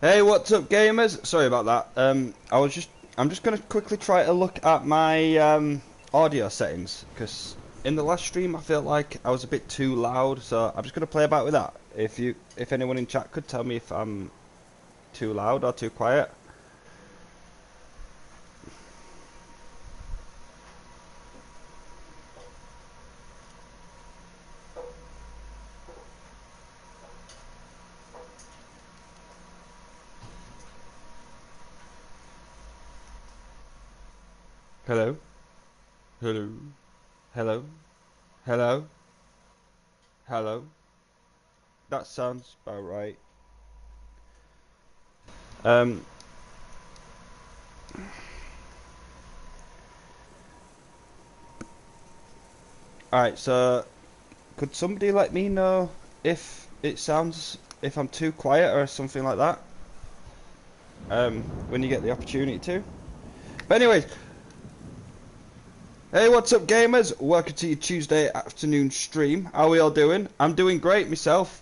Hey, what's up, gamers? Sorry about that. I'm just gonna quickly try to look at my audio settings because in the last stream I felt like I was a bit too loud, so I'm just gonna play about with that. If anyone in chat could tell me if I'm too loud or too quiet. Hello, hello, hello, hello, hello. That sounds about right. Um. Alright, so could somebody let me know if it sounds if I'm too quiet or something like that? When you get the opportunity to. But anyways, hey, what's up, gamers? Welcome to your Tuesday afternoon stream. How are we all doing? I'm doing great myself.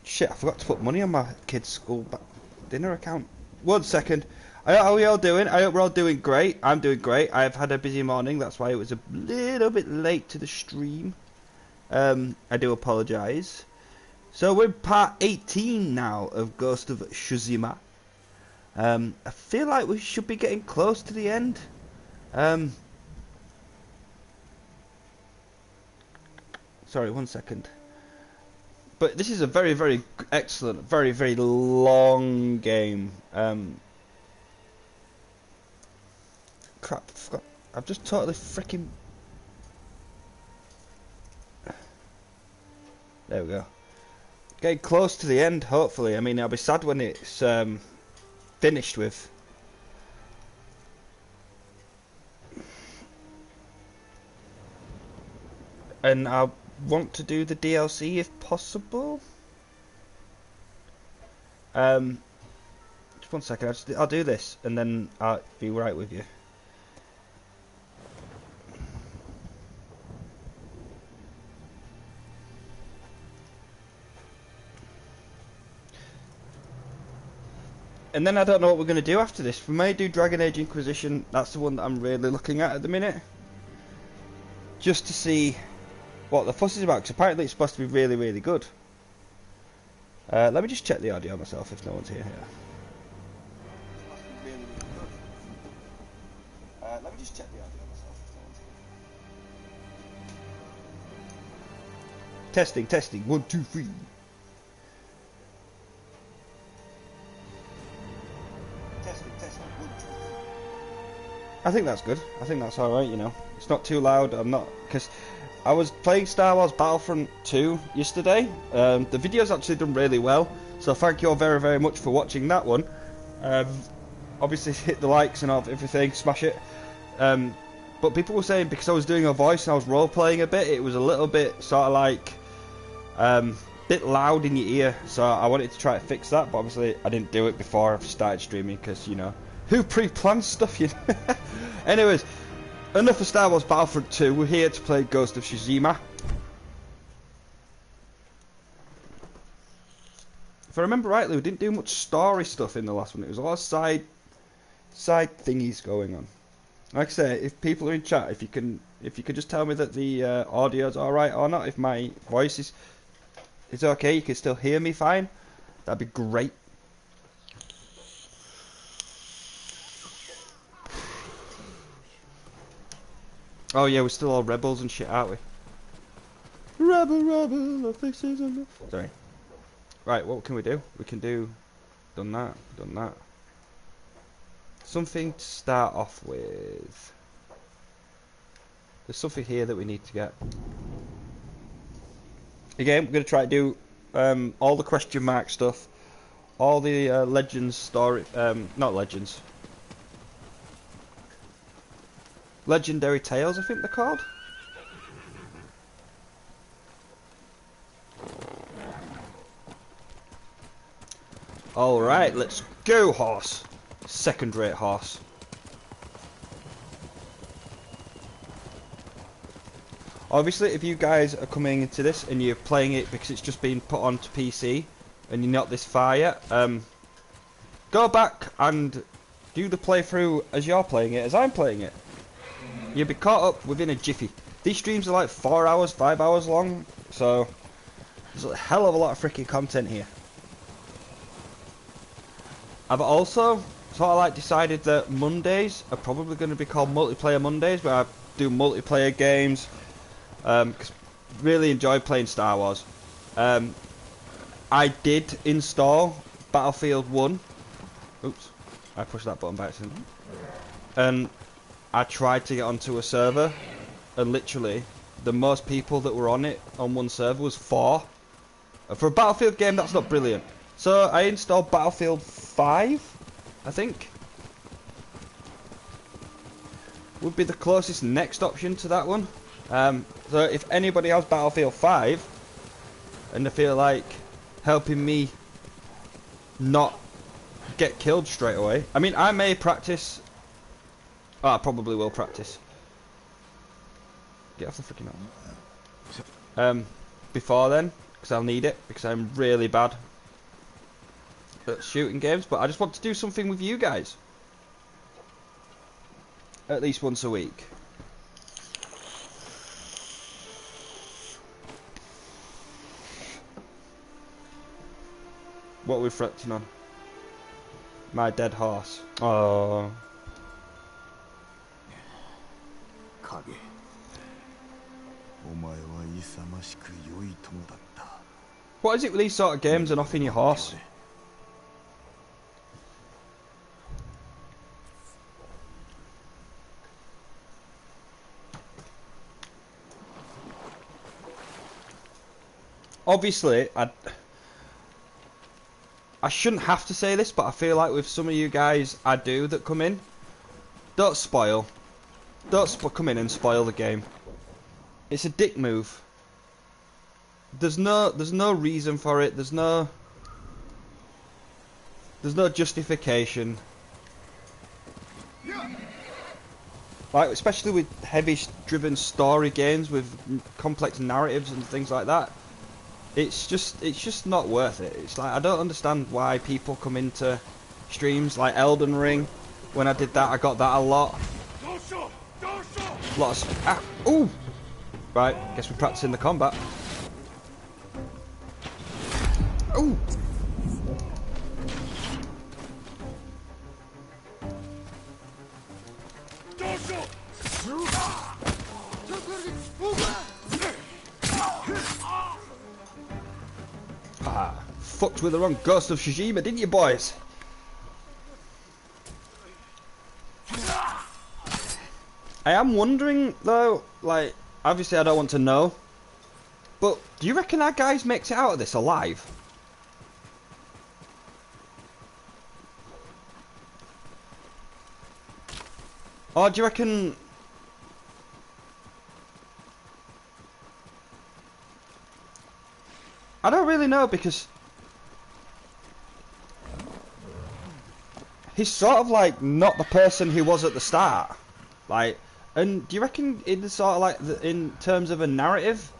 Shit, I forgot to put money on my kids' school dinner account. 1 second. How are we all doing? I hope we're all doing great. I'm doing great. I've had a busy morning. That's why it was a little bit late to the stream. I do apologise. So we're part 18 now of Ghost of Tsushima. I feel like we should be getting close to the end. Sorry, 1 second. But this is a very, very excellent, very, very long game. Crap, I forgot. I've just totally freaking... There we go. Getting close to the end, hopefully. I mean, I'll be sad when it's finished with. And I want to do the DLC if possible. Just 1 second. I'll do this, and then I'll be right with you. And then I don't know what we're going to do after this. We may do Dragon Age Inquisition. That's the one that I'm really looking at the minute. Just to see what the fuss is about, because apparently it's supposed to be really, really good. Let me just check the audio myself if no one's here. Let me just check the audio myself if no one's here. Testing, testing. 1, 2, 3. I think that's good. I think that's alright, you know. It's not too loud. I'm not... Because I was playing Star Wars Battlefront 2 yesterday. The video's actually done really well. So thank you all very, very much for watching that one. Obviously hit the likes and everything. Smash it. But people were saying because I was doing a voice and I was role-playing a bit, it was a little bit sort of like... bit loud in your ear. So I wanted to try to fix that. But obviously I didn't do it before I started streaming because, you know... Who pre-plans stuff, you know? Anyways, enough of Star Wars Battlefront 2. We're here to play Ghost of Tsushima. If I remember rightly, we didn't do much story stuff in the last one. It was a lot of side thingies going on. Like I say, if people are in chat, if you can just tell me that the audio's alright or not, if my voice is okay, you can still hear me fine, that'd be great. Oh yeah, we're still all rebels and shit, aren't we? Rebel, rebel, our faces on the... Sorry. Right, what can we do? We can do... Done that, done that. Something to start off with. There's something here that we need to get. Again, we're going to try to do all the question mark stuff. All the Legends story... not Legends. Legendary Tales, I think they're called. Alright, let's go, horse. Second-rate horse. Obviously, if you guys are coming into this and you're playing it because it's just been put onto PC and you're not this far yet, go back and do the playthrough as you're playing it, as I'm playing it. You'll be caught up within a jiffy. These streams are like 4 hours, 5 hours long, so there's a hell of a lot of freaking content here. I've also sort of like decided that Mondays are probably going to be called multiplayer Mondays, where I do multiplayer games. Cause really enjoy playing Star Wars. I did install Battlefield 1. Oops, I pushed that button by accident. And I tried to get onto a server, and literally the most people that were on it on one server was 4. For a Battlefield game, that's not brilliant. So I installed Battlefield 5, I think. Would be the closest next option to that one. So if anybody has Battlefield 5 and they feel like helping me not get killed straight away, I mean, I may practice. Oh, I probably will practice. Get off the freaking house. Before then, because I'll need it, because I'm really bad at shooting games. But I just want to do something with you guys, at least once a week. What are we reflecting on? My dead horse. Oh. What is it with these sort of games and offing your horse? Obviously, I shouldn't have to say this, but I feel like with some of you guys I do that come in, don't spoil. Don't come in and spoil the game. It's a dick move. There's no reason for it. There's no justification. Like, especially with heavy driven story games with complex narratives and things like that. It's just not worth it. It's like, I don't understand why people come into streams like Elden Ring. When I did that, I got that a lot. Lots of ooh. Right, guess we're practicing the combat. Ooh. Ah, fucked with the wrong Ghost of Tsushima, didn't you, boys? I am wondering though, like, obviously I don't want to know, but do you reckon that guy makes it out of this alive? Or do you reckon... I don't really know, because he's sort of like not the person he was at the start. Like, and do you reckon in sort of like in terms of a narrative,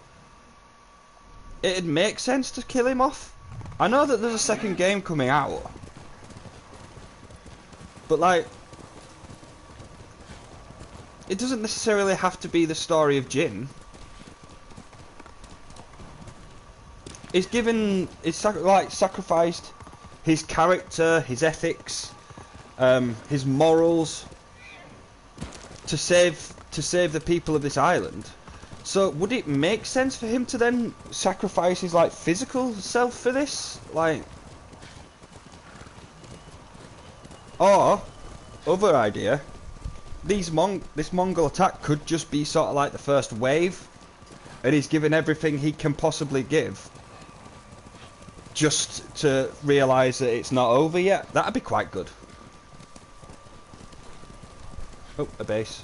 it'd make sense to kill him off? I know that there's a second game coming out, but like, it doesn't necessarily have to be the story of Jin. He's sacrificed his character, his ethics, his morals to save the people of this island. So would it make sense for him to then sacrifice his like physical self for this? Like, or other idea, this Mongol attack could just be sort of like the first wave, and he's given everything he can possibly give just to realise that it's not over yet. That'd be quite good. Oh, a base.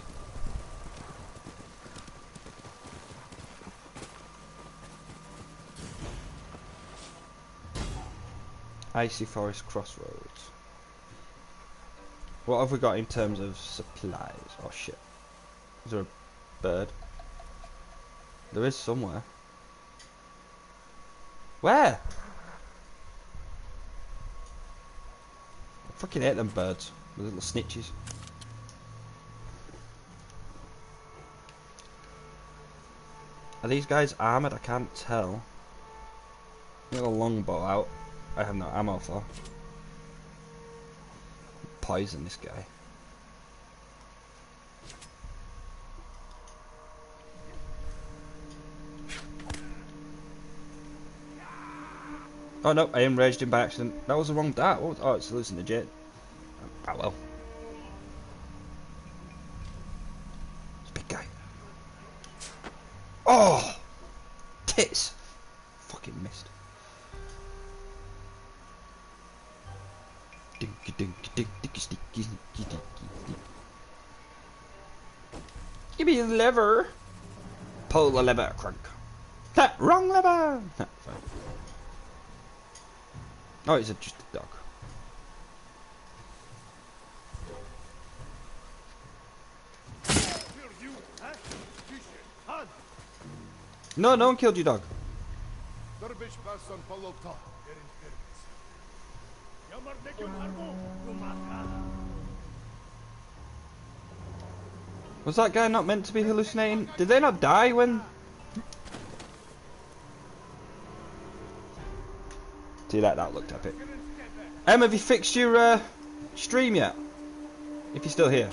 Icy Forest Crossroads. What have we got in terms of supplies? Oh shit. Is there a bird? There is somewhere. Where? Fucking hate them birds. The little snitches. Are these guys armoured? I can't tell. Get a longbow out. I have no ammo for. Poison this guy. Oh no, I enraged him by accident. That was the wrong dart. What was, oh, it's losing the jet. Oh well. It's a big guy. Oh! Tits! Fucking missed. Give me the lever. Pull the lever, crunk. Ha! Wrong lever! Ha, fine. Oh, it's just a dog. No, no one killed your dog. Was that guy not meant to be hallucinating? Did they not die when... See that looked epic. Have you fixed your stream yet? If you're still here.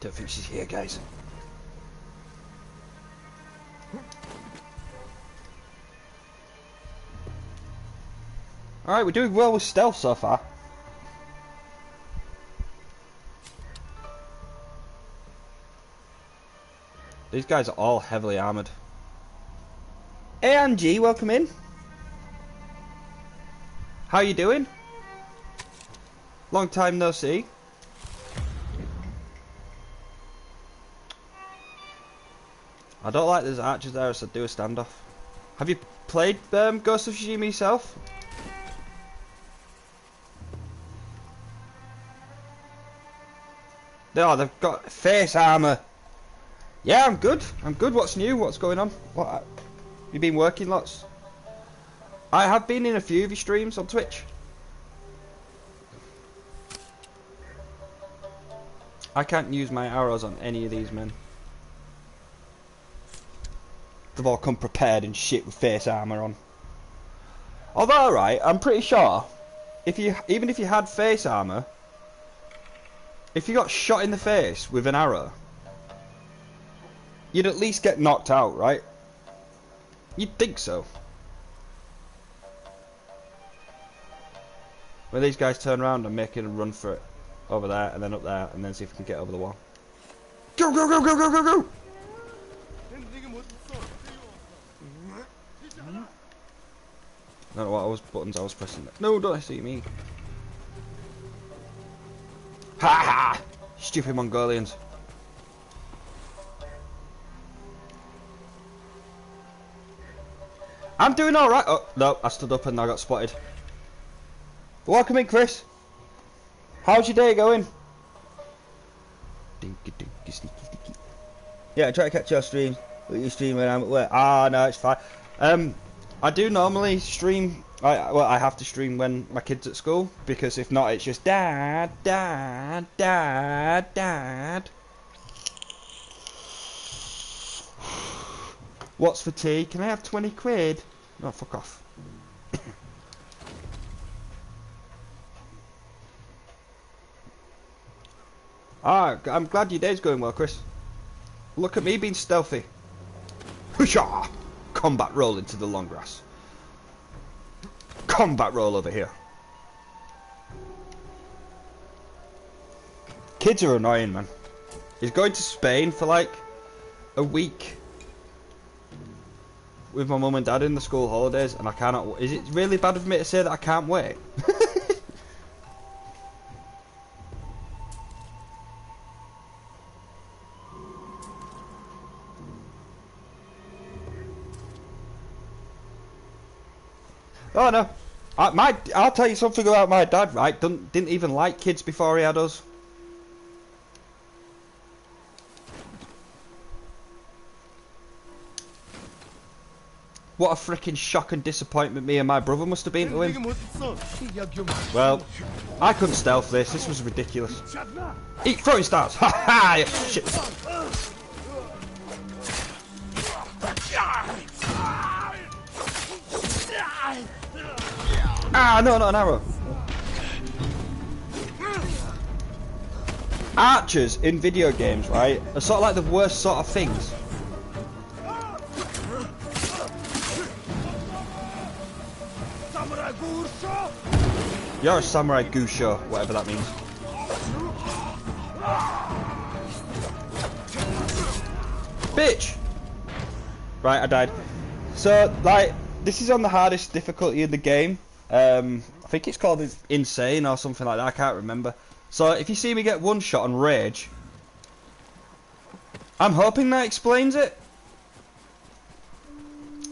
Don't think she's here, guys. Alright, we're doing well with stealth so far. These guys are all heavily armoured. Hey Angie, welcome in. How you doing? Long time no see. I don't like there's archers there, so do a standoff. Have you played Ghost of Tsushima yourself? Oh, they've got face armour. Yeah, I'm good. I'm good. What's new? What's going on? What? You been working lots? I have been in a few of your streams on Twitch. I can't use my arrows on any of these men. They've all come prepared and shit with face armour on. Although, right, I'm pretty sure even if you had face armour, if you got shot in the face with an arrow, you'd at least get knocked out, right? You'd think so. When these guys turn around, I'm making a run for it. Over there, and then up there, and then see if we can get over the wall. Go, go, go, go, go, go, go! I don't know what buttons I was pressing. No, don't see me. Ha ha! Stupid Mongolians. I'm doing alright. Oh, no, I stood up and I got spotted. Welcome in, Chris. How's your day going? Yeah, I try to catch your streams. But you stream when I'm at work. Ah, no, it's fine. I do normally stream. Well, I have to stream when my kid's at school, because if not, it's just dad, dad, dad, dad. What's for tea? Can I have 20 quid? No, fuck off. Ah, I'm glad your day's going well, Chris. Look at me being stealthy. Husha! Combat roll into the long grass. Combat roll over here. Kids are annoying, man. He's going to Spain for like a week with my mum and dad in the school holidays, and I cannot. Is it really bad of me to say that I can't wait? Oh no. I'll tell you something about my dad, right? Didn't even like kids before he had us. What a freaking shock and disappointment me and my brother must have been to him. Well, I couldn't stealth this. This was ridiculous. Eat throwing stars. Ha ha! Shit. Ah, no, not an arrow. Archers in video games, right, are sort of like the worst sort of things. You're a samurai gusho, whatever that means. Bitch! Right, I died. So, like, this is on the hardest difficulty in the game. I think it's called Insane or something like that, I can't remember. So, if you see me get one shot on Rage, I'm hoping that explains it.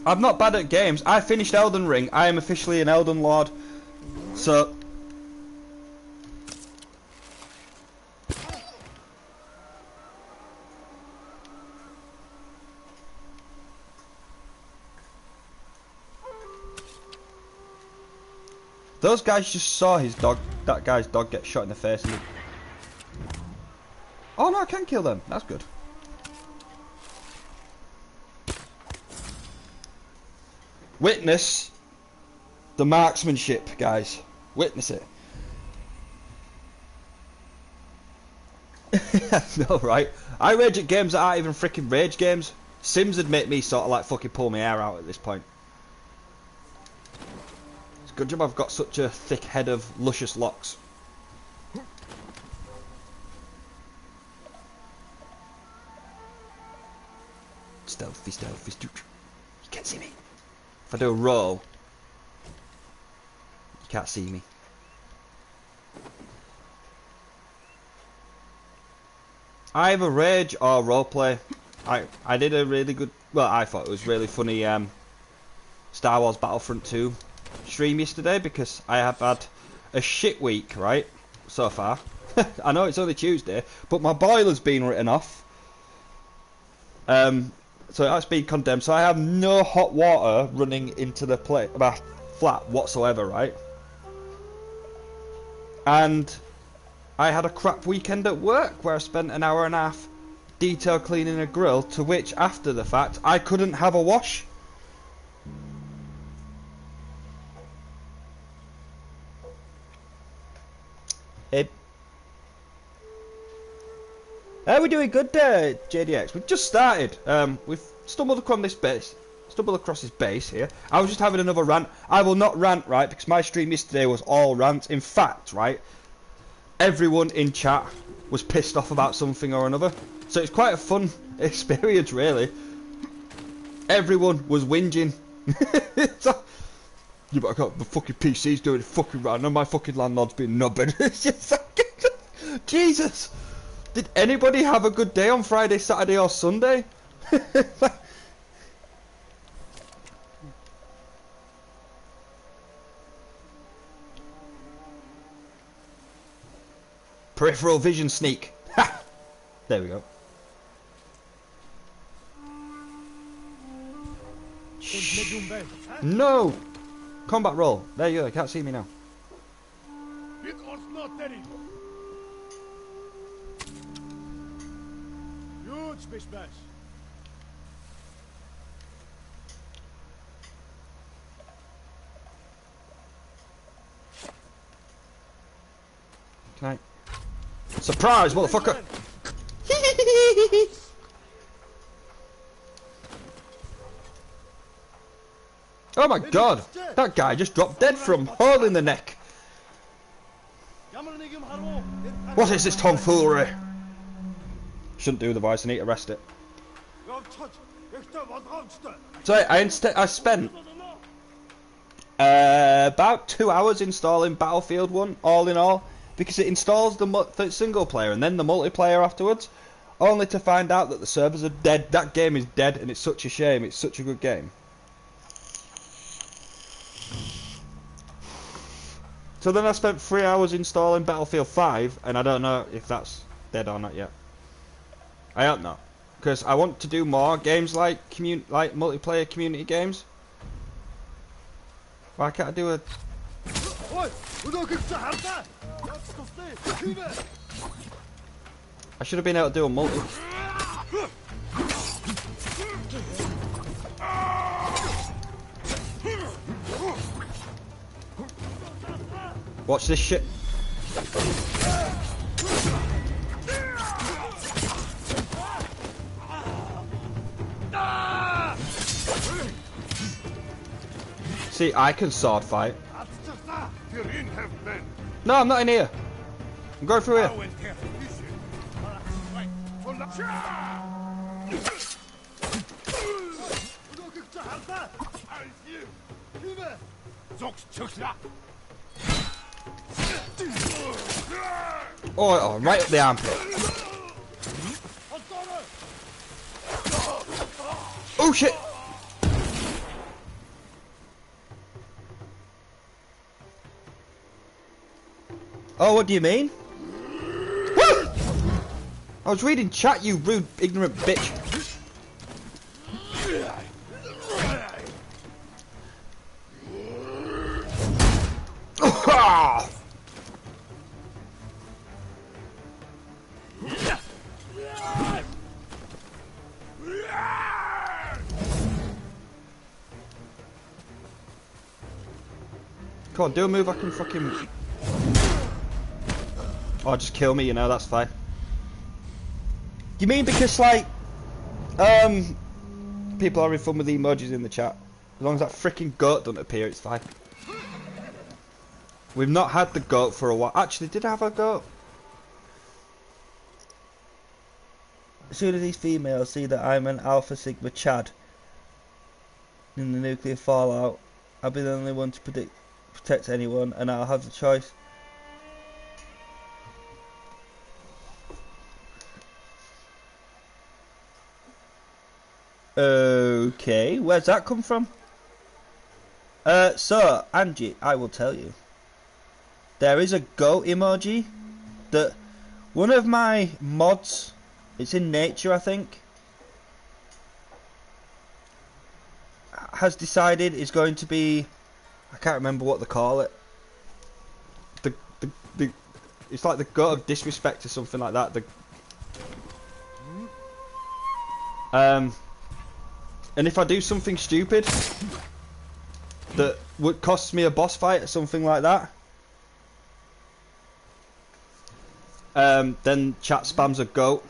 I'm not bad at games. I finished Elden Ring. I am officially an Elden Lord. So... those guys just saw his dog, that guy's dog get shot in the face and oh no, I can kill them. That's good. Witness the marksmanship, guys. Witness it. No, right? I rage at games that aren't even freaking rage games. Sims would make me sort of like fucking pull my hair out at this point. It's a good job I've got such a thick head of luscious locks. Stealthy, stealthy, you can't see me. If I do a roll, you can't see me. Either rage or roleplay. I did a really good, well, I thought it was really funny Star Wars Battlefront 2 stream yesterday because I have had a shit week, right, so far. I know it's only Tuesday, but my boiler's been written off. So that's been condemned. So I have no hot water running into the my flat whatsoever, right? And I had a crap weekend at work where I spent an hour and a half detail cleaning a grill, to which after the fact I couldn't have a wash. We're doing good there, JDX. We've just started. We've stumbled across this base here. I was just having another rant. I will not rant, right, because my stream yesterday was all rant. In fact, right, everyone in chat was pissed off about something or another. So it's quite a fun experience, really. Everyone was whinging. So, yeah, but I got the fucking PC's doing it fucking right, and my fucking landlord's being nubbin. It's just like, Jesus! Did anybody have a good day on Friday, Saturday, or Sunday? Peripheral vision sneak. Ha! There we go. No! Combat roll. There you go, you can't see me now. Can I? Surprise, motherfucker! Oh my god! That guy just dropped dead from hole in the neck! What is this tomfoolery? Shouldn't do the voice, I need to rest it. So I spent about 2 hours installing Battlefield 1, all in all, because it installs the single player and then the multiplayer afterwards, only to find out that the servers are dead. That game is dead, and it's such a shame. It's such a good game. So then I spent 3 hours installing Battlefield 5, and I don't know if that's dead or not yet. I hope not, because I want to do more games like multiplayer community games. Why can't I do a... I should have been able to do a multi... Watch this shit. See, I can sword fight. No, I'm not in here. I'm going through here. Oh, right up the armpit. Oh shit! Oh, what do you mean? Woo! I was reading chat, you rude, ignorant bitch. Come on, do a move I can fucking... Oh, just kill me, you know, that's fine. You mean because, like, people are having fun with the emojis in the chat. As long as that freaking goat doesn't appear, it's fine. We've not had the goat for a while. Actually, did I have a goat? As soon as these females see that I'm an Alpha Sigma Chad in the nuclear fallout, I'll be the only one to protect anyone, and I'll have the choice. Okay, where's that come from? So, Angie, I will tell you. There is a goat emoji that one of my mods, it's in nature I think, has decided is going to be, I can't remember what they call it. It's like the goat of disrespect or something like that. And if I do something stupid that would cost me a boss fight or something like that, then chat spams a goat,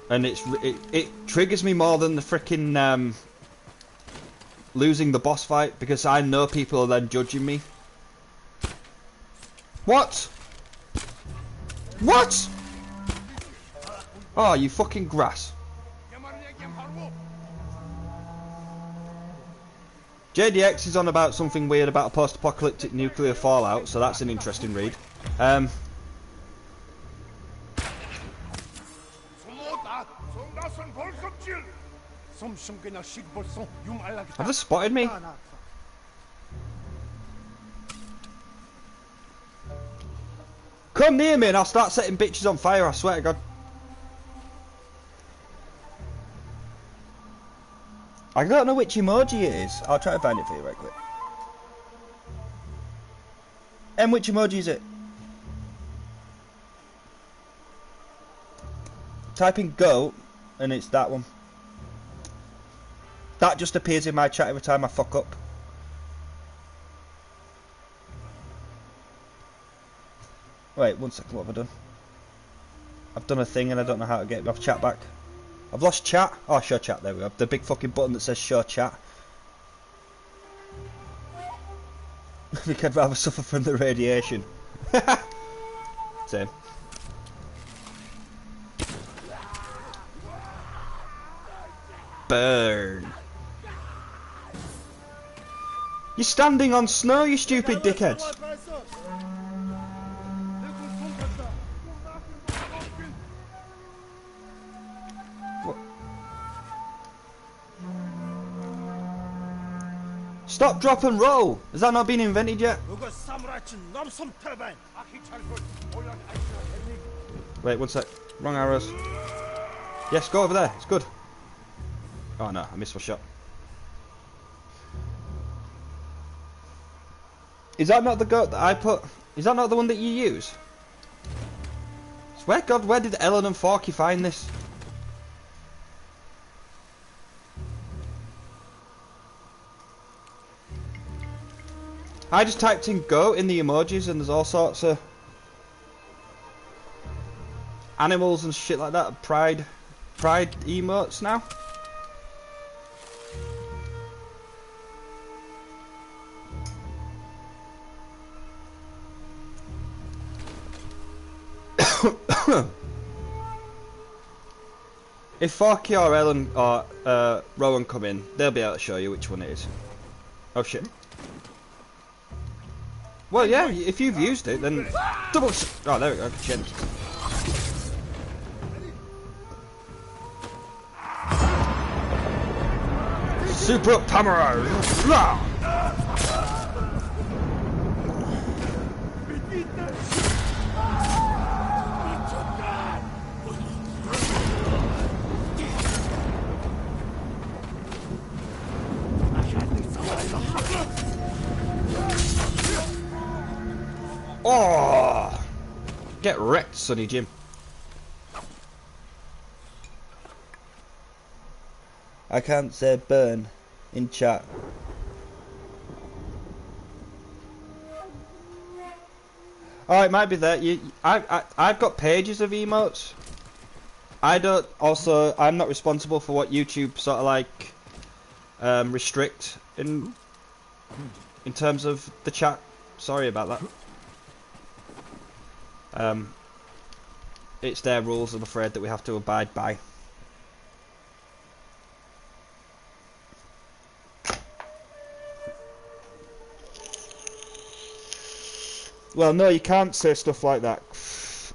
and it triggers me more than the frickin' losing the boss fight, because I know people are then judging me. What? What? Oh, you fucking grass. JDX is on about something weird about a post-apocalyptic nuclear fallout, so that's an interesting read. Have they spotted me? Come near me and I'll start setting bitches on fire, I swear to God. I don't know which emoji it is. I'll try to find it for you right quick. And which emoji is it? Type in goat and it's that one. That just appears in my chat every time I fuck up. Wait, 1 second, what have I done? I've done a thing and I don't know how to get my chat back. I've lost chat. Oh, show chat, there we go. The big fucking button that says show chat. We could rather suffer from the radiation. Same. Burn. You're standing on snow, you stupid dickheads. Stop, drop and roll! Has that not been invented yet? Wait, one sec. Wrong arrows. Yes, go over there. It's good. Oh no, I missed my shot. Is that not the goat that I put? Is that not the one that you use? Swear God, where did Ellen and Forky find this? I just typed in goat in the emojis and there's all sorts of animals and shit like that. Pride emotes now. If Forky or Ellen or Rowan come in, they'll be able to show you which one it is. Oh shit. Well, yeah, if you've used it, then double. Oh, there we go. Chin. Super Pomeroy. Oh! Get wrecked, Sonny Jim. I can't say burn in chat. Oh, it might be that I've got pages of emotes. I'm not responsible for what YouTube sort of like restrict in terms of the chat. Sorry about that. It's their rules, I'm afraid, that we have to abide by. Well, no, you can't say stuff like that.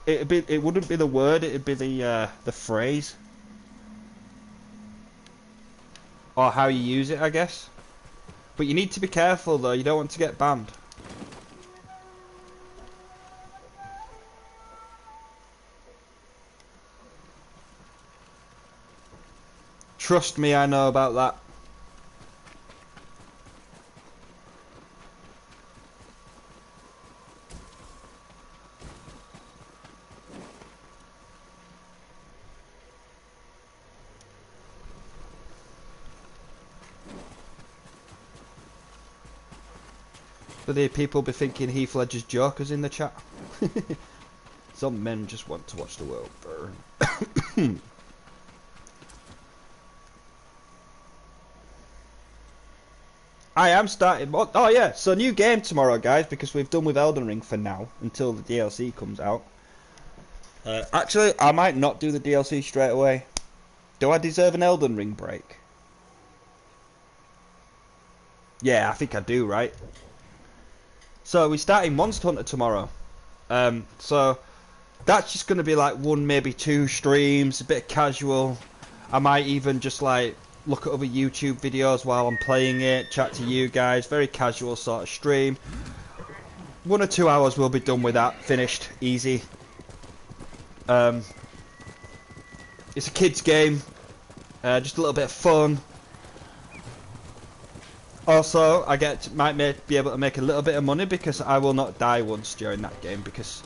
It wouldn't be the word, it'd be the phrase. Or how you use it, I guess. But you need to be careful though, you don't want to get banned. Trust me, I know about that. But the people be thinking Heath Ledger's Joker's in the chat. Some men just want to watch the world burn. I am starting. Oh yeah, so new game tomorrow, guys, because we've done with Elden Ring for now until the DLC comes out. Actually, I might not do the DLC straight away. Do I deserve an Elden Ring break? Yeah, I think I do, right? So we're starting Monster Hunter tomorrow. So that's just going to be like 1, maybe 2 streams, a bit casual. I might even just like look at other YouTube videos while I'm playing it, chat to you guys, very casual sort of stream. 1 or 2 hours we'll be done with that, finished, easy. It's a kids game, just a little bit of fun. Also, I might be able to make a little bit of money because I will not die once during that game, because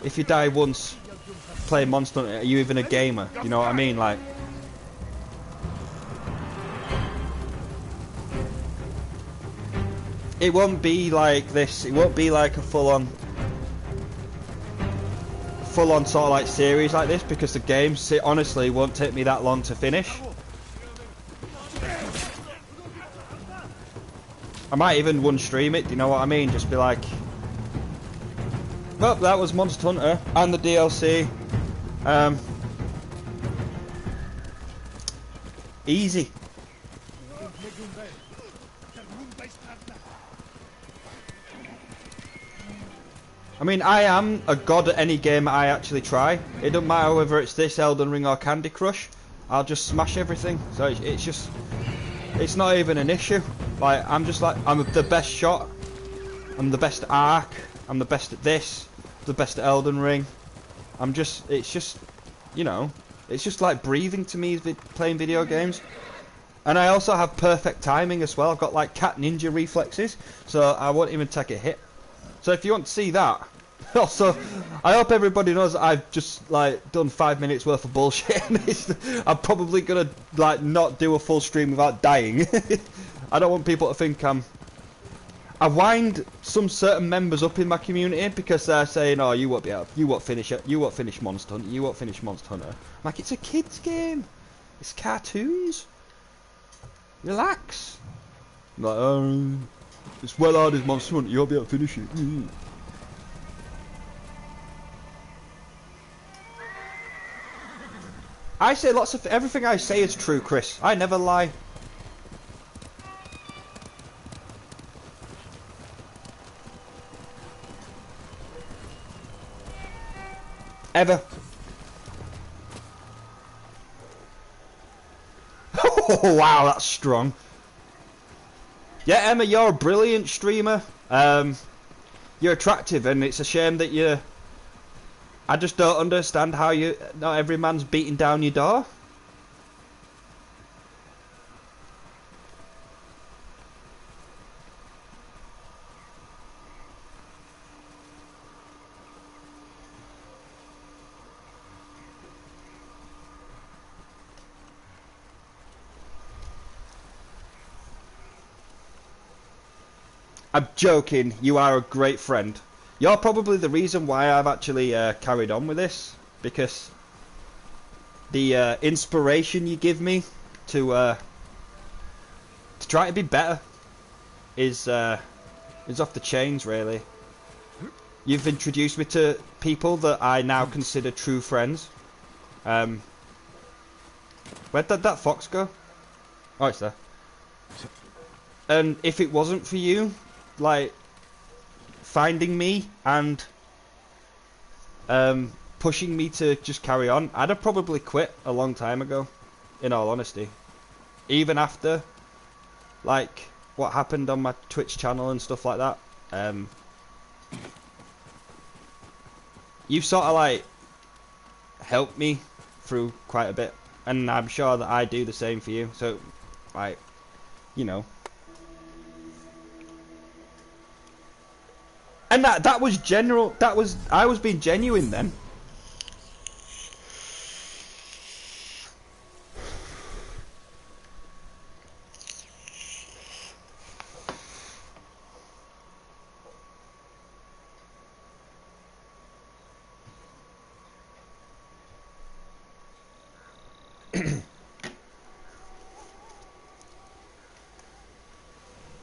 if you die once playing Monster Hunter, are you even a gamer? You know what I mean? Like, it won't be like this. It won't be like a full-on sort of like series like this, because the game honestly won't take me that long to finish. I might even one stream it, do you know what I mean? Just be like, well, that was Monster Hunter and the DLC. Easy. I mean, I am a god at any game I actually try. It doesn't matter whether it's this, Elden Ring or Candy Crush. I'll just smash everything. So it's not even an issue. Like, I'm just like, I'm the best shot. I'm the best at Ark. I'm the best at this. The best at Elden Ring. It's just, you know, it's just like breathing to me playing video games. And I also have perfect timing as well. I've got like cat ninja reflexes, so I won't even take a hit. So if you want to see that, also, I hope everybody knows that I've just like done 5 minutes worth of bullshit. I'm probably gonna like not do a full stream without dying. I don't want people to think I wind some certain members up in my community because they're saying, "Oh, you won't be able, you won't finish it, you won't finish Monster Hunter, you won't finish Monster Hunter." I'm like, it's a kids game, it's cartoons. Relax. I'm like, it's well hard as Monster Hunter, you won't be able to finish it. I say lots of everything I say is true, Chris. I never lie. Ever. Oh wow, that's strong. Yeah, Emma, you're a brilliant streamer. You're attractive, and it's a shame that you. I just don't understand how not every man's beating down your door. I'm joking, you are a great friend. You're probably the reason why I've actually carried on with this, because the inspiration you give me to try to be better is off the chains, really. You've introduced me to people that I now consider true friends. Where did that fox go? Oh, it's there. And if it wasn't for you, like, finding me and pushing me to just carry on, I'd have probably quit a long time ago, in all honesty. Even after, like, what happened on my Twitch channel and stuff like that. You've sort of, like, helped me through quite a bit, and I'm sure that I do the same for you, so, like, you know. And that was general. I was being genuine then.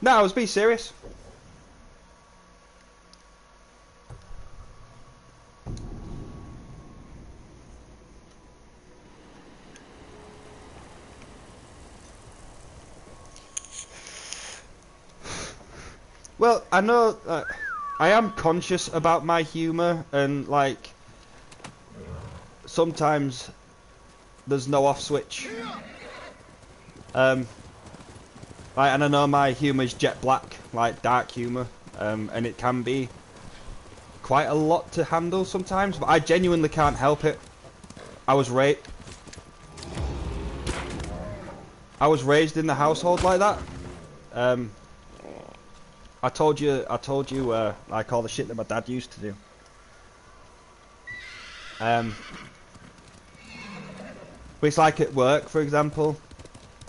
No, I was being serious. Well, I know I am conscious about my humour, and like sometimes there's no off switch. And I know my humour is jet black, like dark humour, and it can be quite a lot to handle sometimes, but I genuinely can't help it. I was raised in the household like that. I told you, like all the shit that my dad used to do. But it's like at work, for example,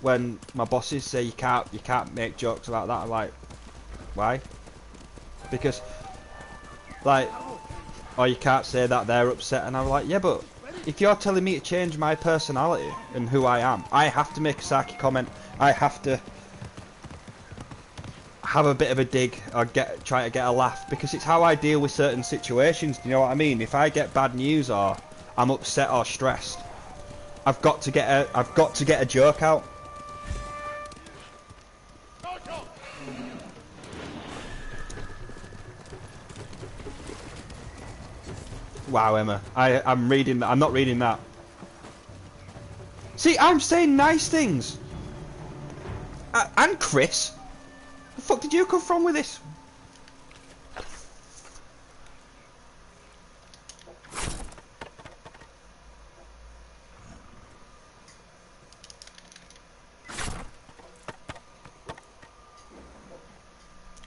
when my bosses say you can't make jokes about that. I'm like, why? Because, like, oh, you can't say that, they're upset, and I'm like, yeah, but if you're telling me to change my personality and who I am, I have to make a sarky comment. I have to have a bit of a dig or try to get a laugh, because it's how I deal with certain situations. Do you know what I mean? If I get bad news or I'm upset or stressed, I've got to get a joke out. Wow, Emma, I'm reading that. I'm not reading that. See, I'm saying nice things. And Chris. fuck did you come from with this?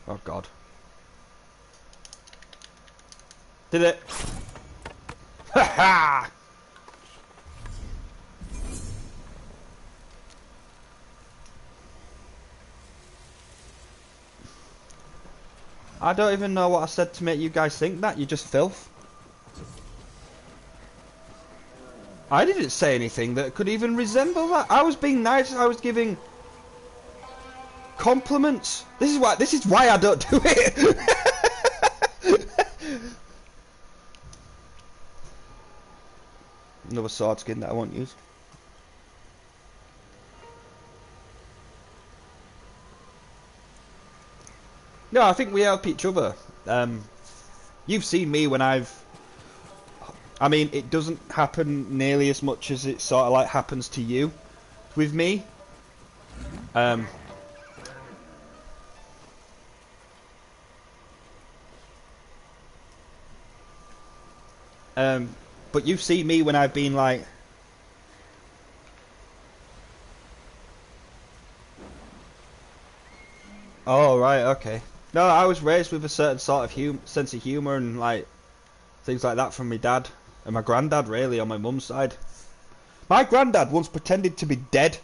Oh god. Did it? Ha ha! I don't even know what I said to make you guys think that. You're just filth. I didn't say anything that could even resemble that. I was being nice. I was giving compliments. This is why I don't do it. Another sword skin that I won't use. No, I think we help each other. You've seen me when I mean, it doesn't happen nearly as much as it sort of like happens to you with me. But you've seen me when I've been like... Oh, right, okay. No, I was raised with a certain sort of sense of humour and like things like that from my dad and my granddad, really, on my mum's side. My granddad once pretended to be dead.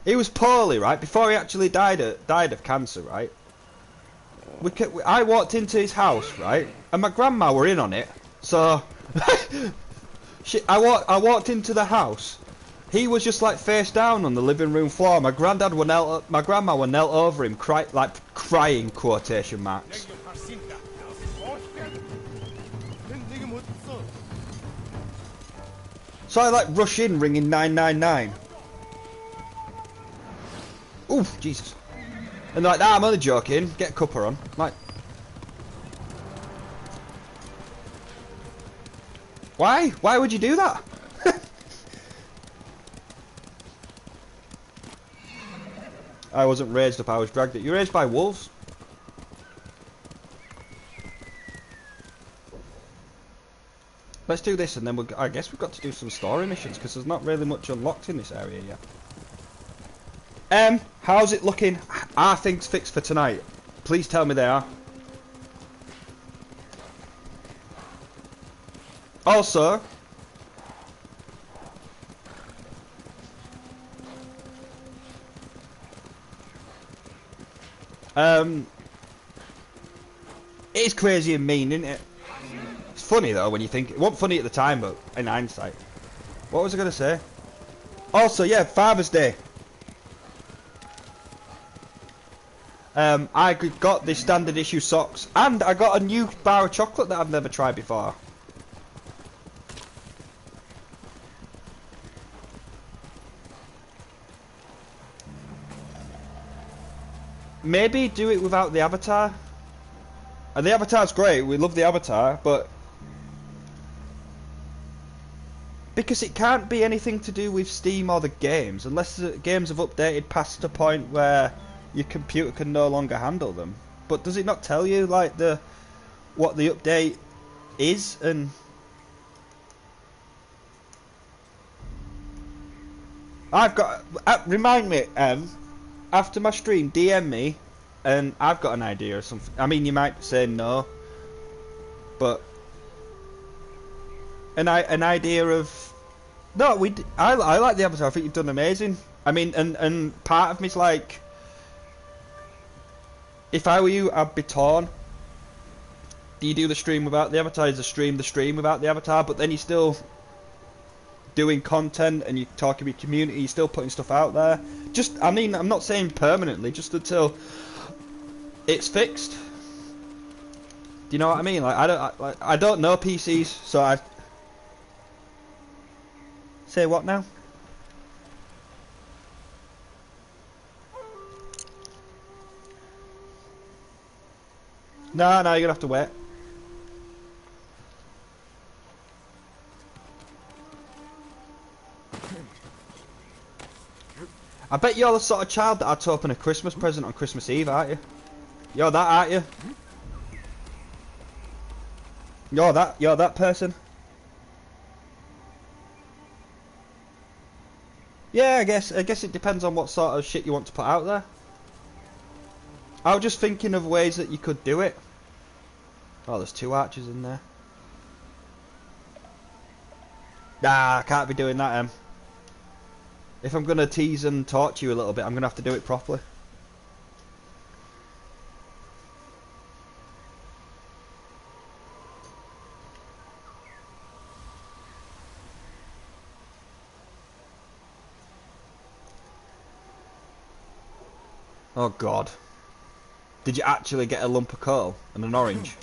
He was poorly, right, before he actually died of cancer, right? I walked into his house, right, and my grandma were in on it. So I walked into the house. He was just like face down on the living room floor. My grandma were knelt over him, crying quotation marks. So I like rush in, ringing 999. Oof, Jesus. And they're like, nah, I'm only joking. Get a cuppa on. I'm like, why? Why would you do that? I wasn't raised up, I was dragged up. You were raised by wolves? Let's do this and then I guess we've got to do some story missions because there's not really much unlocked in this area yet. How's it looking? Are things fixed for tonight? Please tell me they are. Also, it is crazy and mean, isn't it? It's funny though when you think it wasn't funny at the time, but in hindsight. What was I gonna say? Also, yeah, Father's Day. I got the standard issue socks, and I got a new bar of chocolate that I've never tried before. Maybe do it without the avatar. And the avatar's great, we love the avatar, but because it can't be anything to do with Steam or the games, unless the games have updated past a point where your computer can no longer handle them. But does it not tell you like what the update is? And I've got remind me, after my stream, DM me, and I've got an idea or something. I mean, you might say no, but an idea of no. I like the avatar. I think you've done amazing. I mean, and part of me's like, if I were you, I'd be torn. Do you do the stream without the avatar? Is the stream without the avatar? But then you're still doing content and you're talking with community, you're still putting stuff out there. Just, I mean, I'm not saying permanently, just until it's fixed. Do you know what I mean? Like, I don't know PCs, so I say what now? No, you're gonna have to wait. I bet you're the sort of child that had to open a Christmas present on Christmas Eve, aren't you? You're that, aren't you? You're that person. Yeah, I guess it depends on what sort of shit you want to put out there. I was just thinking of ways that you could do it. Oh, there's 2 archers in there. Nah, I can't be doing that, Em. If I'm gonna tease and torture you a little bit, I'm gonna have to do it properly. Oh God. Did you actually get a lump of coal and an orange?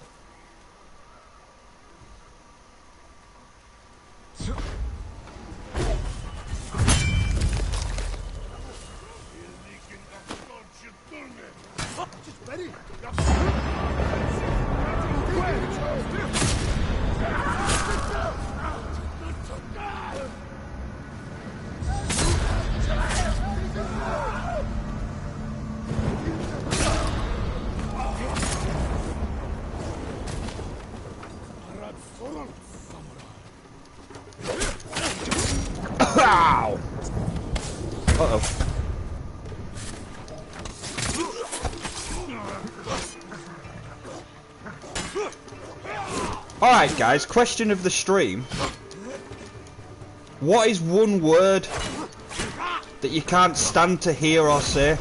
Ow! Uh-oh. Alright guys, question of the stream. What is one word that you can't stand to hear or say?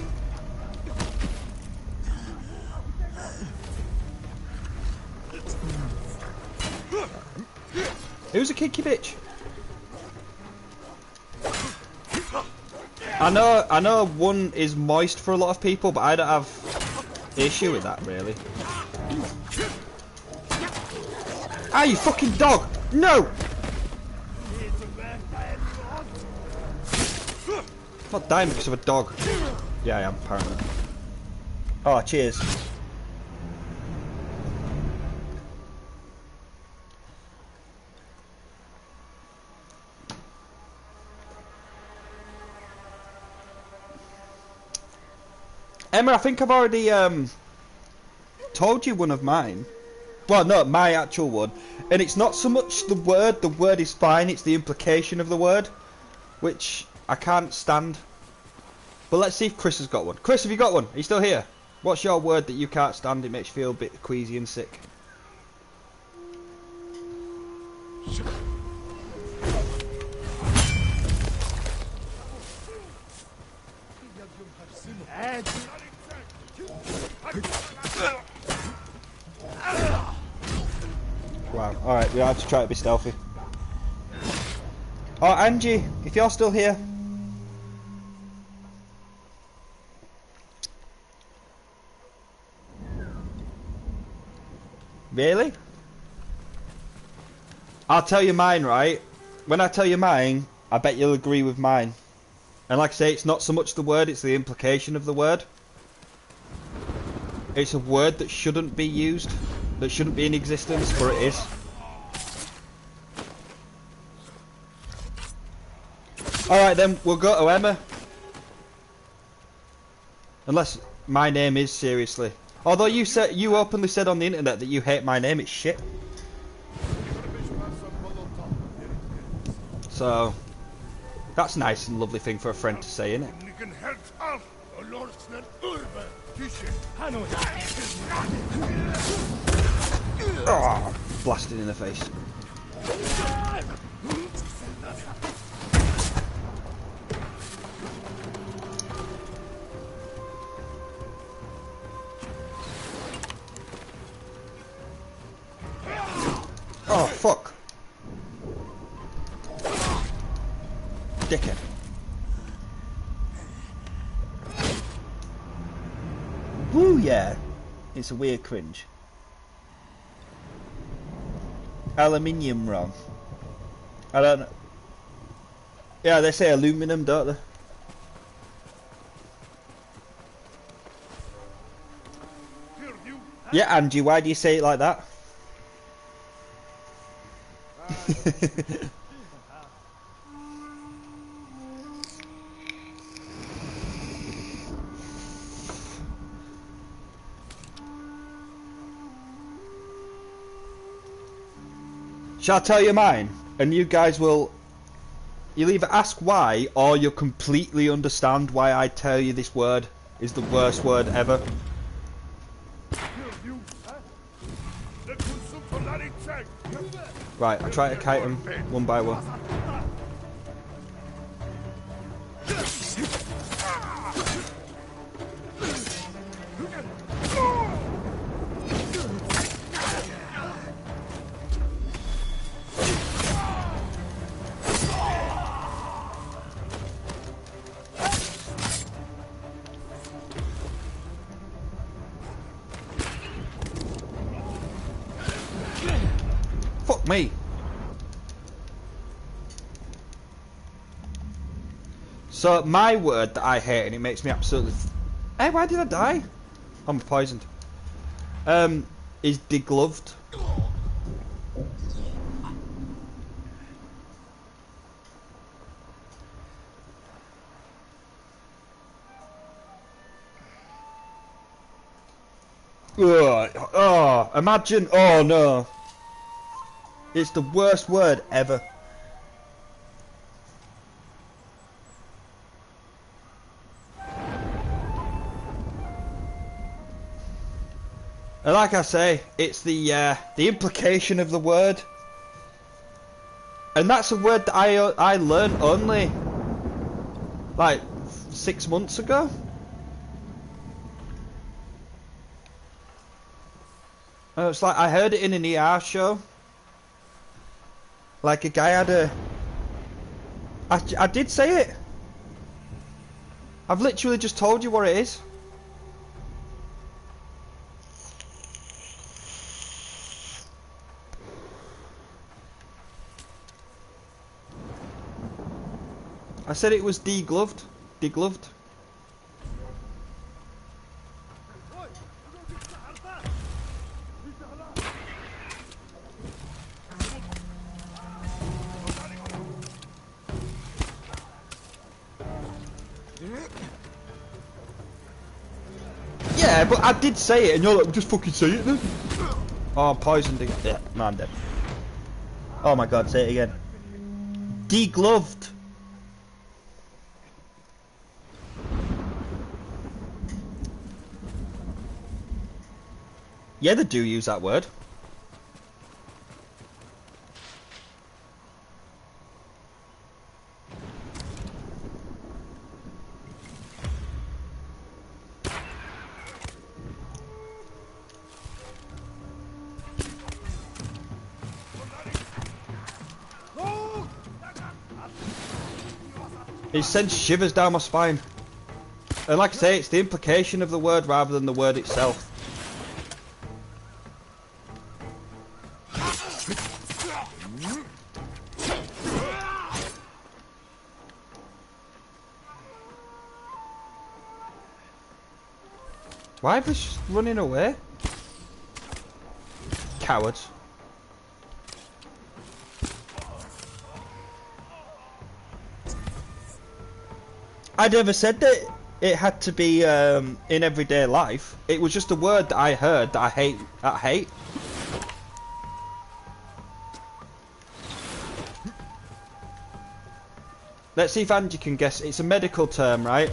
Who's a kinky bitch? I know one is moist for a lot of people, but I don't have issue with that really. Ah, you fucking dog! No! I'm not dying because of a dog. Yeah, I am, apparently. Oh, cheers. Emma, I think I've already told you one of mine. Well, no, my actual one. And it's not so much the word is fine, it's the implication of the word, which I can't stand. But let's see if Chris has got one. Chris, have you got one? Are you still here? What's your word that you can't stand? It makes you feel a bit queasy and sick. Wow, alright, we have to try to be stealthy. Oh, Angie, if you're still here. Really? I'll tell you mine, right? When I tell you mine, I bet you'll agree with mine. And like I say, it's not so much the word, it's the implication of the word. It's a word that shouldn't be used, that shouldn't be in existence, but it is. Alright then, we'll go to Emma. Unless my name is seriously. Although you openly said on the internet that you hate my name, it's shit. So that's a nice and lovely thing for a friend to say, isn't it? Oh, blasted in the face. Oh, fuck. Dickhead. Woo, yeah. It's a weird cringe. Aluminium wrong. I don't know. Yeah, they say aluminum, don't they? Yeah, Angie, why do you say it like that? Shall I tell you mine? And you guys will... You'll either ask why, or you'll completely understand why I tell you this word is the worst word ever. Right, I try to kite them one by one. Fuck me. So my word that I hate, and it makes me absolutely... Hey, why did I die? I'm poisoned. Is degloved. Ugh. Oh, imagine. Oh no. It's the worst word ever. And like I say, it's the implication of the word. And that's a word that I learned only like 6 months ago. It's like I heard it in an ER show. Like a guy had a... I did say it. I've literally just told you what it is. I said it was degloved. Degloved. Yeah, but I did say it, and you're like, just fucking say it then. Oh, I'm poisoned again. Yeah, no, I'm dead. Oh my god, say it again. Degloved. Yeah, they do use that word. It sends shivers down my spine. And like I say, it's the implication of the word rather than the word itself. Why are they just running away? Cowards. I never said that it had to be in everyday life. It was just a word that I heard that I hate. Let's see if Angie can guess. It's a medical term, right?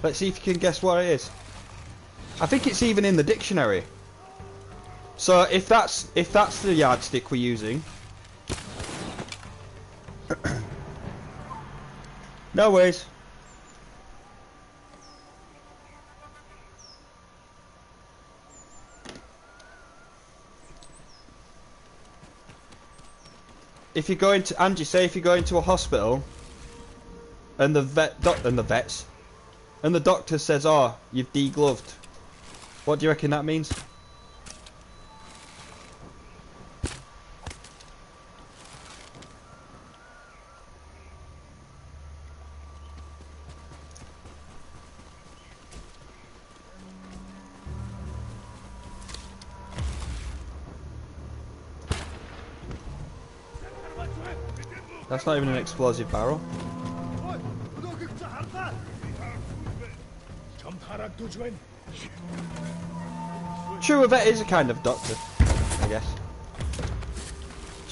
Let's see if you can guess what it is. I think it's even in the dictionary. So if that's the yardstick we're using. No worries. If you go into Angie, say if you go into a hospital and the vets and the doctor says, "Oh, you've degloved." What do you reckon that means? That's not even an explosive barrel. True, a vet is a kind of doctor, I guess.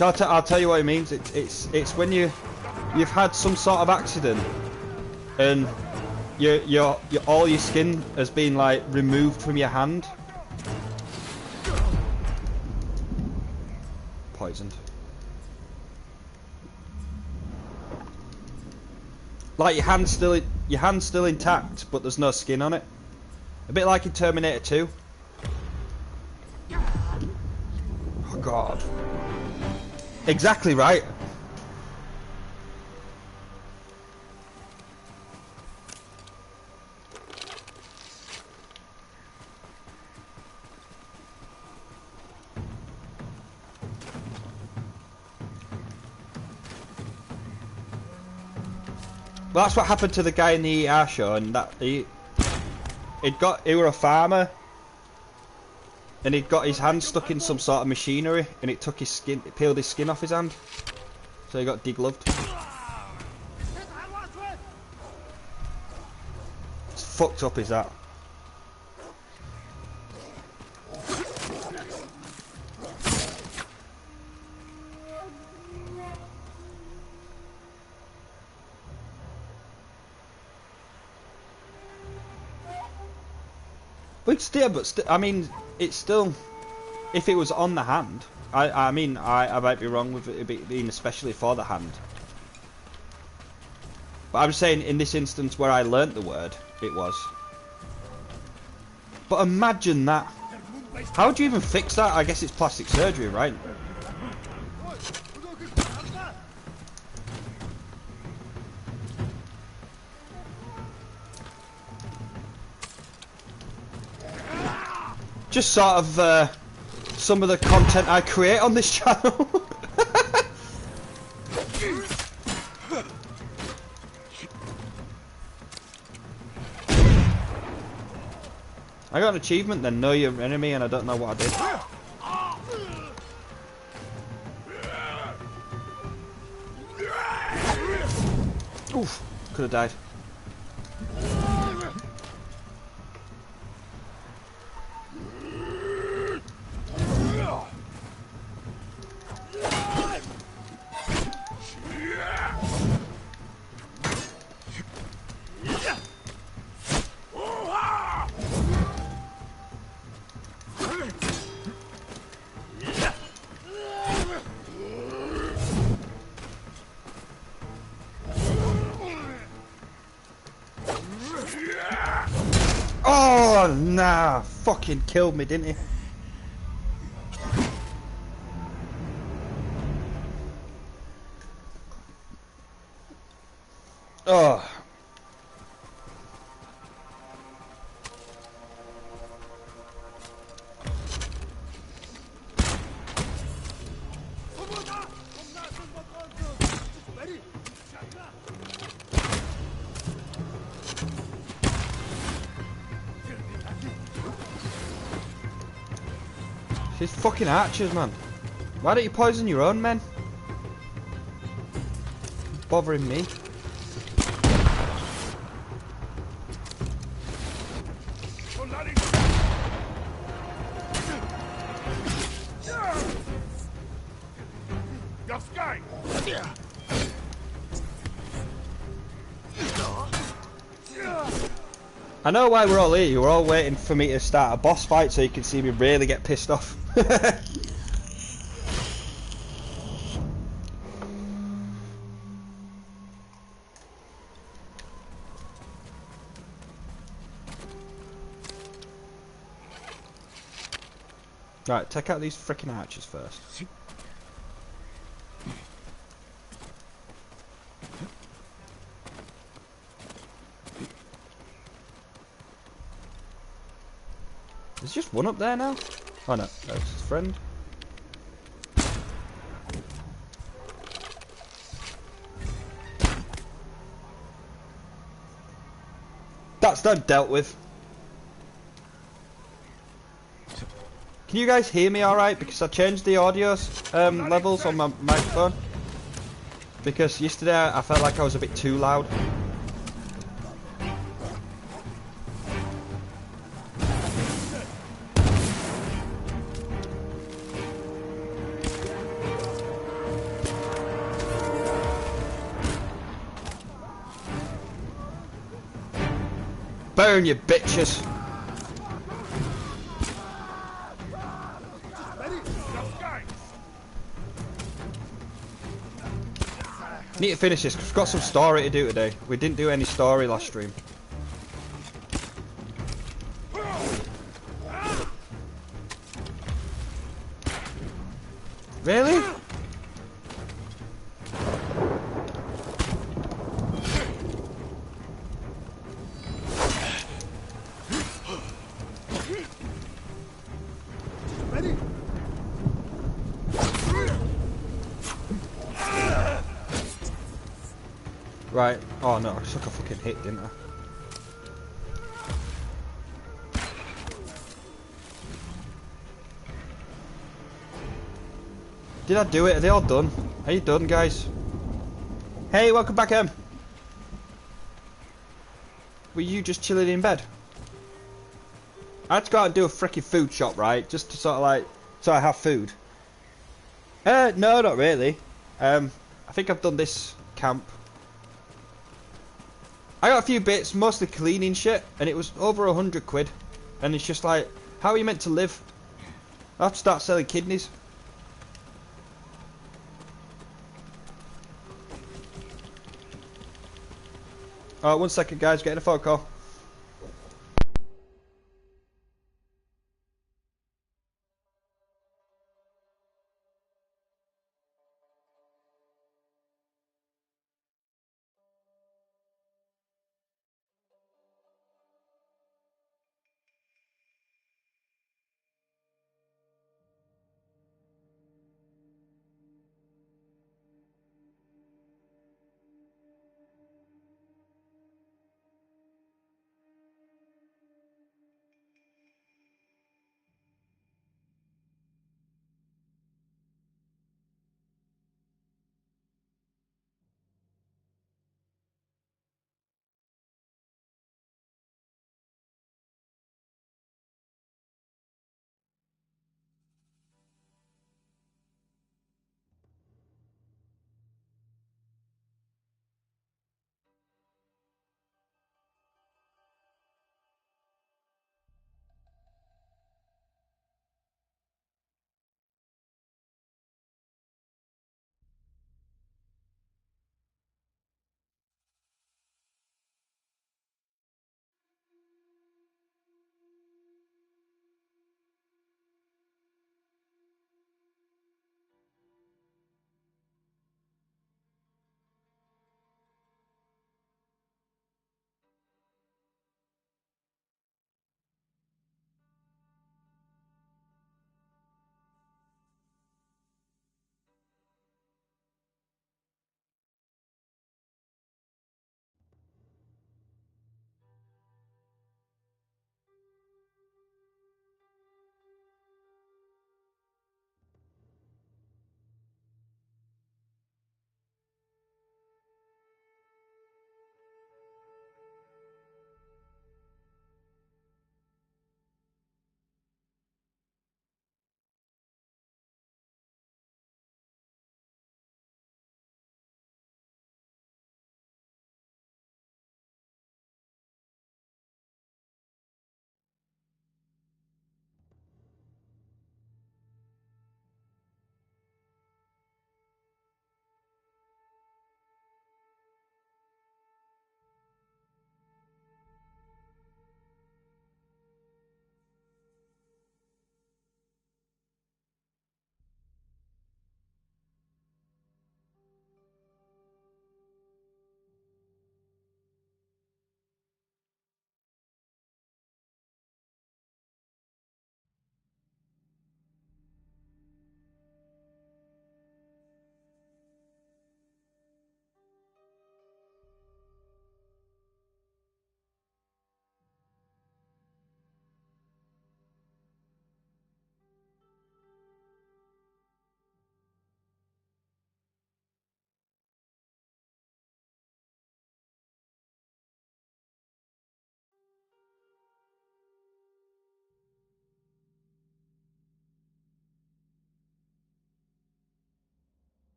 I'll tell you what it means. It's when you've had some sort of accident and all your skin has been like removed from your hand. Poisoned. Like your hand's still intact, but there's no skin on it. A bit like in Terminator 2. Oh God. Exactly right. Well, that's what happened to the guy in the ER show, and that he were a farmer, and he'd got his hand stuck in some sort of machinery, and it took his skin, it peeled his skin off his hand, so he got degloved. It's fucked up, is that? I mean, it's still, if it was on the hand, I mean, I might be wrong with it being especially for the hand. But I'm saying in this instance where I learnt the word, it was. But imagine that. How do you even fix that? I guess it's plastic surgery, right? Just sort of some of the content I create on this channel. I got an achievement then, know your enemy, and I don't know what I did. Oof, could have died. Oh, nah, fucking killed me, didn't he? Oh. These fucking archers, man. Why don't you poison your own men? Bothering me. I know why we're all here. You're all waiting for me to start a boss fight so you can see me really get pissed off. Right, take out these freaking archers first. There's just one up there now? Oh no, that's his friend. That's done, dealt with. Can you guys hear me alright? Because I changed the audio levels on my microphone. Because yesterday I felt like I was a bit too loud. Burn, you bitches! Need to finish this, 'cause we've got some story to do today. We didn't do any story last stream. Really? Ready? Right. Oh no, I took a fucking hit, didn't I? Did I do it? Are they all done? Are you done, guys? Hey, welcome back, Were you just chilling in bed? I had to go out and do a freaking food shop, right? Just to sort of like, so I have food. No, not really. I think I've done this camp. I got a few bits, mostly cleaning shit, and it was over 100 quid. And it's just like, how are you meant to live? I have to start selling kidneys. Oh, 1 second, guys, getting a phone call.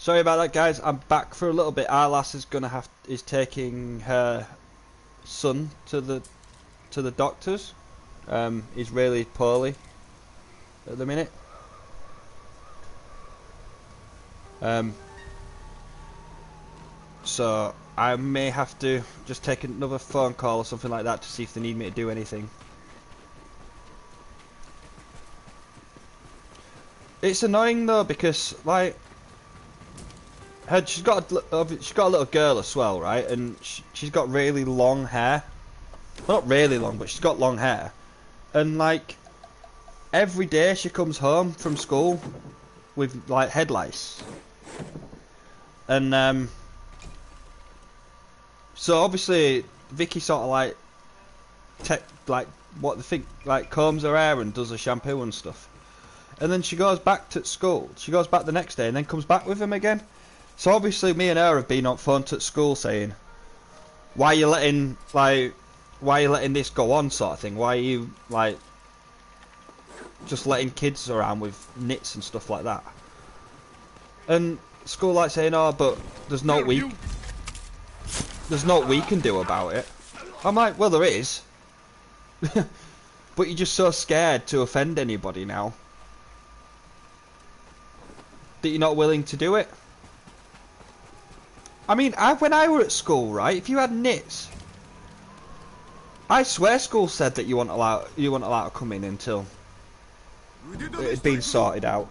Sorry about that, guys. I'm back for a little bit. Our lass is taking her son to the doctors. He's really poorly at the minute. So I may have to just take another phone call or something like that to see if they need me to do anything. It's annoying though because like she's got a little girl as well, right? And she's got really long hair. Well, not really long, but she's got long hair. And like every day she comes home from school with like head lice. And so obviously Vicky sort of like combs her hair and does a shampoo and stuff. And then she goes back to school. She goes back the next day and then comes back with him again. So obviously me and her have been on phone at school saying, why are you letting this go on, sort of thing? Why are you like just letting kids around with nits and stuff like that? And school like saying, oh, but there's no we can do about it. I'm like, well, there is. But you're just so scared to offend anybody now that you're not willing to do it. I mean, when I were at school, right, if you had nits, I swear school said that you weren't allowed to come in until it had been sorted out.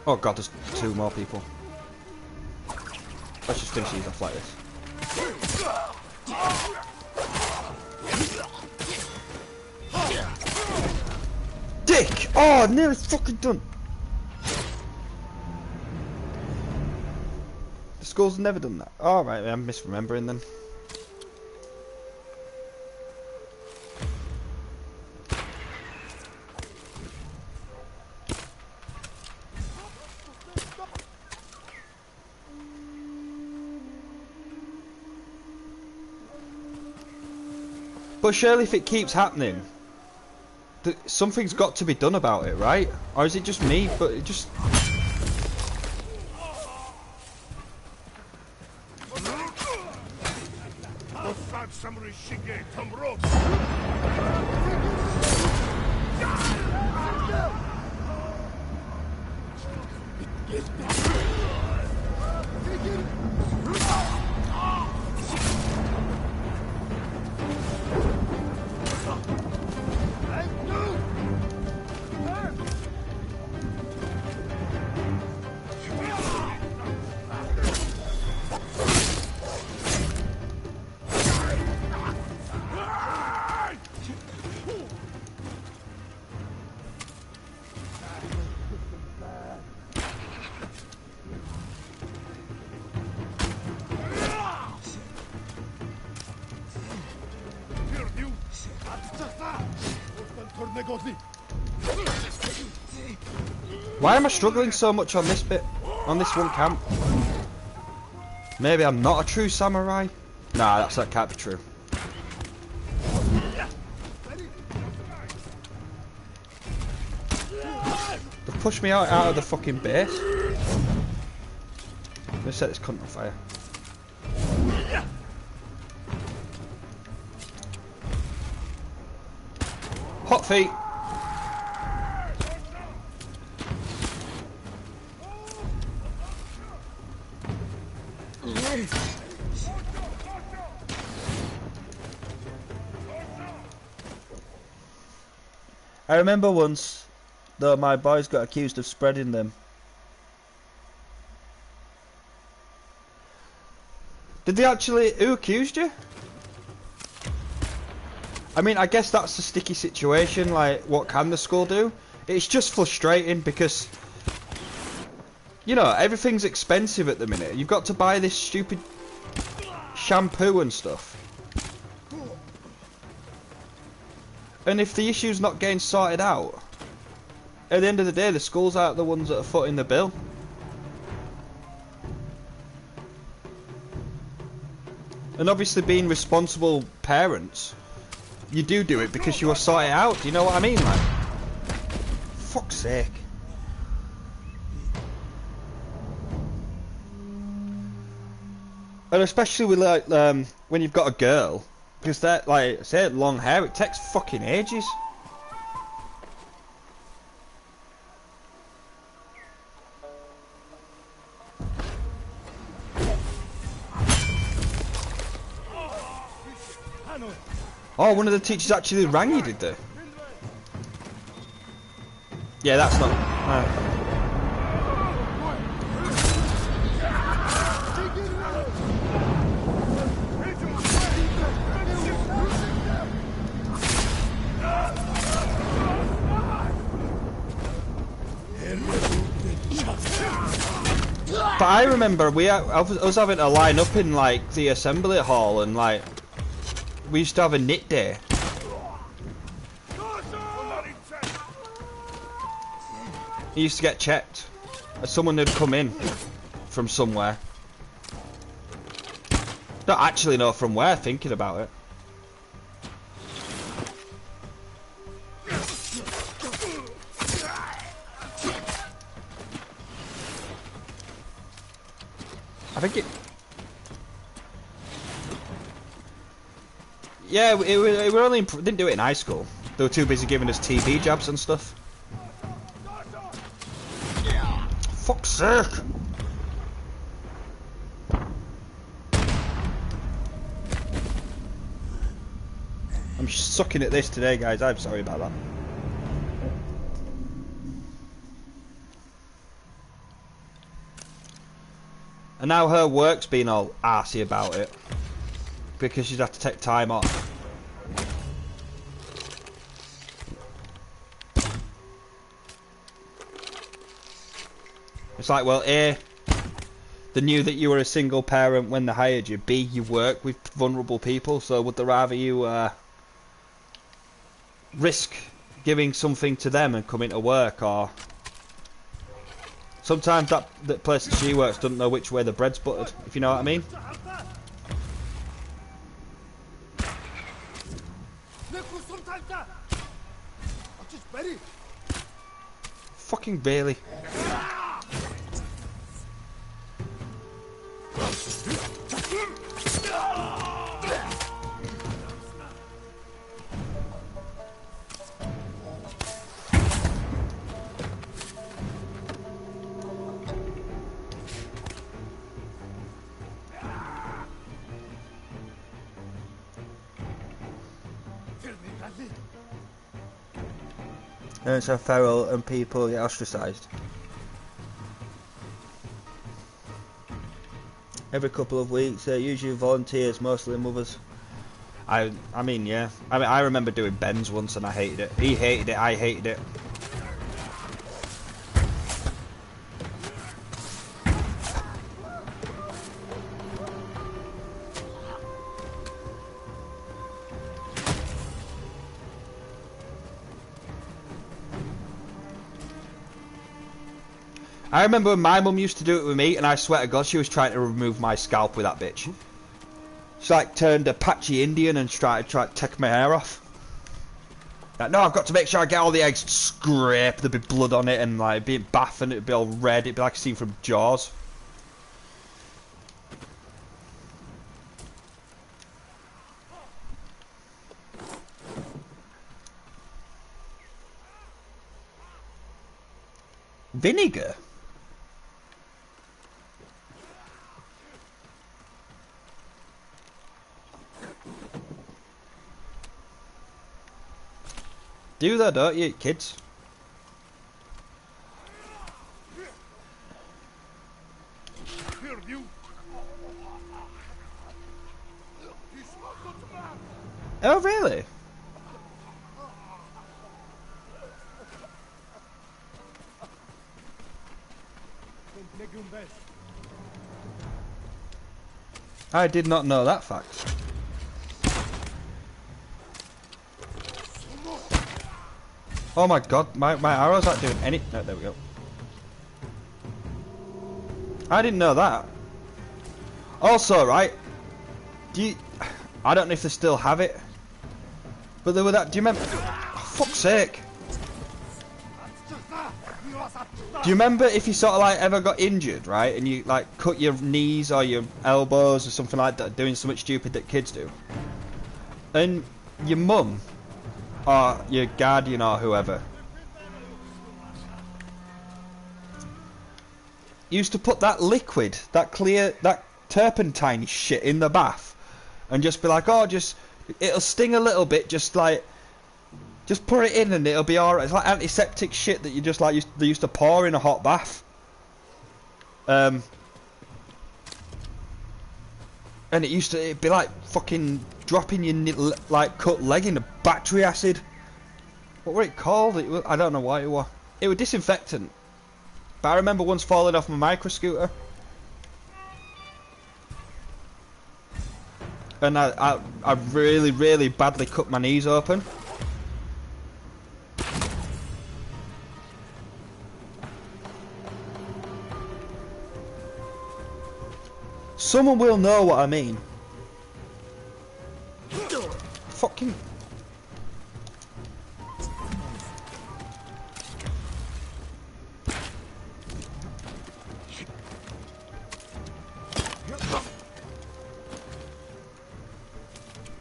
Oh god, there's 2 more people. Let's just finish these off like this. Dick! Oh, nearly fucking done. The school's never done that. Alright, I'm misremembering then. But surely if it keeps happening, something's got to be done about it, right? Or is it just me? But it just... Why am I struggling so much on this bit? On this one camp? Maybe I'm not a true samurai? Nah, that can't be true. They've pushed me out of the fucking base. Let's set this cunt on fire. Hot feet! I remember once, though, my boys got accused of spreading them. Did they actually? Who accused you? I mean, I guess that's a sticky situation, like, what can the school do? It's just frustrating because, you know, everything's expensive at the minute. You've got to buy this stupid shampoo and stuff. And if the issue's not getting sorted out, at the end of the day, the schools aren't the ones that are footing the bill. And obviously being responsible parents, you do it because you will sort it out. Do you know what I mean, like? Fuck's sake. And especially with like when you've got a girl, because they're like say long hair, it takes fucking ages. Oh, one of the teachers actually rang you, did they? Yeah, that's not. But I remember I was having to line up in like the assembly hall, and like we used to have a knit day. He used to get checked. Someone had come in from somewhere. Don't actually know from where, thinking about it. I think it... Yeah, it were only didn't do it in high school. They were too busy giving us TB jabs and stuff. Fuck's sake! I'm sucking at this today, guys. I'm sorry about that. And now her work's been all arsey about it because she's had to take time off. It's like, well, A, they knew that you were a single parent when they hired you. B, you work with vulnerable people, so would they rather you risk giving something to them and coming to work, or... Sometimes that place that she works doesn't know which way the bread's buttered, if you know what I mean. Fucking Bailey. And so feral and people get ostracised. Every couple of weeks, usually volunteers, mostly mothers. I mean, yeah. I remember doing Ben's once and I hated it. He hated it, I hated it. I remember when my mum used to do it with me, and I swear to God, she was trying to remove my scalp with that bitch. She like turned Apache Indian and tried to take my hair off. Like, no, I've got to make sure I get all the eggs scraped, there'd be blood on it, and like being bath, and it'd be all red, it'd be like a scene from Jaws. Vinegar? Do that, don't you, kids? Oh, really? I did not know that fact. Oh my God, my arrows aren't doing any... No, there we go. I didn't know that. Also, right, I don't know if they still have it, but there were that... Do you remember... Oh, fuck's sake. Do you remember if you sort of like ever got injured, right, and you like cut your knees or your elbows or something like that, doing something stupid that kids do, and your mum or your guardian or whoever used to put that liquid, that clear, that turpentine shit in the bath, and just be like, oh, just it'll sting a little bit, just put it in and it'll be alright. It's like antiseptic shit that you just like they used to pour in a hot bath. And it'd be like fucking dropping your like cut leg in a battery acid. What were it called? I don't know what it was. It was disinfectant. But I remember once falling off my micro scooter. And I really, really badly cut my knees open. Someone will know what I mean. Fucking...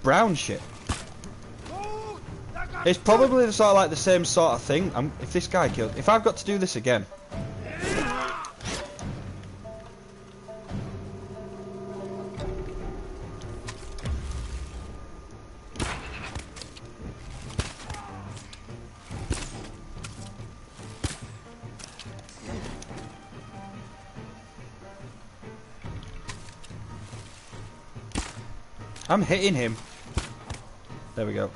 brown shit. It's probably the sort of like the same sort of thing. If this guy kills... If I've got to do this again... I'm hitting him. There we go.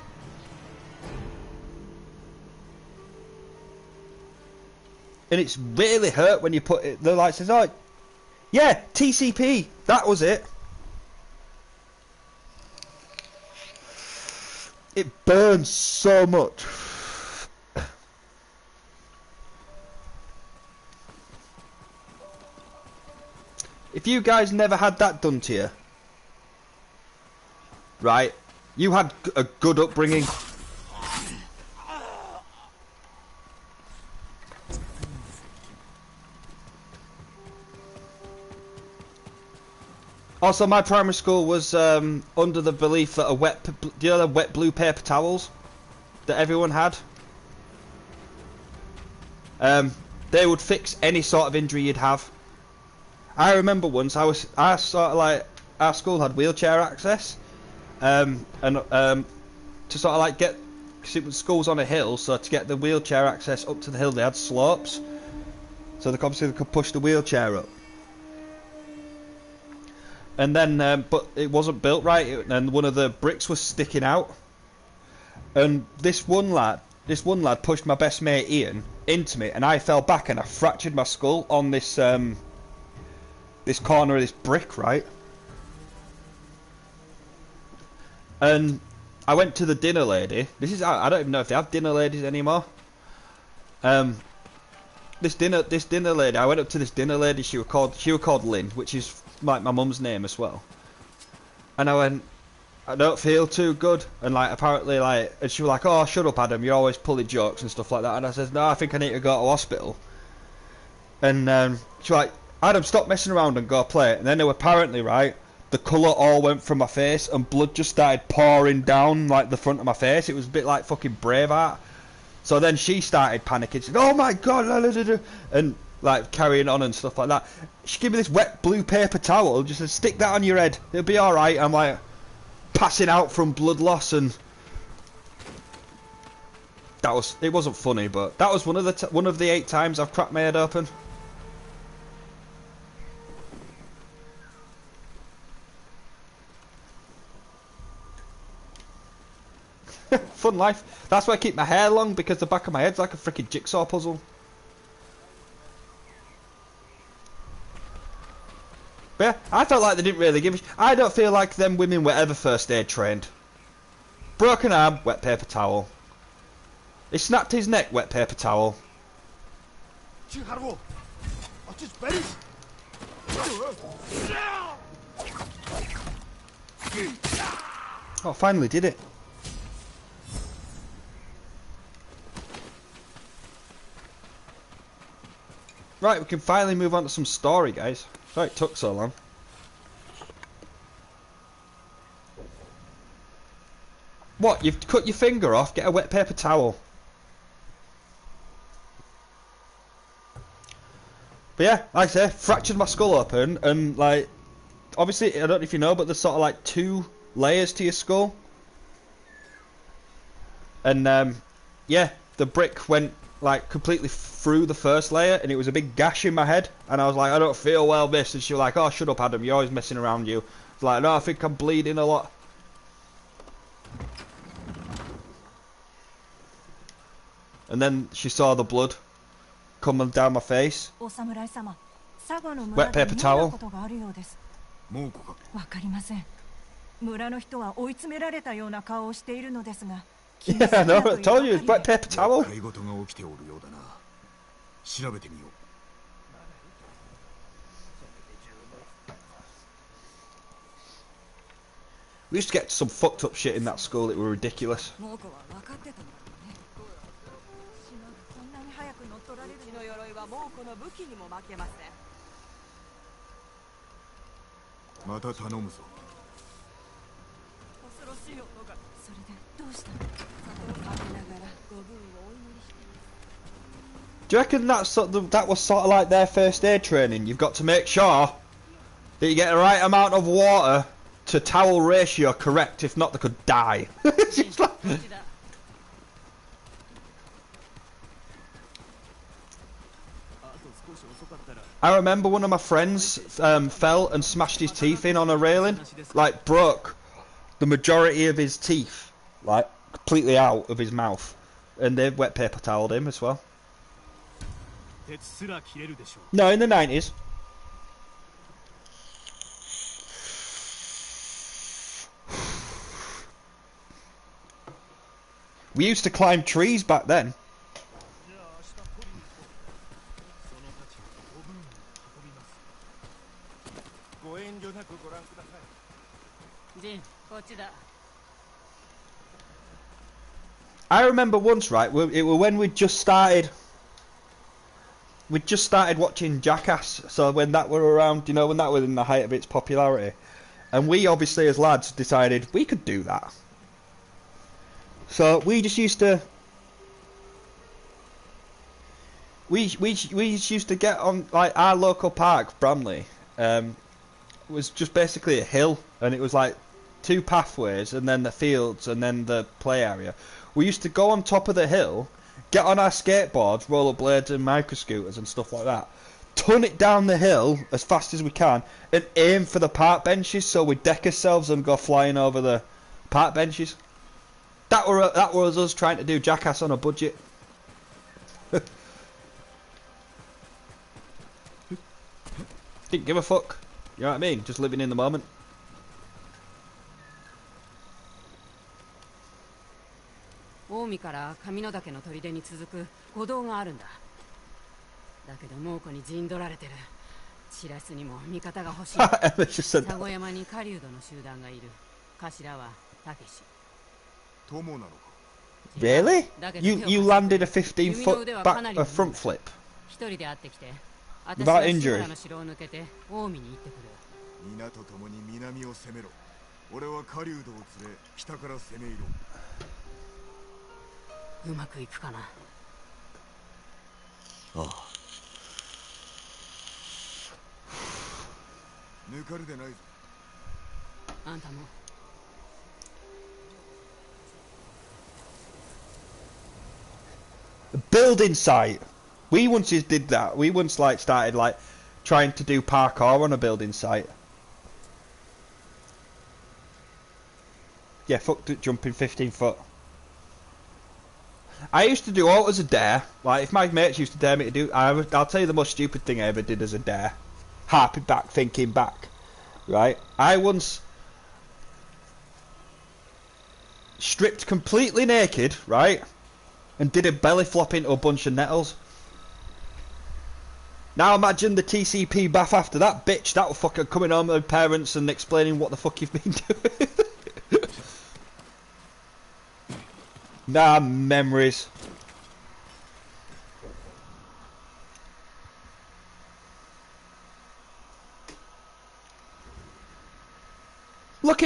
And it's really hurt when you put it. The light says, "Oh, yeah, TCP." That was it. It burns so much. If you guys never had that done to you, right? You had a good upbringing. Also, my primary school was under the belief that do you know the wet blue paper towels that everyone had? They would fix any sort of injury you'd have. I remember once I sort of like, our school had wheelchair access. To sort of like get, because it was school's on a hill, so to get the wheelchair access up to the hill they had slopes, so obviously they could push the wheelchair up. And then, but it wasn't built right, and one of the bricks was sticking out. And this one lad pushed my best mate Ian into me, and I fell back and I fractured my skull on this this corner of this brick, right? And I went to the dinner lady. I don't even know if they have dinner ladies anymore. This dinner lady. I went up to this dinner lady. She was called Lynn, which is like my mum's name as well. And I went, I don't feel too good. And like apparently like, and she was like, oh, shut up, Adam. You're always pulling jokes and stuff like that. And I said, no, I think I need to go to hospital. And she was like, Adam, stop messing around and go play. And then apparently, right, the colour all went from my face and blood just started pouring down like the front of my face. It was a bit like fucking Braveheart. So then she started panicking, said, oh my god, and like carrying on and stuff like that. She gave me this wet blue paper towel, just said, stick that on your head, it'll be alright. I'm like passing out from blood loss, and it wasn't funny, but that was one of the 8 times I've cracked my head open. Fun life. That's why I keep my hair long, because the back of my head's like a freaking jigsaw puzzle. But yeah, I felt like they didn't really give a I don't feel like them women were ever first aid trained. Broken arm, wet paper towel. He snapped his neck, wet paper towel. Oh, finally did it. Right, we can finally move on to some story, guys. Sorry it took so long. What, you've cut your finger off? Get a wet paper towel. But yeah, like I say, fractured my skull open, and like, obviously, I don't know if you know, but there's sort of like 2 layers to your skull. And yeah, the brick went like completely through the first layer, and it was a big gash in my head. And I was like, I don't feel well, miss. And she was like, oh, shut up, Adam, you're always messing around, you. I was like, no, I think I'm bleeding a lot. And then she saw the blood coming down my face. Wet paper towel. Yeah, no, I told you, it's wet paper towel. We used to get some fucked up shit in that school, it were ridiculous. Do you reckon that was sort of like their first aid training? You've got to make sure that you get the right amount of water to towel ratio correct, if not they could die. I remember one of my friends fell and smashed his teeth in on a railing, like broke the majority of his teeth, like completely out of his mouth, and they wet paper toweled him as well. No, in the 90s. We used to climb trees back then. I remember once, right, it was when we'd just started watching Jackass, so when that were around, you know, when that was in the height of its popularity, and we obviously as lads decided we could do that. So we just used to we used to get on, like, our local park, Bramley, was just basically a hill, and it was like 2 pathways and then the fields and then the play area. We used to go on top of the hill, get on our skateboards, rollerblades and microscooters and stuff like that, ton it down the hill as fast as we can, and aim for the park benches, so we deck ourselves and go flying over the park benches. That was us trying to do Jackass on a budget. Didn't give a fuck. You know what I mean? Just living in the moment. And just said that. Really? You landed a 15-foot front flip without injury. Oh. A building site. We once did that. We once started trying to do parkour on a building site. Yeah, fucked it jumping 15 foot. I used to do all as a dare. Like, if my mates used to dare me to do, I'll tell you the most stupid thing I ever did as a dare. Harping back, thinking back. Right? I once stripped completely naked, right? And did a belly flop into a bunch of nettles. Now imagine the TCP bath after that, bitch. That will fucking coming home to parents and explaining what the fuck you've been doing. Nah, memories.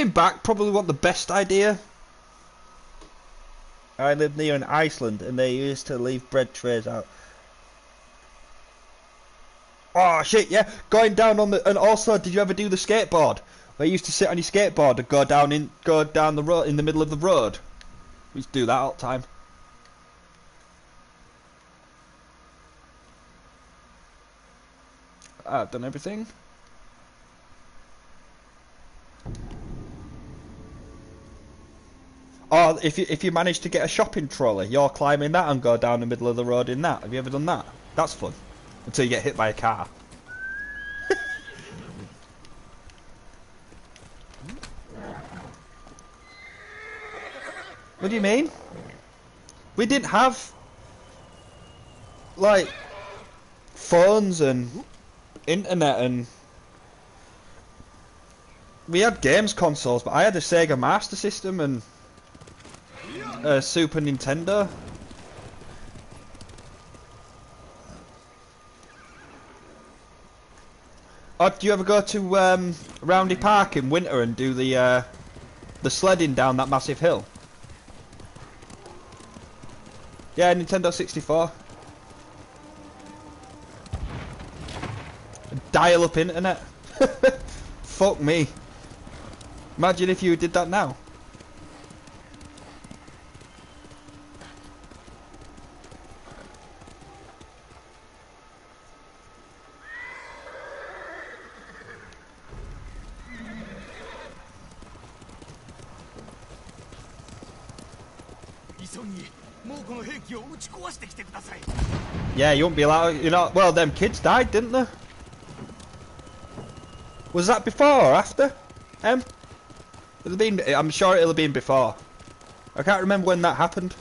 Looking back, probably wasn't the best idea. I lived near in Iceland and they used to leave bread trays out. Oh shit, yeah. Going down on the... And also, did you ever do the skateboard? Where you used to sit on your skateboard and go down the road, in the middle of the road? We used to do that all the time. I've done everything. Or if you manage to get a shopping trolley, you're climbing that and go down the middle of the road in that. Have you ever done that? That's fun. Until you get hit by a car. What do you mean? We didn't have like phones and internet, and we had games consoles, but I had a Sega Master System and a Super Nintendo. Oh, do you ever go to Roundy Park in winter and do the sledding down that massive hill? Yeah, Nintendo 64. Dial-up internet. Fuck me. Imagine if you did that now. Yeah, you won't be allowed, you know. Well, them kids died, didn't they? Was that before or after? It'll been, I'm sure it'll have been before. I can't remember when that happened.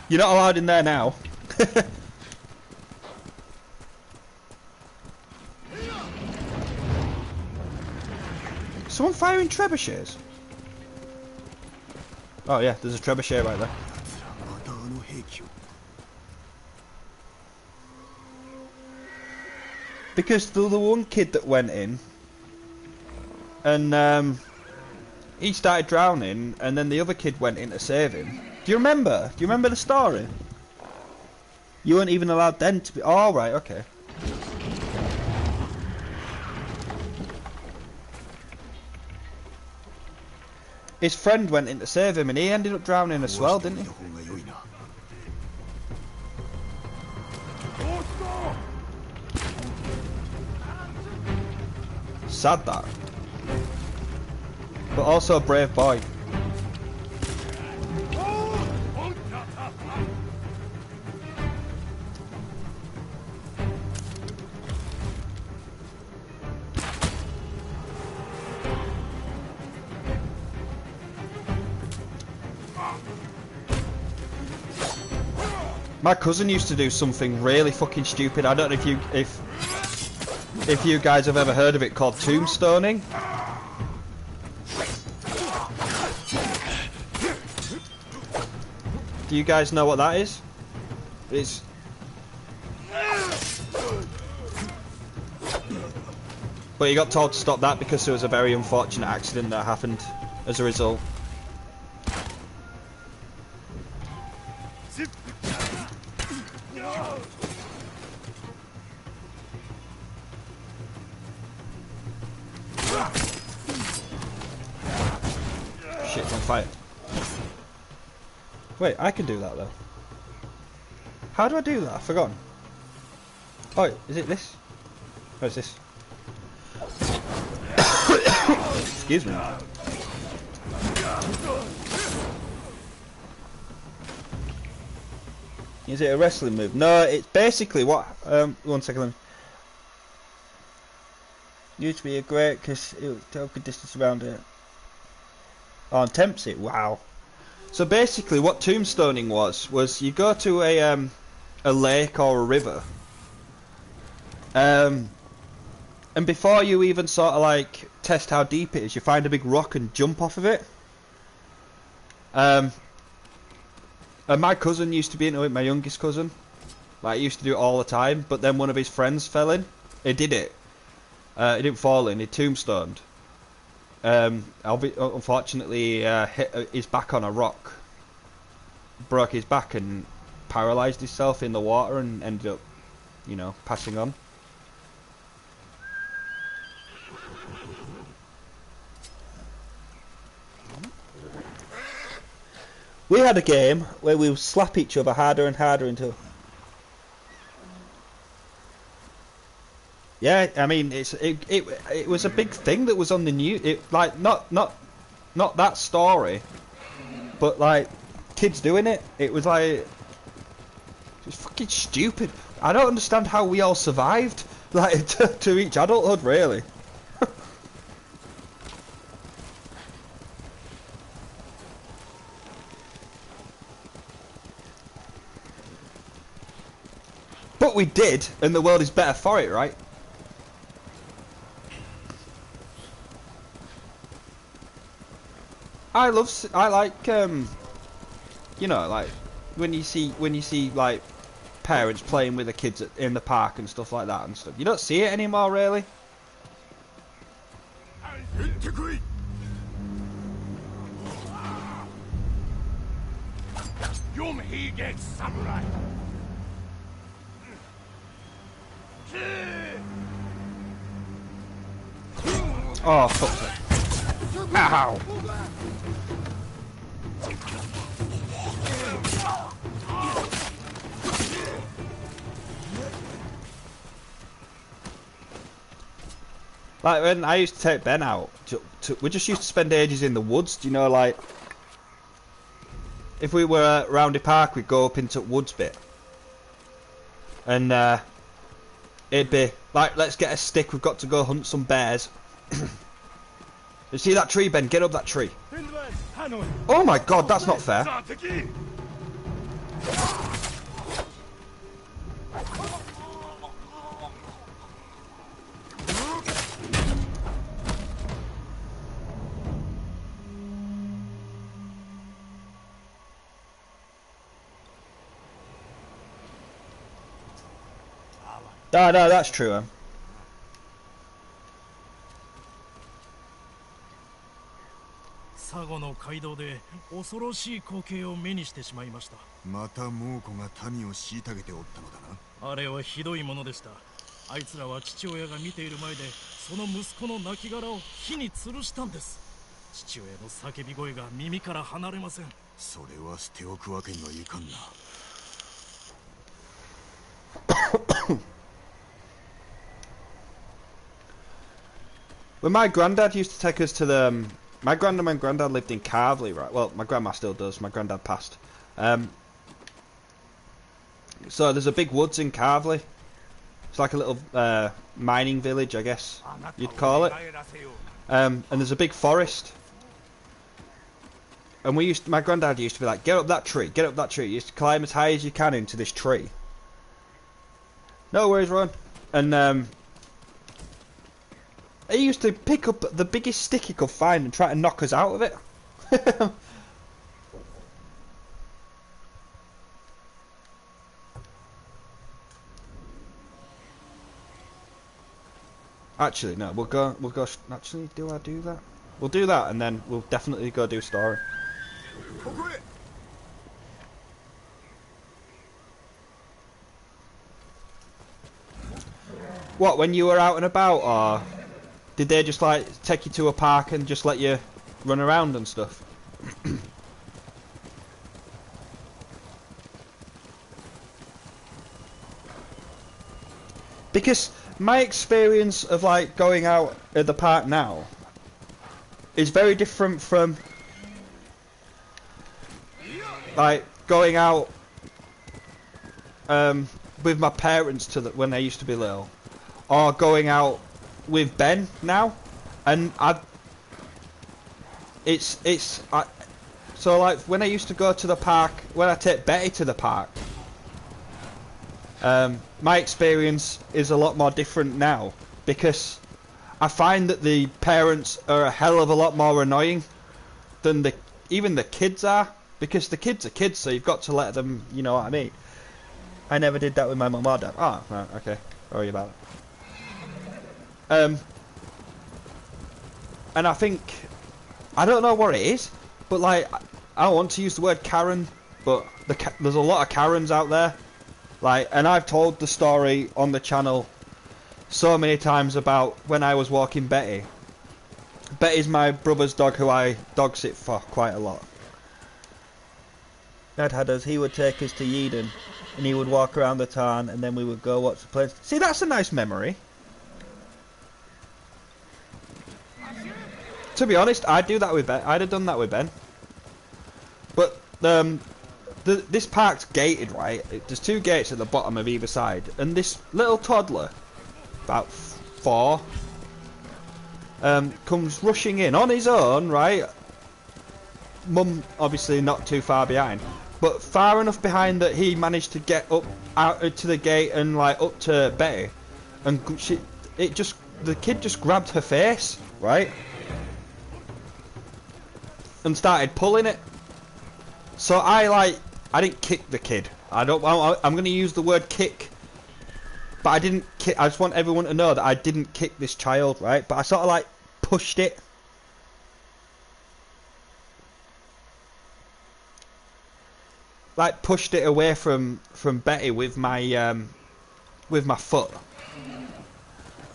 You're not allowed in there now. Someone firing trebuchets? Oh yeah, there's a trebuchet right there. Because the one kid that went in, and he started drowning, and then the other kid went in to save him. Do you remember? Do you remember the story? You weren't even allowed then to be... Oh, right, okay. His friend went in to save him, and he ended up drowning as well, didn't he? Sad that. But also a brave boy. My cousin used to do something really fucking stupid. I don't know if you guys have ever heard of it, called tombstoning. Do you guys know what that is? It's... But he got told to stop that because there was a very unfortunate accident that happened as a result. Shit, on fire. Wait, I can do that though. How do I do that? I've forgotten. Oh, is it this? What is this? Excuse me. Is it a wrestling move? No, it's basically what... one second. Used to be a great because it would take a good distance around it. Oh, and tempts it. Wow. So basically, what tombstoning was you go to a lake or a river, and before you even sort of like test how deep it is, you find a big rock and jump off of it. And my cousin used to be into it. My youngest cousin, like, he used to do it all the time. But then one of his friends fell in. He did it. He didn't fall in. He tombstoned. Unfortunately, hit his back on a rock, broke his back, and paralysed himself in the water, and ended up, you know, passing on. We had a game where we would slap each other harder and harder until... Yeah, I mean, it was a big thing that was on the news. It like not that story, but like kids doing it. It was like it was fucking stupid. I don't understand how we all survived, like to reach adulthood, really. But we did, and the world is better for it, right? I like you know, like when you see like parents playing with the kids in the park and stuff like that and stuff. You don't see it anymore, really. Samurai. Oh, fuck's sake. Ow! Like when I used to take Ben out, we just used to spend ages in the woods. Do you know, like if we were at Roundy Park, we'd go up into the woods bit, and it'd be like, let's get a stick. We've got to go hunt some bears. You see that tree, Ben? Get up that tree. Oh my God, that's not fair. No, that's true. 佐護の街道で恐ろしい光景を目にしてしまいました。また猛虎が民を虐げておったのだな。あれはひどいものでした。あいつらは父親が見ている前でその息子の亡骸を火に吊るしたんです。父親の叫び声が耳から離れません。それは捨ておくわけにはいかんな。When my granddad used to take us to the my granddad and my granddad lived in Carvely, right? Well, my grandma still does. My granddad passed. So there's a big woods in Carvely. It's like a little mining village, I guess you'd call it. And there's a big forest. And my granddad used to be like, get up that tree, get up that tree. You used to climb as high as you can into this tree. No worries, Ron. And he used to pick up the biggest stick he could find and try to knock us out of it. Actually, no, we'll go, actually, do I do that? We'll do that and then we'll definitely go do story. What, when you were out and about, or did they just like take you to a park and just let you run around and stuff? Because my experience of like going out at the park now is very different from like going out with my parents when they used to be little, or going out with Ben now, and so like when I used to go to the park, when I take Betty to the park, my experience is a lot more different now, because I find that the parents are a hell of a lot more annoying than even the kids are, because the kids are kids, so you've got to let them, you know what I mean. I never did that with my mum or dad. Oh, right, okay. Sorry about it. and I think, I don't know what it is, but like, I don't want to use the word Karen, but there's a lot of Karens out there. Like, and I've told the story on the channel so many times about when I was walking Betty. Betty's my brother's dog who I dog sit for quite a lot. Dad had us, he would take us to Yeadon and he would walk around the town and then we would go watch the planes. See, that's a nice memory. To be honest, I'd do that with Ben. I'd have done that with Ben. But this park's gated, right? There's 2 gates at the bottom of either side, and this little toddler, about 4, comes rushing in on his own, right? Mum obviously not too far behind, but far enough behind that he managed to get up out to the gate and like up to Betty, and the kid just grabbed her face, right? And started pulling it. So I didn't kick the kid. I'm going to use the word kick, but I didn't kick. I just want everyone to know that I didn't kick this child, right? But I sort of like pushed it. Like pushed it away from Betty with my foot.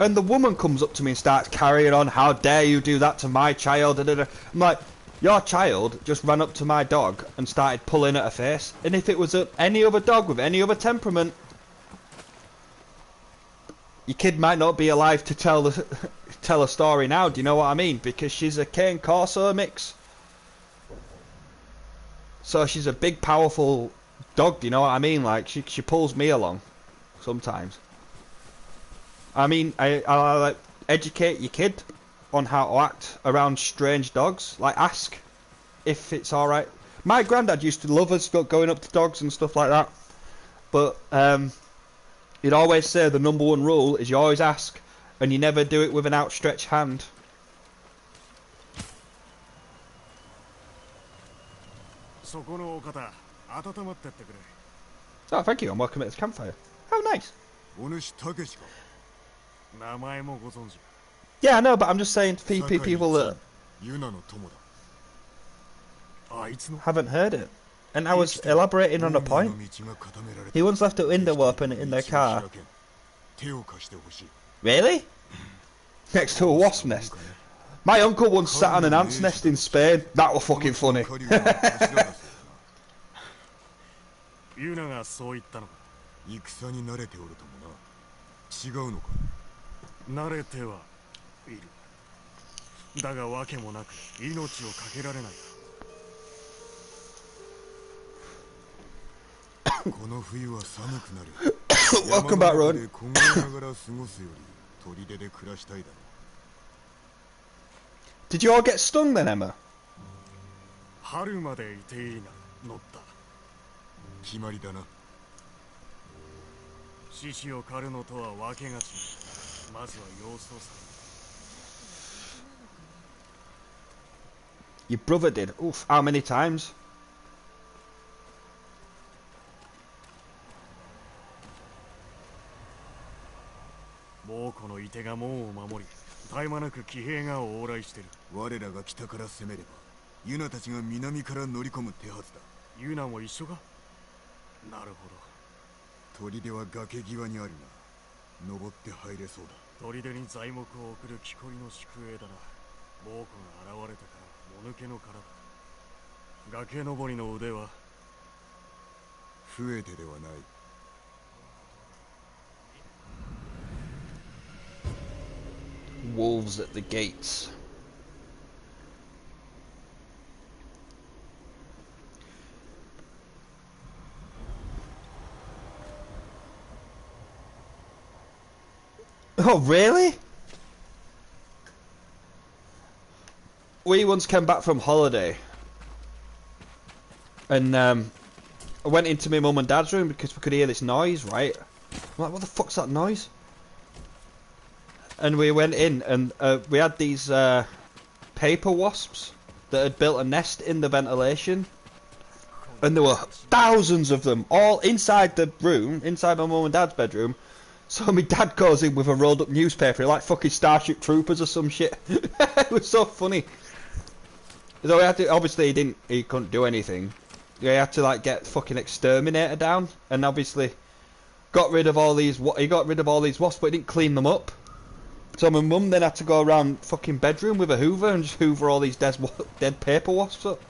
And the woman comes up to me and starts carrying on. How dare you do that to my child? I'm like, your child just ran up to my dog and started pulling at her face. And if it was any other dog with any other temperament, your kid might not be alive to tell a story now. Do you know what I mean? Because she's a Cane Corso mix. So she's a big, powerful dog. Do you know what I mean? Like she pulls me along sometimes. I mean, I like educate your kid on how to act around strange dogs. Like, ask if it's alright. My granddad used to love us going up to dogs and stuff like that, but he'd always say the #1 rule is you always ask, and you never do it with an outstretched hand. Oh, thank you, I'm welcome at this campfire. How nice. Yeah, I know, but I'm just saying to people that haven't heard it. And I was elaborating on a point. He once left a window open in their car. Really? Next to a wasp nest. My uncle once sat on an ant's nest in Spain. That was fucking funny. Welcome back, Ron. Did you all get stung then, Emma? Your brother did. Oof, how many times? Wolves at the gates. Oh, really? We once came back from holiday and I went into my mum and dad's room because we could hear this noise, right? I'm like, what the fuck's that noise? And we went in and we had these paper wasps that had built a nest in the ventilation, and there were thousands of them all inside the room, inside my mum and dad's bedroom, So my dad goes in with a rolled up newspaper, like fucking Starship Troopers or some shit. It was so funny. So he had to, obviously he couldn't do anything. He had to like get fucking exterminator down, and obviously got rid of all these. He got rid of all these wasps, but he didn't clean them up. So my mum then had to go around fucking bedroom with a hoover and just hoover all these dead paper wasps up.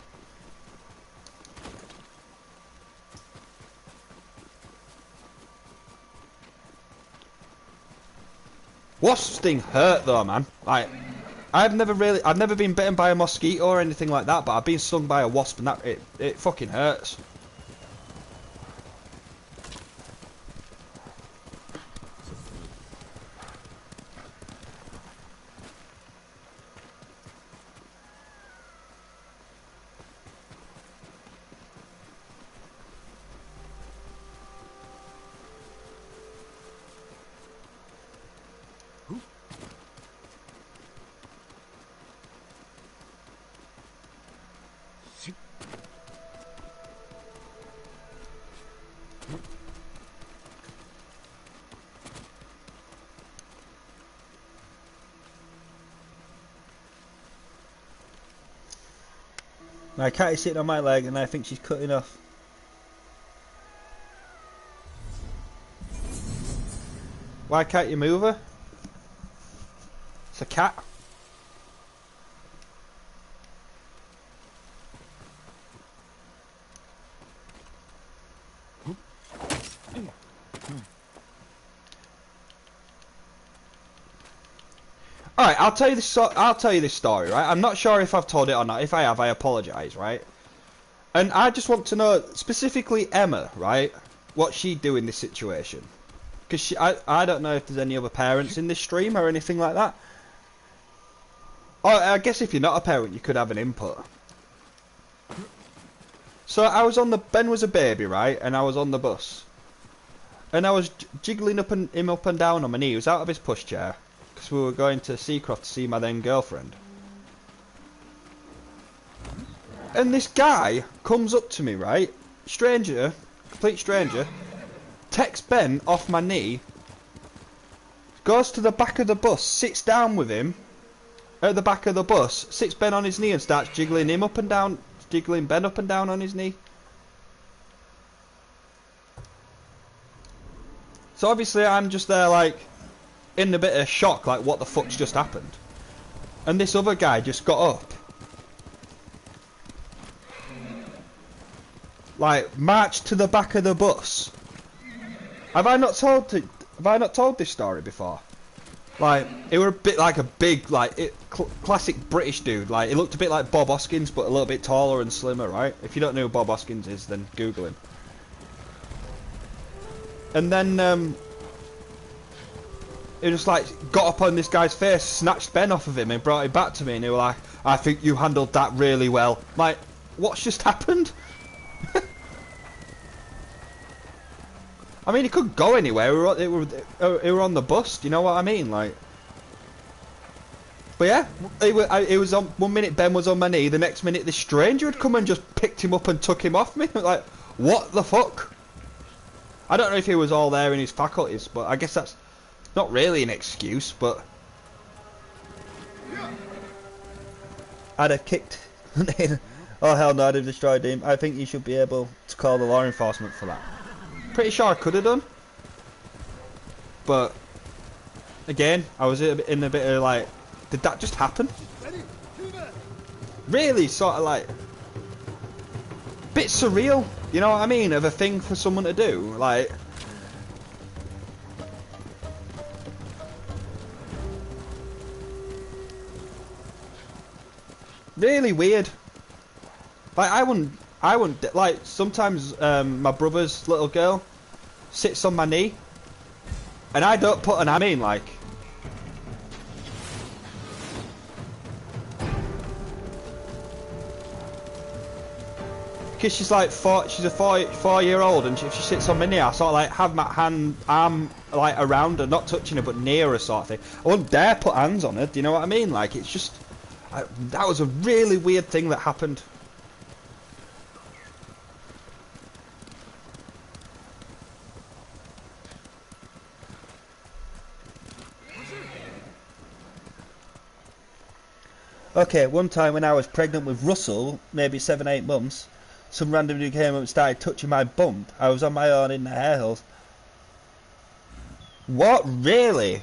Wasp sting hurt though, man. Like, I've never been bitten by a mosquito or anything like that, but I've been stung by a wasp and it fucking hurts. My cat is sitting on my leg and I think she's cutting off. Why can't you move her? It's a cat. Alright, I'll tell you this story, right? I'm not sure if I've told it or not. If I have, I apologise, right? And I just want to know, specifically Emma, right? What she'd do in this situation. Because I don't know if there's any other parents in this stream or anything like that. Or I guess if you're not a parent, you could have an input. So I was on Ben was a baby, right? And I was on the bus. And I was jiggling him up and down on my knee. He was out of his pushchair. Because we were going to Seacroft to see my then girlfriend. And this guy comes up to me, right? Stranger, complete stranger. Takes Ben off my knee. Goes to the back of the bus, sits down with him at the back of the bus, sits Ben on his knee and starts jiggling him up and down, jiggling Ben up and down on his knee. So obviously I'm just there like in a bit of shock, like what the fuck's just happened. And this other guy just got up, like marched to the back of the bus. Have I not told this story before? Like, it were a bit like a big, like, classic British dude. Like, he looked a bit like Bob Hoskins, but a little bit taller and slimmer, right? If you don't know who Bob Hoskins is, then Google him. And then, he just, like, got up on this guy's face, snatched Ben off of him, and brought him back to me, and he was like, I think you handled that really well. I'm like, what's just happened? I mean, he could go anywhere. We were on the bus. Do you know what I mean? Like, but yeah, it was on. 1 minute Ben was on my knee. The next minute, this stranger had come and just picked him up and took him off me. Like, what the fuck? I don't know if he was all there in his faculties, but I guess that's not really an excuse. But I'd have kicked. Oh hell no! I'd have destroyed him. I think you should be able to call the law enforcement for that. Pretty sure I could have done, but again, I was in a bit of like, did that just happen? Really, sort of like, bit surreal, you know what I mean, of a thing for someone to do, like. Really weird. Like, I wouldn't, like, sometimes my brother's little girl sits on my knee, and I don't put an, I mean, like, because she's like she's a 4-year-old, and if she sits on my knee, I sort of like have my arm like around her, not touching her, but near her, sort of thing. I wouldn't dare put hands on her. Do you know what I mean? Like, it's just, that was a really weird thing that happened. Okay, one time when I was pregnant with Russell, maybe 7, 8 months, some random dude came up and started touching my bump. I was on my own in the hair hills. What? Really?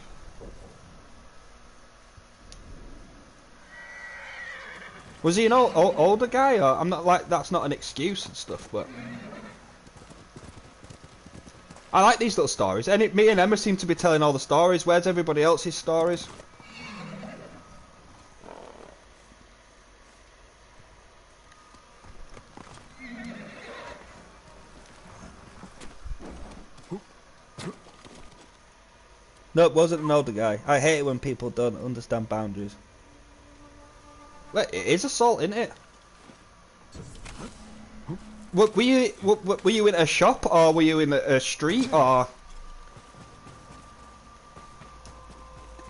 Was he an older guy? Or I'm not like that's not an excuse and stuff, but I like these little stories. And me and Emma seem to be telling all the stories. Where's everybody else's stories? No, it wasn't an older guy. I hate it when people don't understand boundaries. Wait, it is assault, isn't it? Were you in a shop or were you in a street or?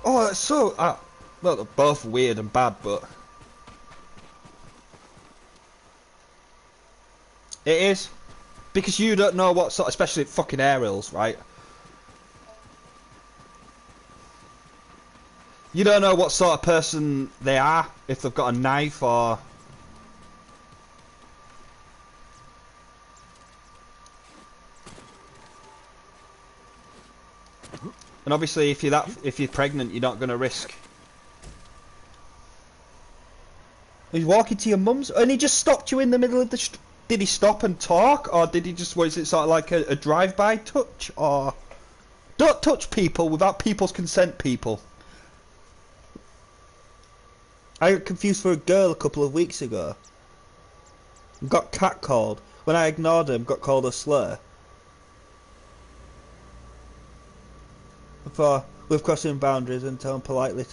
Oh, it's so well, they're both weird and bad, but it is because you don't know what sort, especially fucking aerials, right? You don't know what sort of person they are, if they've got a knife or... And obviously if you're pregnant, you're not going to risk... He's walking to your mum's and he just stopped you in the middle of the Did he stop and talk, or did he just, was it sort of like a drive-by touch, or... Don't touch people without people's consent, people. I got confused for a girl a couple of weeks ago. Got catcalled. When I ignored him, got called a slur. For with crossing boundaries and telling politely.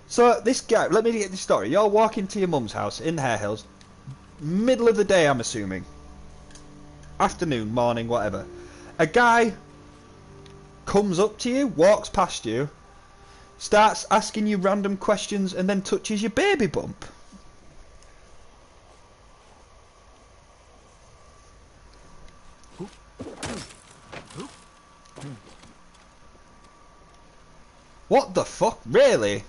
So this guy, let me get this story. You're walking to your mum's house in Hare Hills, middle of the day, I'm assuming. Afternoon, morning, whatever. A guy comes up to you, walks past you, starts asking you random questions, and then touches your baby bump. What the fuck? Really?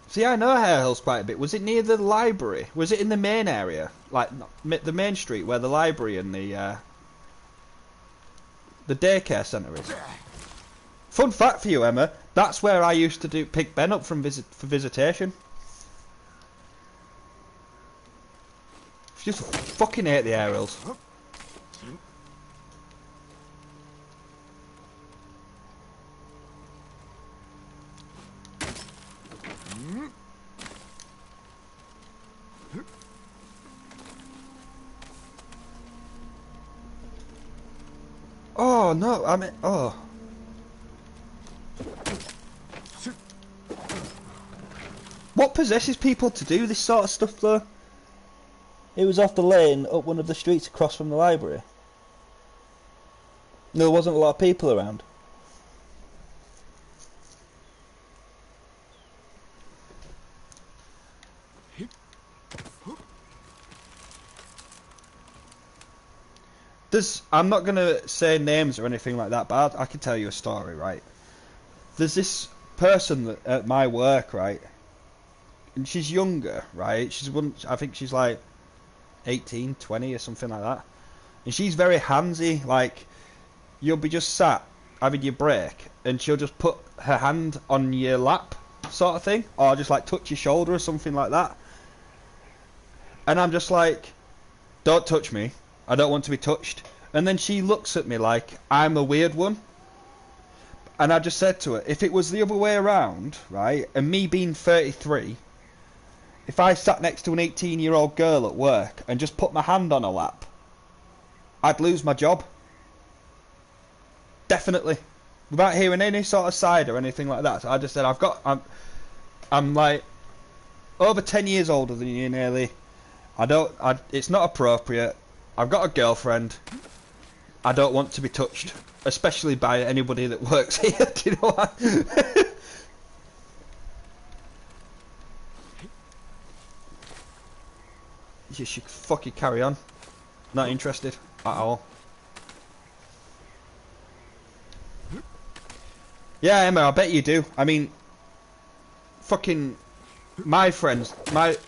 See, I know Hare Hills quite a bit. Was it near the library? Was it in the main area? Like, the main street where the library and the daycare centre is? Fun fact for you, Emma, that's where I used to pick Ben up from for visitation. Just fucking hate the Hare Hills. Oh no, I mean, oh. What possesses people to do this sort of stuff though? It was off the lane up one of the streets across from the library. There wasn't a lot of people around. I'm not gonna say names or anything like that, but I can tell you a story, right? There's this person at my work, right? And she's younger, right? I think she's like 18, 20 or something like that. And she's very handsy, like, you'll be just sat having your break, and she'll just put her hand on your lap, sort of thing, or just like touch your shoulder or something like that. And I'm just like, don't touch me. I don't want to be touched. And then she looks at me like I'm a weird one. And I just said to her, if it was the other way around, right, and me being 33, if I sat next to an 18-year-old girl at work and just put my hand on her lap, I'd lose my job. Definitely. Without hearing any sort of side or anything like that. So I just said, I'm like over 10 years older than you nearly. It's not appropriate. I've got a girlfriend. I don't want to be touched, especially by anybody that works here. Do you know what? You should fucking carry on. Not interested at all. Yeah, Emma, I bet you do. I mean, fucking my friends,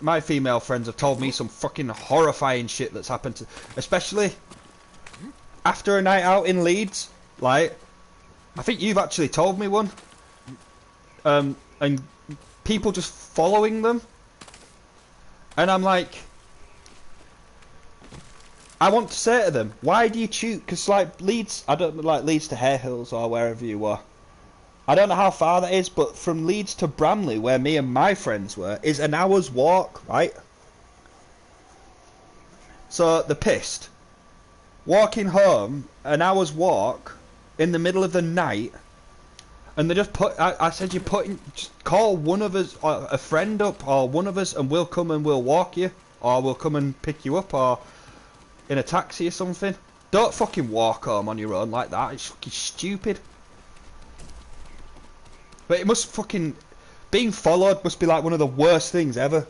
my female friends have told me some fucking horrifying shit that's happened to, especially after a night out in Leeds. Like, I think you've actually told me one. And people just following them, and I'm like, I want to say to them, why do you choose? Because like Leeds, I don't like Leeds to Hare Hills or wherever you were. I don't know how far that is, but from Leeds to Bramley, where me and my friends were, is an hour's walk, right? So they're pissed. Walking home, an hour's walk, in the middle of the night, and they just put, I said, just call one of us, or a friend up, or one of us, and we'll come and we'll walk you, or we'll come and pick you up, or in a taxi or something. Don't fucking walk home on your own like that, it's fucking stupid. But it must fucking... being followed must be like one of the worst things ever.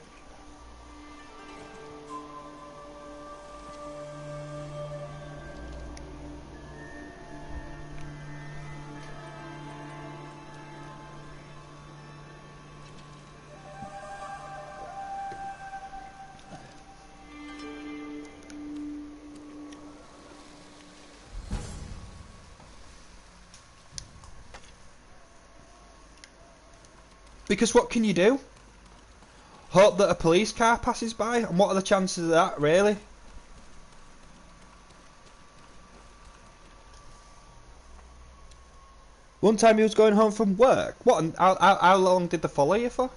Because what can you do? Hope that a police car passes by? And what are the chances of that, really? One time he was going home from work. What? And how long did they follow you for?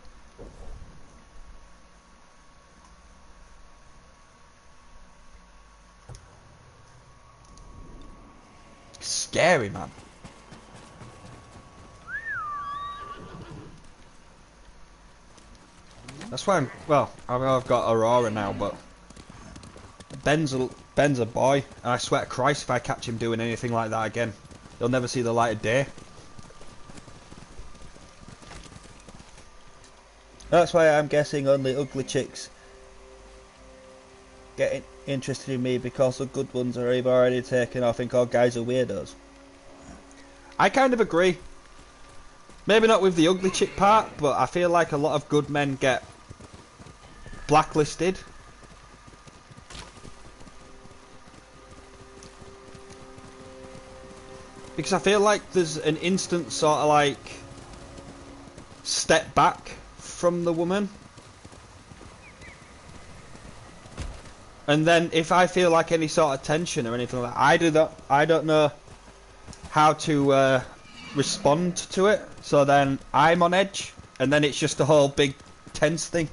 Scary, man. That's why I've got Aurora now, but Ben's a boy, and I swear to Christ if I catch him doing anything like that again, he'll never see the light of day. That's why I'm guessing only ugly chicks get interested in me, because the good ones are either already taken or think all guys are weirdos. I kind of agree. Maybe not with the ugly chick part, but I feel like a lot of good men get blacklisted. Because I feel like there's an instant sort of like step back from the woman. And then if I feel like any sort of tension or anything like that, I don't know how to respond to it. So then I'm on edge, and then it's just a whole big tense thing.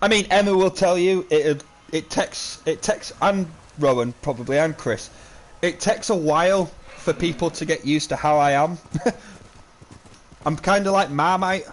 I mean, Emma will tell you it takes and Rowan probably and Chris. It takes a while for people to get used to how I am. I'm kind of like Marmite.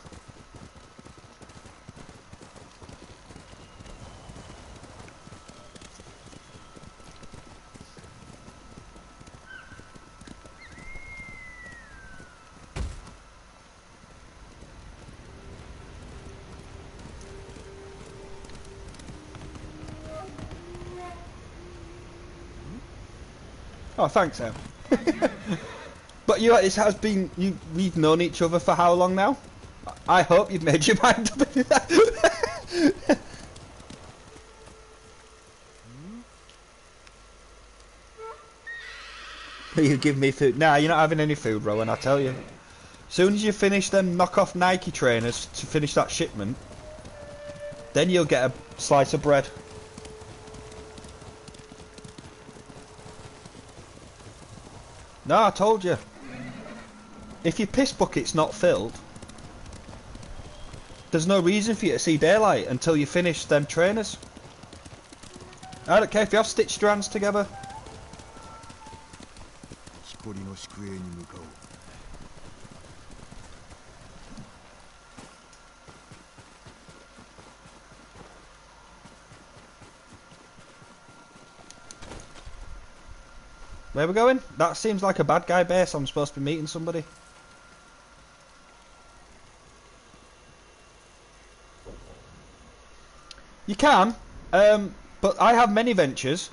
Oh, thanks, Em. But you, it has been, we've known each other for how long now? I hope you've made your mind up. You give me food. Nah, you're not having any food, Rowan, I tell you. Soon as you finish them knockoff Nike trainers to finish that shipment, then you'll get a slice of bread. No, I told you. If your piss bucket's not filled, there's no reason for you to see daylight until you finish them trainers. I don't care if you have stitched your hands together. Where are we going? That seems like a bad guy base. I'm supposed to be meeting somebody. You can, but I have many ventures.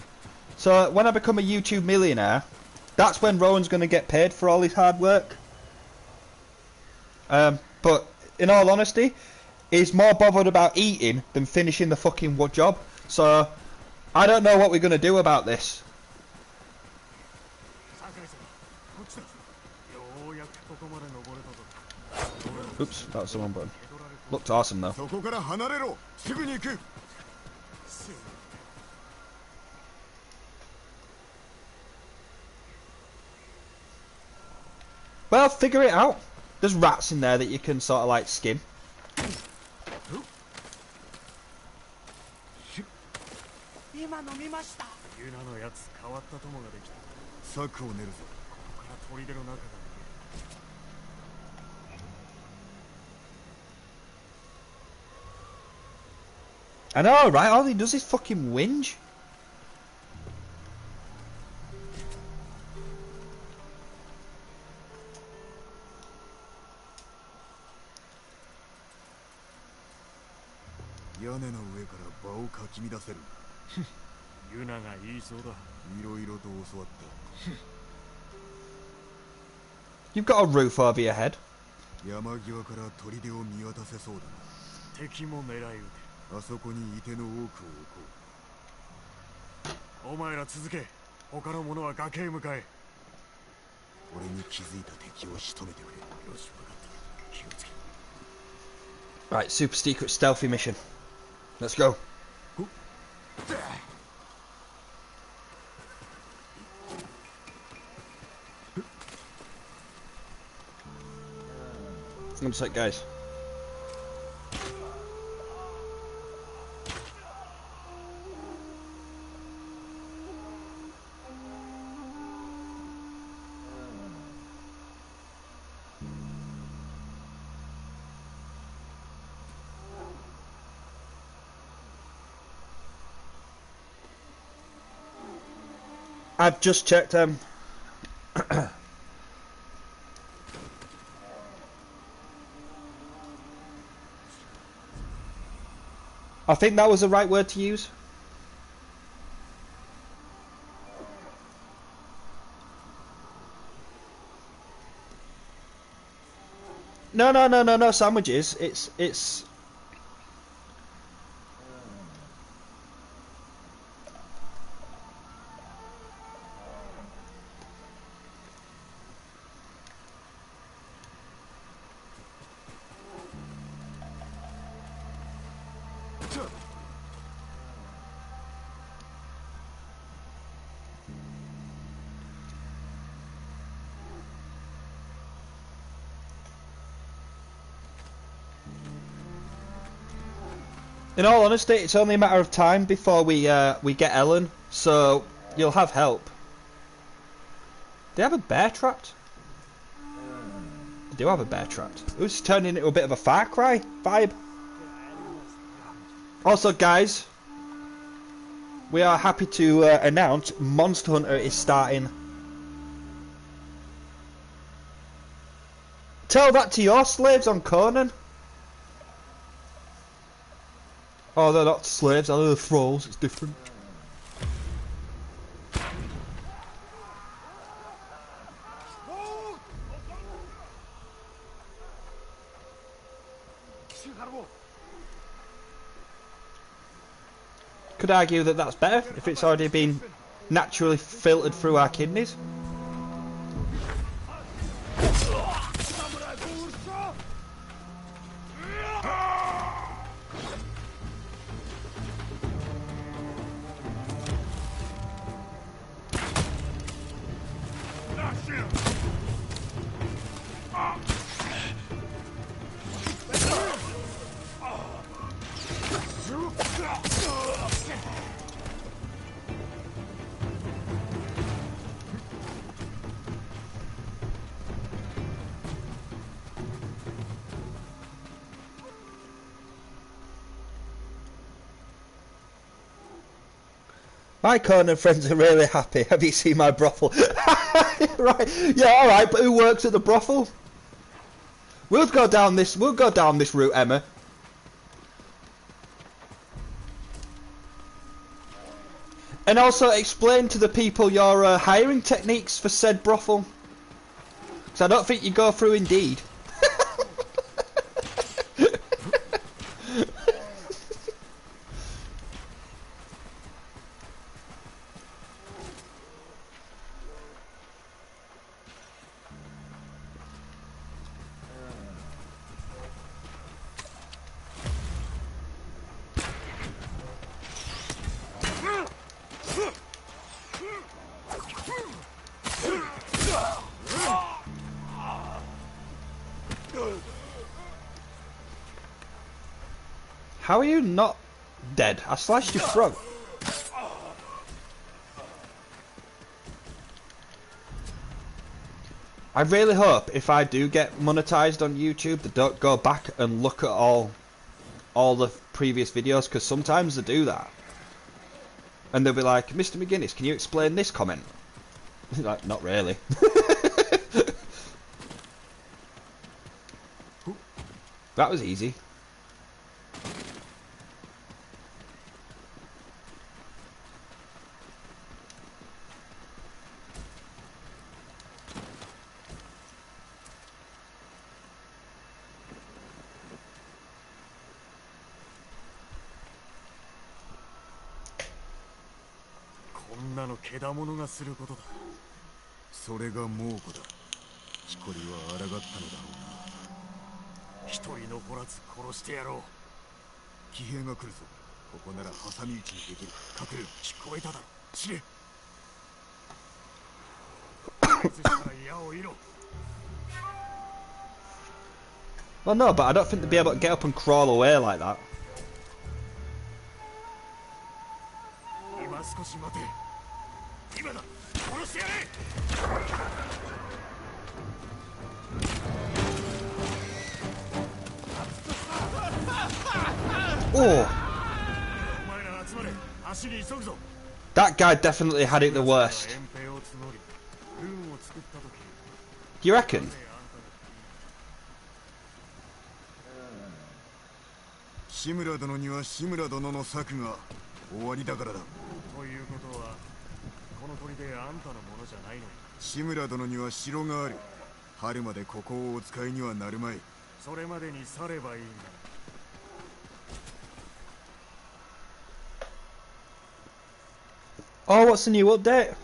So when I become a YouTube millionaire, that's when Rowan's going to get paid for all his hard work. But in all honesty, he's more bothered about eating than finishing the fucking job. So I don't know what we're going to do about this. Oops, that was the wrong button. Looked awesome though. Well, figure it out. There's rats in there that you can sort of like skin. I know, right? All he does is fucking whinge. You've got a roof over your head. Right, super secret stealthy mission. Let's go. One sec, guys. I've just checked I think that was the right word to use. No sandwiches. It's in all honesty, it's only a matter of time before we get Ellen, so you'll have help. They have a bear trapped? They do have a bear trapped. It's turning into a bit of a Far Cry vibe. Also, guys, we are happy to announce Monster Hunter is starting. Tell that to your slaves on Conan. Oh, they're not slaves, they're thralls, it's different. Could argue that that's better if it's already been naturally filtered through our kidneys. My Conan friends are really happy. Have you seen my brothel? Right. Yeah, alright, but who works at the brothel? We'll go down this route, Emma. And also explain to the people your hiring techniques for said brothel. Because I don't think you go through Indeed. How are you not dead? I slashed your throat. I really hope if I do get monetized on YouTube, they don't go back and look at all the previous videos, because sometimes they do that. And they'll be like, Mr. McGuinness, can you explain this comment? Like, not really. That was easy. Well, no, but I don't think they'd be able to get up and crawl away like that. Oh! That guy definitely had it the worst. Do you reckon? Shimura殿にはShimura殿の策が終わりだからだ。ということは、この砦あんたのものじゃないの。Shimura殿には城がある。春までここをお使いにはなるまい。それまでに去ればいいんだ。Oh, what's the new update?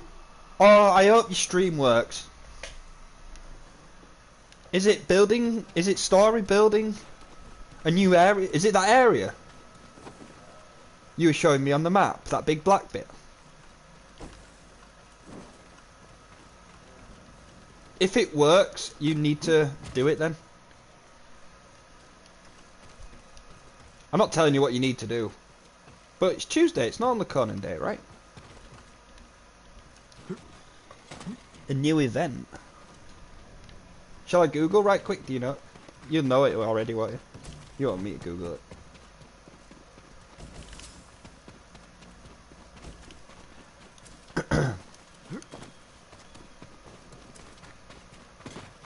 Oh, I hope your stream works. Is it building? Is it story building? A new area? Is it that area? You were showing me on the map, that big black bit. If it works, you need to do it then. I'm not telling you what you need to do. But it's Tuesday, it's not on the Conan day, right? A new event. Shall I Google right quick? Do you know? You'll know it already, won't you? You want me to Google it.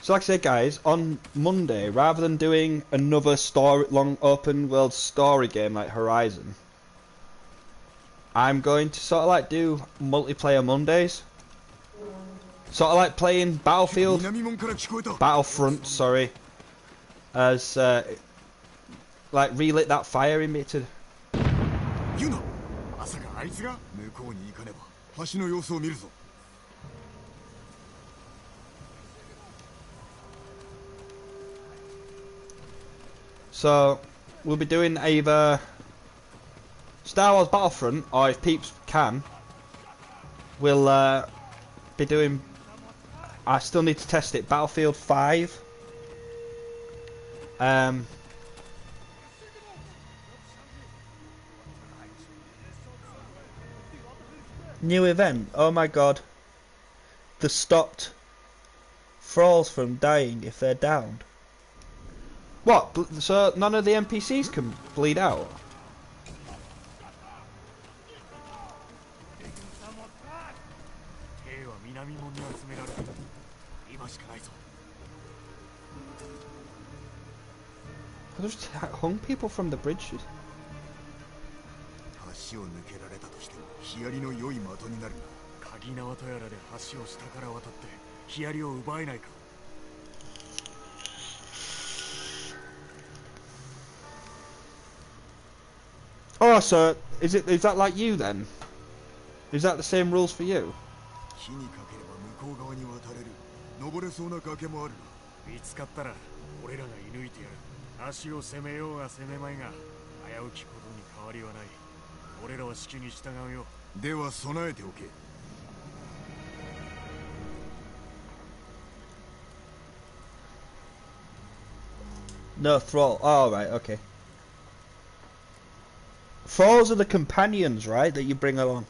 So like I said guys, on Monday, rather than doing another long open world story game like Horizon, I'm going to sort of like do multiplayer Mondays. Sort of like playing Battlefront, sorry, as like relit that fire emitted. So we'll be doing either Star Wars Battlefront, or if peeps can, we'll be doing. I still need to test it. Battlefield 5. New event. Oh my god. The stopped thralls from dying if they're downed. What? So none of the NPCs can bleed out? I just hung people from the bridges. 橋を抜けられたとしてもヒヤリの良い的になるが、鍵縄とやらで橋を下から渡ってヒヤリを奪えないか。Oh, so is that like you then? Is that the same rules for you? 火にかければ向こう側に渡れる。登れそうな崖もあるな。見つかったら俺らが射抜いてやる。足を攻めようが攻めまいが危うきことに変わりはない。俺らは指揮に従うよ。では備えておけ。No thrall. Oh, right, okay. Thralls are the companions, right, that you bring along.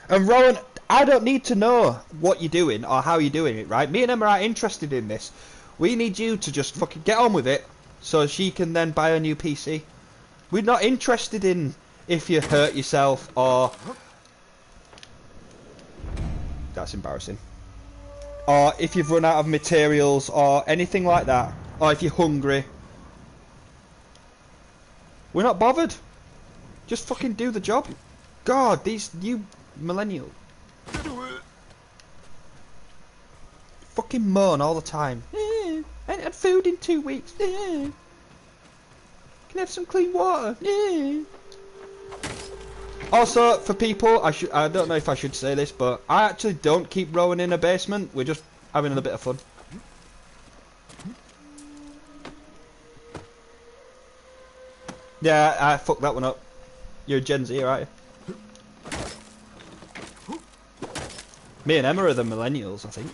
And Rowan, I don't need to know what you're doing or how you're doing it, right? Me and Emma are interested in this. We need you to just fucking get on with it so she can then buy a new PC. We're not interested in if you hurt yourself or... That's embarrassing. Or if you've run out of materials or anything like that. Or if you're hungry. We're not bothered. Just fucking do the job. God, these new millennials. Fucking moan all the time. I ain't had food in 2 weeks. Can I have some clean water? Also, for people, I don't know if I should say this, but I actually don't keep Rowan in a basement. We're just having a bit of fun. Yeah, I fucked that one up. You're a Gen Z, aren't you? Me and Emma are the millennials, I think.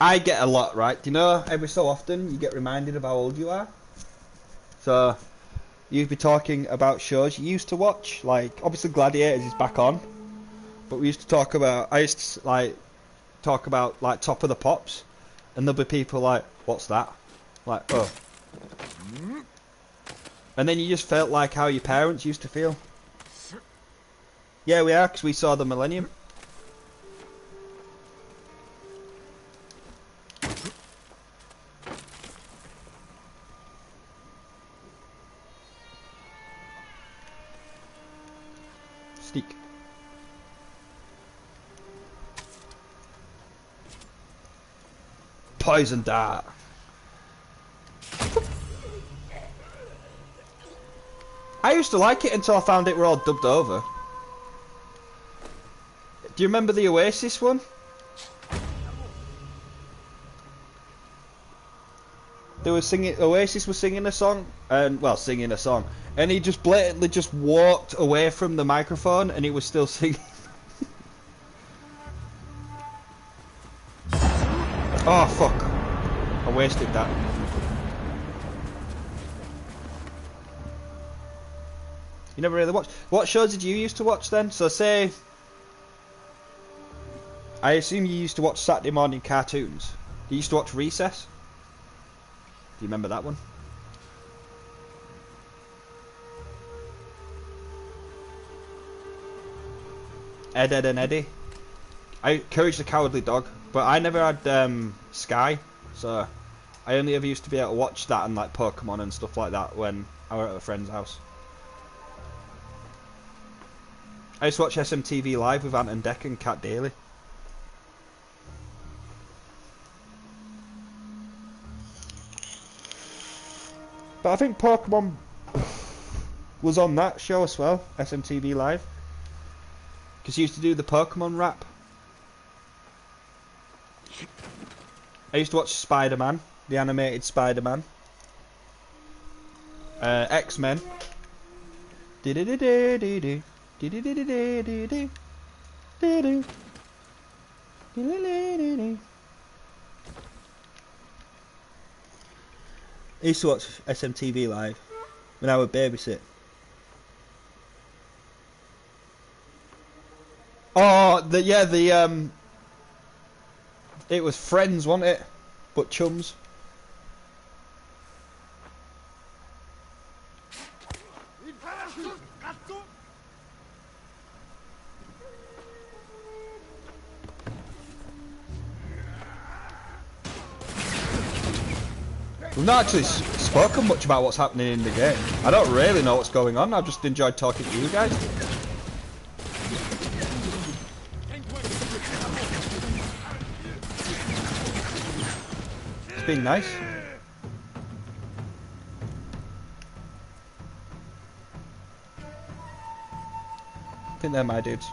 I get a lot, right? Do you know, every so often you get reminded of how old you are? So, you'd be talking about shows you used to watch, like, obviously Gladiators is back on, but we used to talk about, I used to, like, talk about, like, Top of the Pops, and there'll be people like, what's that? Like, oh. And then you just felt like how your parents used to feel. Yeah, we are, because we saw the Millennium. Sneak. Poison dart. I used to like it until I found it were all dubbed over. Do you remember the Oasis one? They were singing. Oasis was singing a song, and well, singing a song, and he just blatantly just walked away from the microphone, and he was still singing. Oh fuck! I wasted that. You never really watched. What shows did you used to watch then? So say, I assume you used to watch Saturday morning cartoons. You used to watch Recess. Do you remember that one? Ed, Ed and Eddie. Courage the Cowardly Dog, but I never had Sky, so I only ever used to be able to watch that and like Pokemon and stuff like that when I were at a friend's house. I used to watch SMTV Live with Ant and Dec and Cat Daly. But I think Pokemon was on that show as well, SMTV Live. Because he used to do the Pokemon rap. I used to watch Spider-Man, the animated Spider-Man. X-Men. I used to watch SMTV Live when I would babysit. Oh, it was Friends, wasn't it? But chums. not actually spoken much about what's happening in the game. I don't really know what's going on. I've just enjoyed talking to you guys. It's been nice. I think they're my dudes.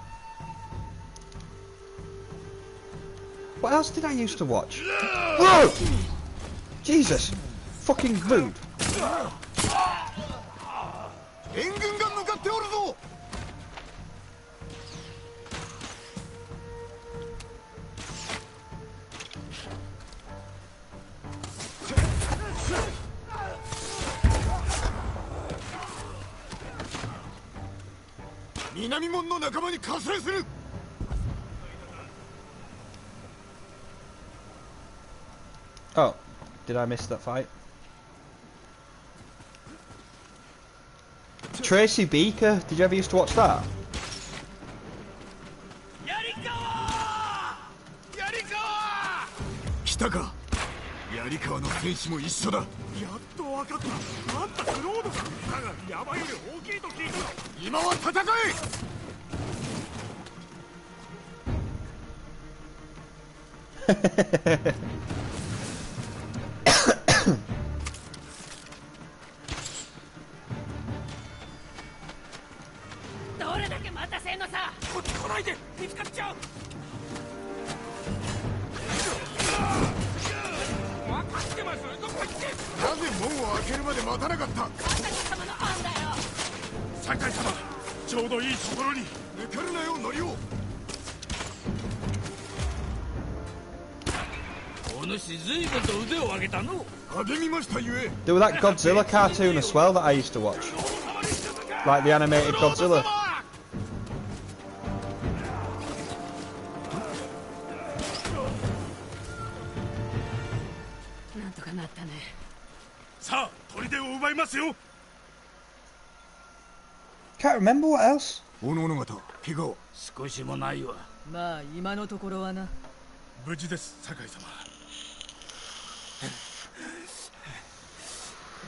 What else did I used to watch? Whoa! Jesus! Fucking rude. Oh, did I miss that fight? Tracy Beaker, did you ever used to watch that? There was that Godzilla cartoon as well that I used to watch. Like the animated Godzilla. Can't remember what else. 少しもないわ。まあ今のところはな。無事です、酒井様。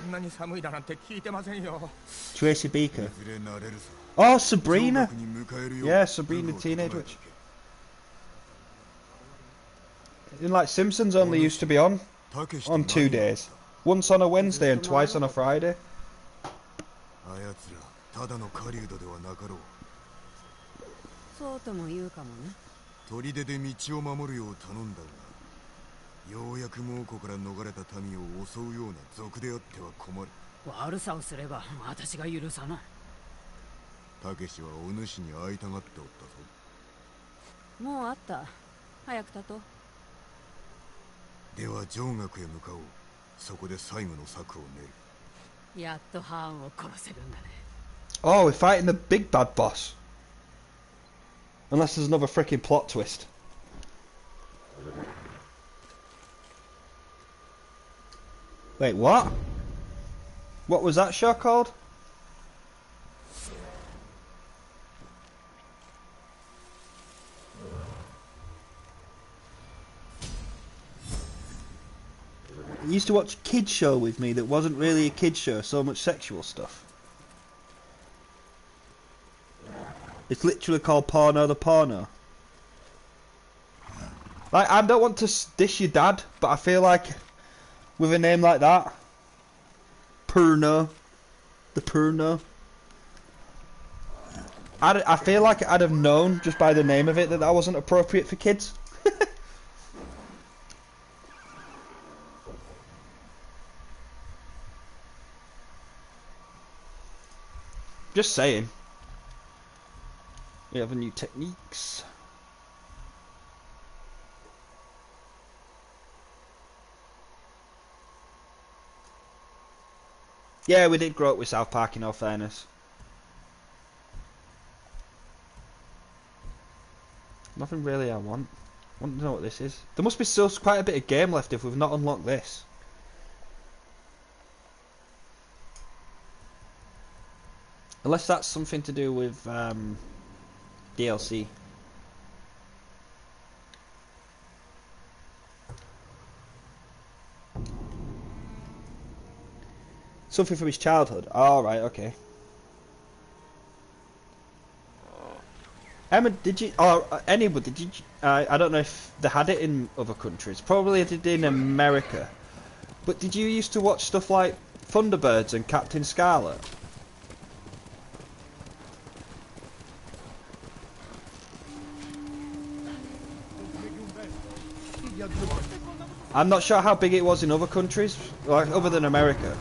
こんなに寒いだなんて聞いてませんよ。 Tracy Beaker. Oh, Sabrina. Yeah, Sabrina Teenage Witch. In like Simpsons only used to be on 2 days. Once on a Wednesday and twice on a Friday. そうとも言うかもね。砦で道を守るよう頼んだが、ようやく猛虎から逃れた民を襲うような賊であっては困る。悪さをすれば私が許さない。たけしはお主に会いたがっておったぞ。もうあった。早く立とう。では城岳へ向かおう。そこで最後の策を練る。やっとハーンを殺せるんだね。Oh, we're fighting the big bad boss. Unless there's another freaking plot twist. Wait, what? What was that show called? You used to watch a kids show with me that wasn't really a kids show, so much sexual stuff. It's literally called Porno the Porno. Like, I don't want to dish your dad, but I feel like with a name like that, Porno, the Porno, I feel like I'd have known just by the name of it that that wasn't appropriate for kids. Just saying. We have new techniques. Yeah, we did grow up with South Park in all fairness. Nothing really I want. I want to know what this is. There must be still quite a bit of game left if we've not unlocked this. Unless that's something to do with DLC. Something from his childhood. All right, okay. Emma, did you, or anybody, did you, I don't know if they had it in other countries. Probably they did in America. But did you used to watch stuff like Thunderbirds and Captain Scarlet? I'm not sure how big it was in other countries, like other than America.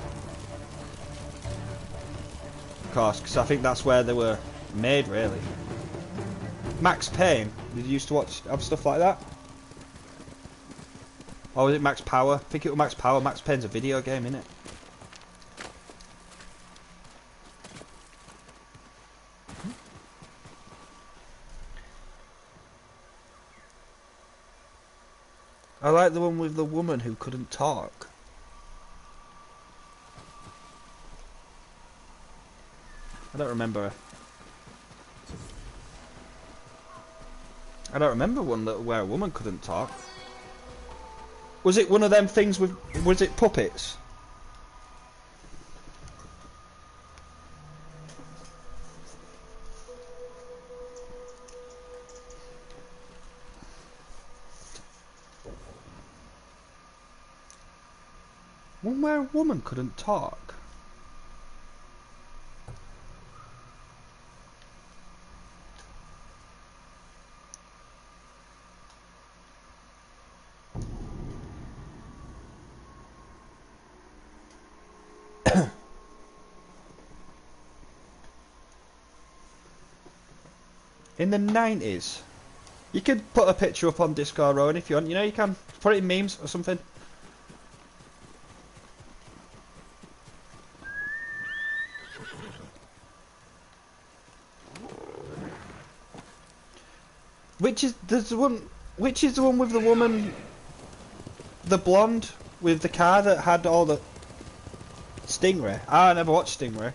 Of course, because I think that's where they were made, really. Max Payne, did you used to have stuff like that? Or was it Max Power? I think it was Max Power. Max Payne's a video game, innit? I like the one with the woman who couldn't talk. I don't remember her. I don't remember one where a woman couldn't talk. Was it one of them things with... Was it puppets? One where a woman couldn't talk. In the 90s. You could put a picture up on Discord, Rowan, if you want. You know, you can put it in memes or something. Which is the one with the woman, the blonde with the car that had all the Stingray? I never watched Stingray.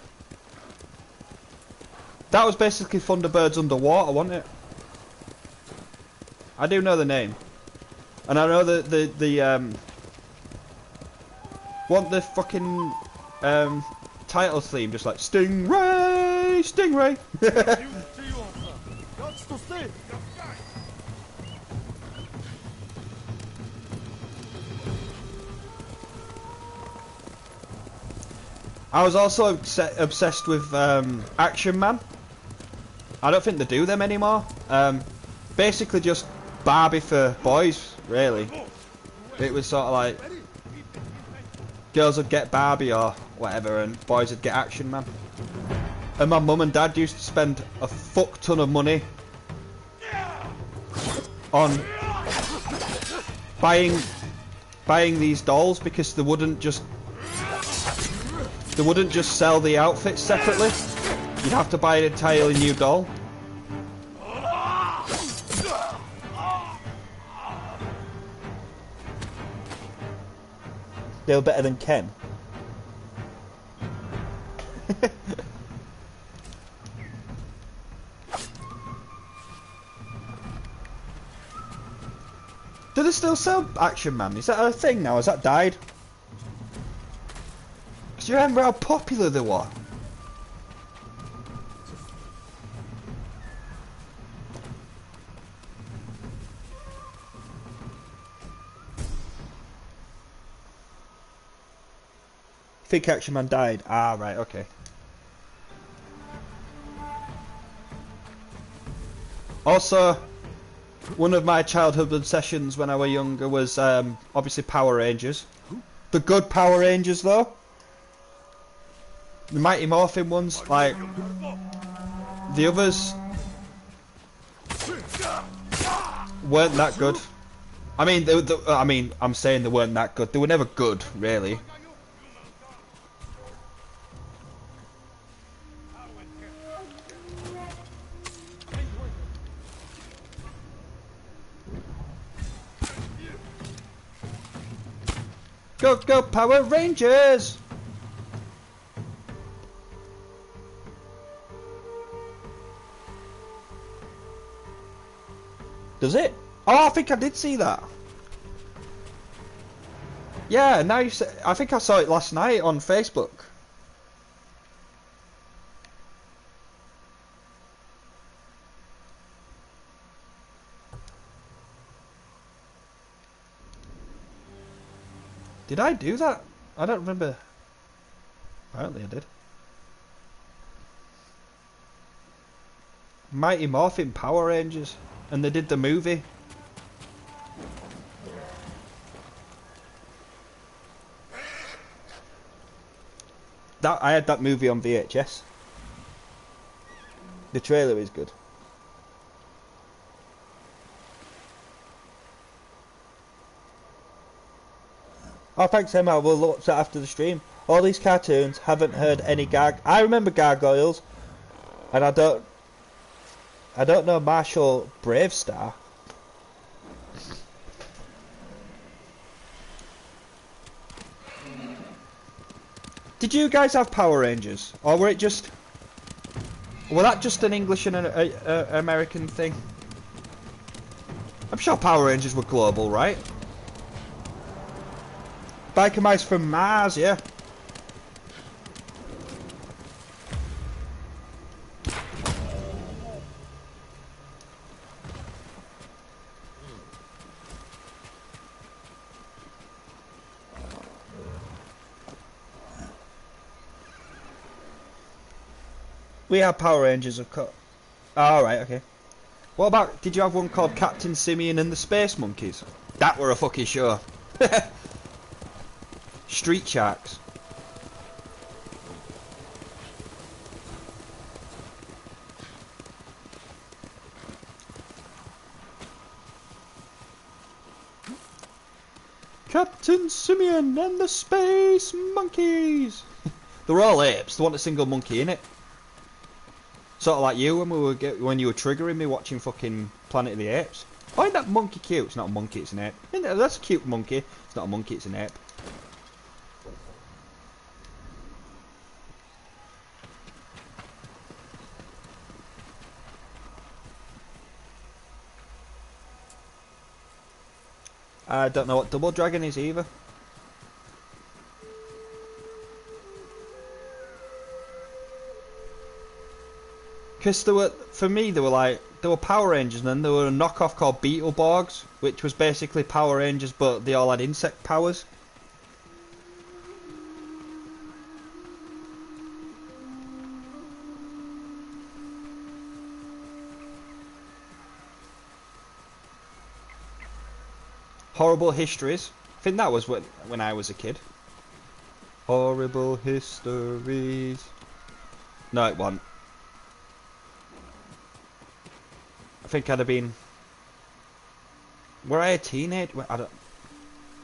That was basically Thunderbirds underwater, wasn't it? I do know the name, and I know the want the fucking title theme, just like Stingray, Stingray. I was also obsessed with Action Man. I don't think they do them anymore. Basically just Barbie for boys, really. It was sort of like girls would get Barbie or whatever and boys would get Action Man. And my mum and dad used to spend a fuck ton of money on buying these dolls because they wouldn't just sell the outfits separately. You'd have to buy an entirely new doll. They were better than Ken. Do they still sell Action Man? Is that a thing now? Has that died? Because you remember how popular they were? I think Action Man died. Ah, right, okay. Also, one of my childhood obsessions when I was younger was obviously Power Rangers. The good Power Rangers, though. The Mighty Morphin ones, like the others weren't that good. I mean, I'm saying they weren't that good. They were never good, really. Go, go, Power Rangers! Does it? Oh, I think I did see that. Yeah, now you say, I think I saw it last night on Facebook. Did I do that? I don't remember. Apparently I did. Mighty Morphin Power Rangers. And they did the movie. I had that movie on VHS. The trailer is good. Oh, thanks, Emma. We'll watch that after the stream. All these cartoons haven't heard any I remember Gargoyles, and I don't know Marshall Bravestar. Did you guys have Power Rangers, or were that just an English and an American thing? I'm sure Power Rangers were global, right? Biker Mice from Mars, yeah. We had Power Rangers, of course. Oh, right, okay. What about, did you have one called Captain Simeon and the Space Monkeys? That were a fucking show. Street Sharks. Captain Simeon and the Space Monkeys. They're all apes. They want a single monkey in it. Sort of like you when you were triggering me watching fucking Planet of the Apes. Find that monkey cute. It's not a monkey, it's an ape. That's a cute monkey. It's not a monkey, it's an ape. I don't know what Double Dragon is either. Because for me, there were Power Rangers, and then there were a knockoff called Beetleborgs, which was basically Power Rangers, but they all had insect powers. Horrible Histories. I think that was when I was a kid. Horrible Histories. No, it wasn't. I think I'd have been... Were I a teenager? I don't...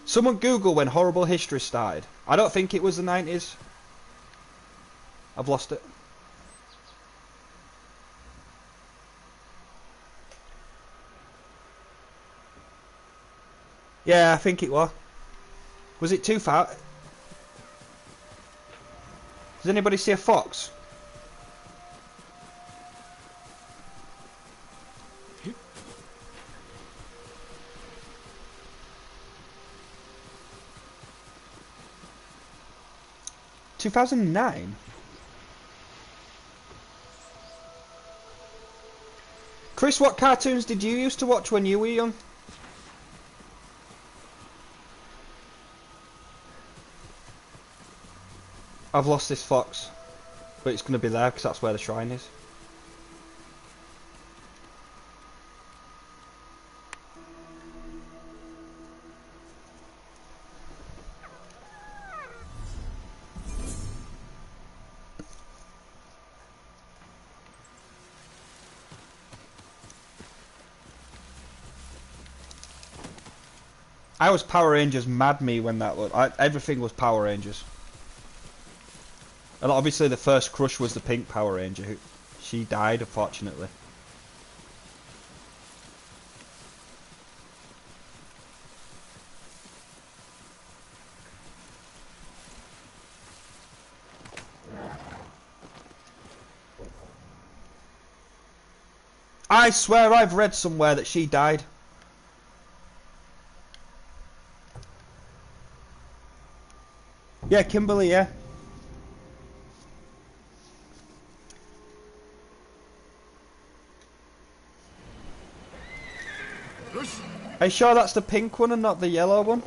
Someone Google when Horrible History started. I don't think it was the 90s. I've lost it. Yeah, I think it was. Was it too far? Does anybody see a fox? (2009). Chris, what cartoons did you used to watch when you were young? I've lost this fox, but it's going to be there because that's where the shrine is. I was Power Rangers mad me when that was. Everything was Power Rangers. And obviously the first crush was the pink Power Ranger. She died, unfortunately. I swear I've read somewhere that she died. Yeah, Kimberly, yeah. Are you sure that's the pink one and not the yellow one?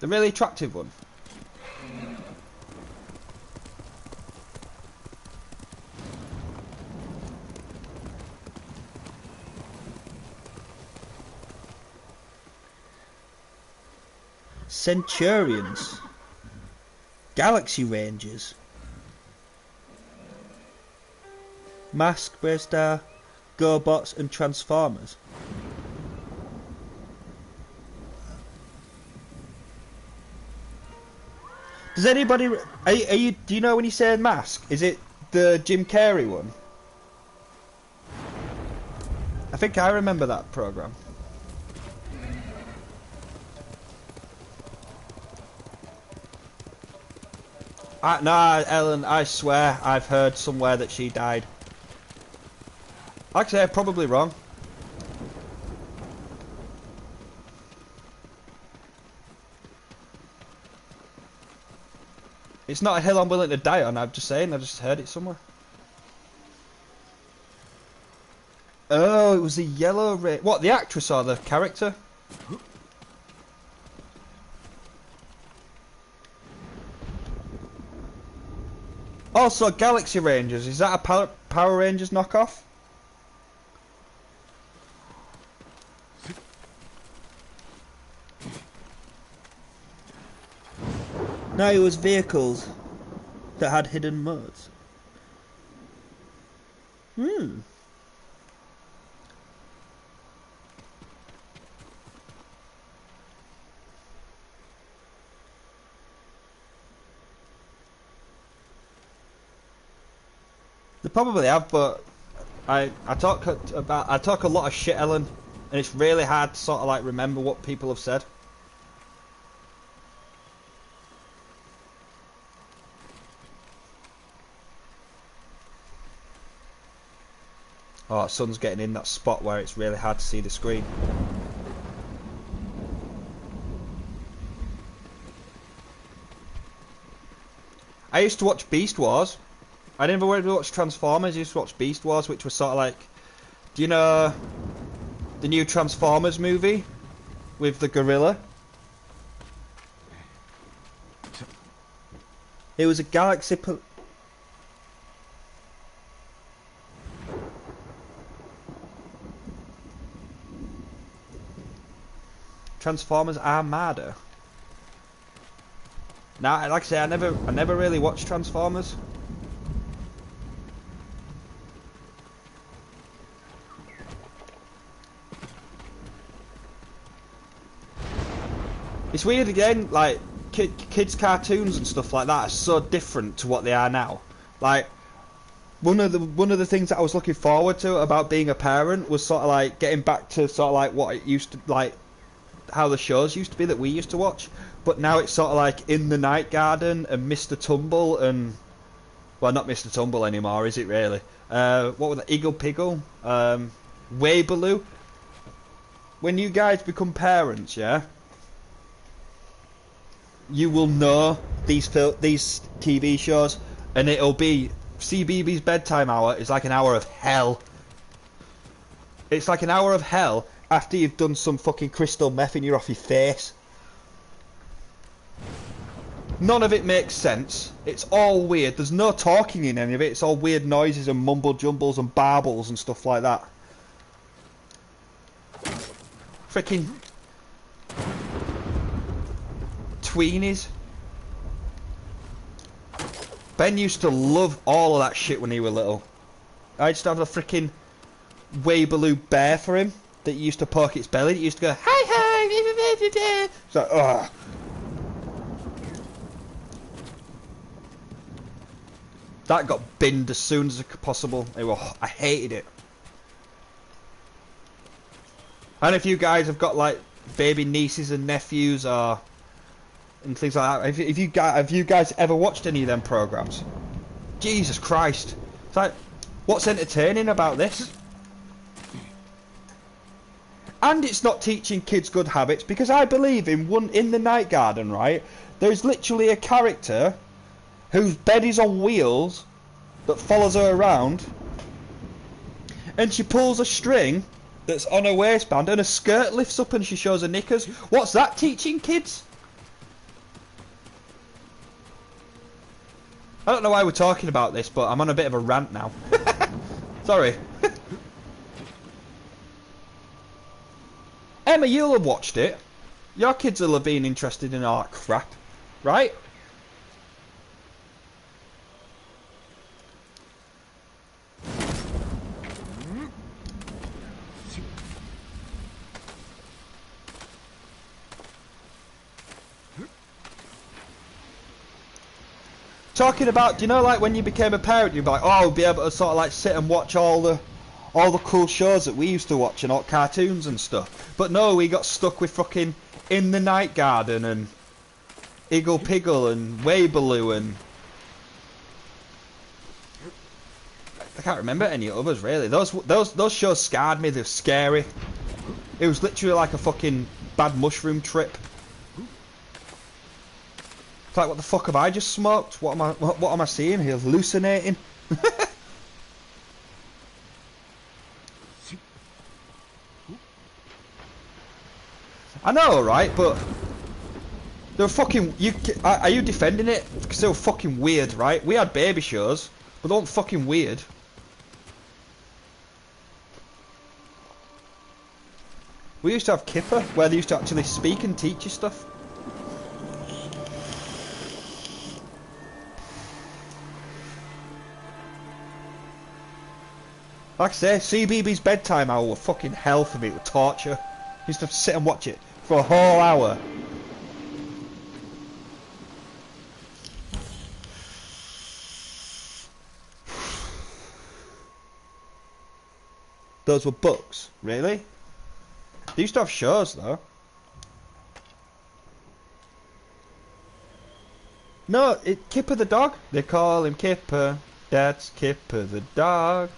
The really attractive one. Centurions. Galaxy Rangers. Mask, Braystar, GoBots and Transformers. Does anybody... Are you, do you know when you say Mask? Is it the Jim Carrey one? I think I remember that programme. Nah, Ellen, I swear I've heard somewhere that she died. Actually, I'm probably wrong. It's not a hill I'm willing to die on, I'm just saying, I just heard it somewhere. Oh, it was the yellow ray. What, the actress or the character? Also, Galaxy Rangers, is that a Power Rangers knockoff? No, it was vehicles that had hidden modes. Hmm. They probably have, but I talk a lot of shit, Ellen, and it's really hard to sort of like remember what people have said. Oh, sun's getting in that spot where it's really hard to see the screen. I used to watch Beast Wars. I never really watched Transformers, I used to watch Beast Wars, which was sort of like... Do you know the new Transformers movie? With the gorilla? It was a galaxy... Transformers Armada. Now, like I say, I never really watched Transformers. It's weird again, like kids' cartoons and stuff like that are so different to what they are now. Like one of the things that I was looking forward to about being a parent was sort of like getting back to sort of like what it used to like, how the shows used to be that we used to watch. But now it's sort of like In the Night Garden and Mr. Tumble and, well, not Mr. Tumble anymore, is it really? What was that? Eagle Piggle, Wabaloo. When you guys become parents, yeah, you will know these TV shows, and it'll be CBeebies bedtime hour is like an hour of hell. It's like an hour of hell after you've done some fucking crystal meth and you're off your face. None of it makes sense. It's all weird. There's no talking in any of it. It's all weird noises and mumble jumbles and barbles and stuff like that. Freaking tweenies. Ben used to love all of that shit when he was little. I used to have a freaking Wabaloo bear for him that used to poke its belly. It used to go, hi hi. It's like, ugh. That got binned as soon as possible. I hated it. And if you guys have got like baby nieces and nephews or and things like that, have you guys ever watched any of them programs? Jesus Christ! It's like, what's entertaining about this? And it's not teaching kids good habits, because I believe in the Night Garden, right? There's literally a character whose bed is on wheels that follows her around, and she pulls a string that's on her waistband and her skirt lifts up and she shows her knickers. What's that teaching kids? I don't know why we're talking about this, but I'm on a bit of a rant now. Sorry. Emma, you'll have watched it. Your kids will have been interested in all that crap, right? Talking about, do you know, like when you became a parent, you'd be like, oh, I'll be able to sort of like sit and watch all the cool shows that we used to watch and all cartoons and stuff. But no, we got stuck with fucking In the Night Garden and Iggle Piggle and Weibaloo and I can't remember any others really. Those shows scarred me. They're scary. It was literally like a fucking bad mushroom trip. It's like, what the fuck have I just smoked? What am I seeing here? Hallucinating? I know, right? But they were fucking. Are you defending it? Because they were fucking weird, right? We had baby shows, but they weren't fucking weird. We used to have Kipper, where they used to actually speak and teach you stuff. Like I say, CBeebies bedtime hour were fucking hell for me. It was torture. I used to sit and watch it for a whole hour. Those were books, really? They used to have shows though. No, Kipper the dog. They call him Kipper. That's Kipper the dog.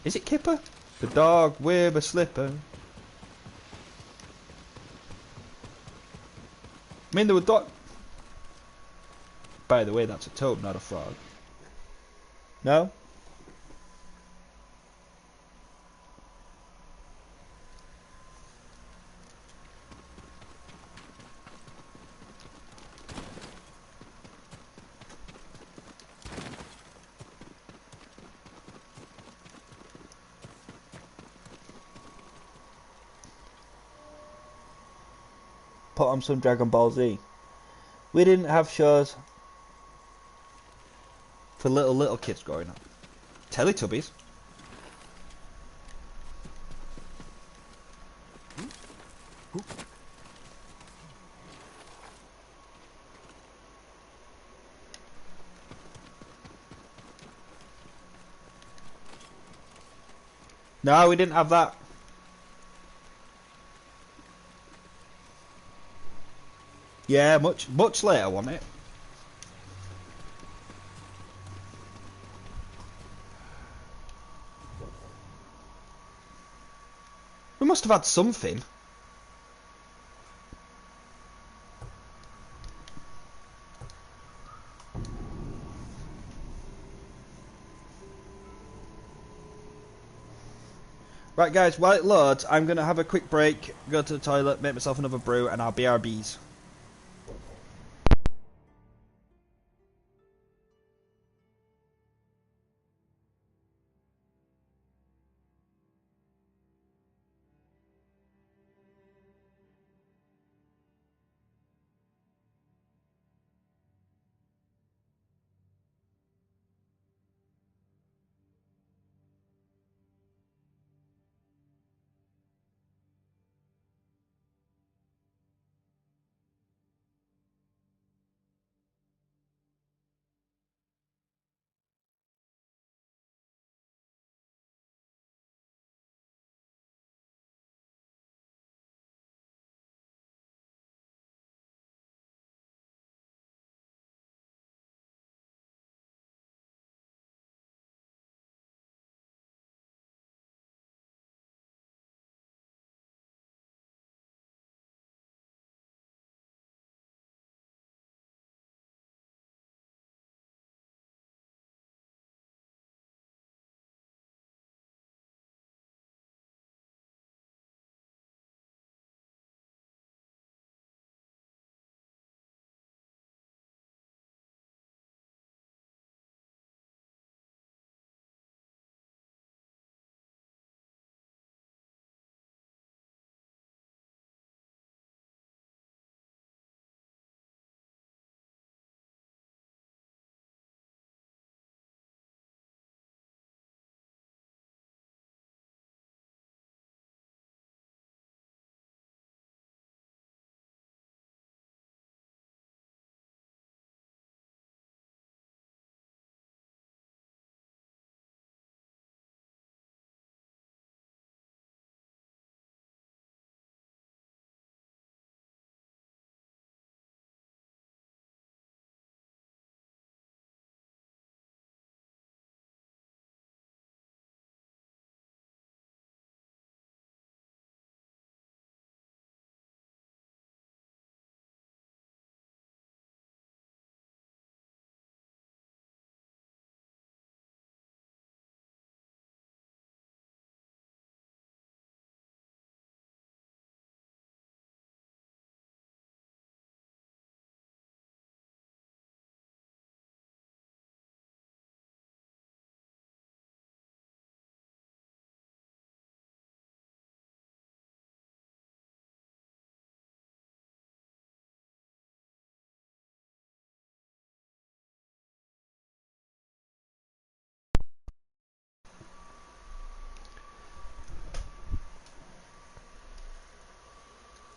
Is it Kipper? The dog with a slipper. I mean, there were dog. By the way, that's a toad, not a frog. No? Put on some Dragon Ball Z. We didn't have shows for little kids growing up. Teletubbies. No, we didn't have that. Yeah, much later, wasn't it? We must have had something. Right guys, while it loads, I'm going to have a quick break, go to the toilet, make myself another brew, and I'll BRBs.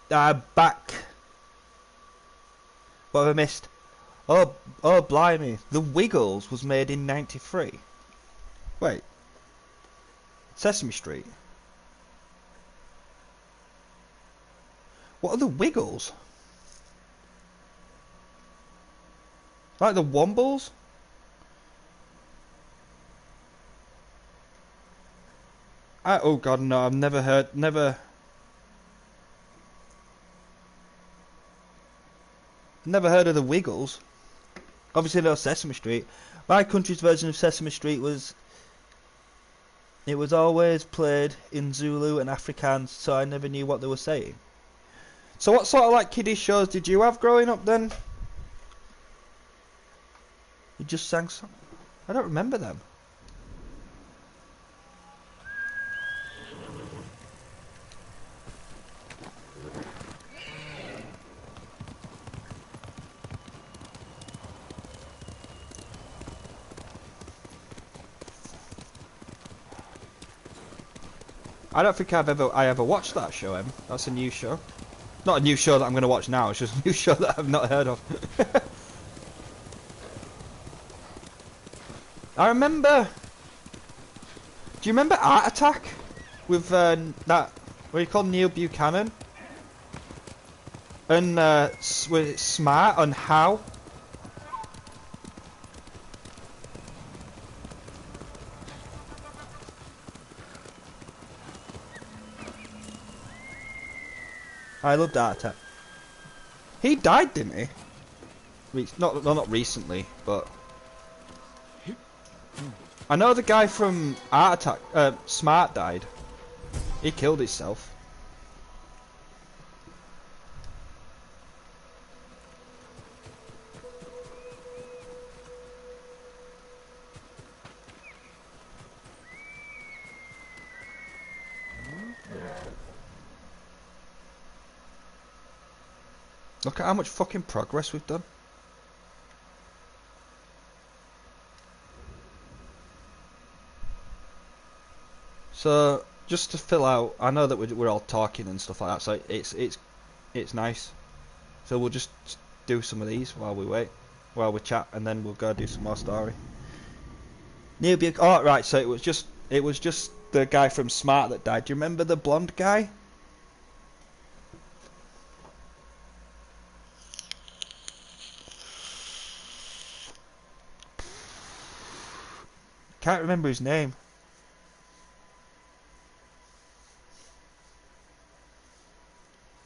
Back. What have I missed? Oh, blimey. The Wiggles was made in 93. Wait. Sesame Street. What are the Wiggles? Like the Wombles? Oh god, no, I've never heard, never heard of the Wiggles. Obviously no Sesame Street. My country's version of Sesame Street was, it was always played in Zulu and Afrikaans, so I never knew what they were saying. So what sort of like kiddie shows did you have growing up then? You just sang some. I don't remember them. I don't think I ever watched that show, Em. That's a new show. Not a new show that I'm going to watch now, it's just a new show that I've not heard of. I remember... Do you remember Art Attack? With that... What do you call Neil Buchanan? And was it Smart on How? I loved Art Attack. He died, didn't he? Not recently, but... I know the guy from Art Attack, Smart died. He killed himself. Look at how much fucking progress we've done. So, just to fill out, I know that we're all talking and stuff like that, so it's nice. So we'll just do some of these while we wait, while we chat, and then we'll go do some more story. Oh right, so it was just the guy from Smart that died. Do you remember the blonde guy? Can't remember his name.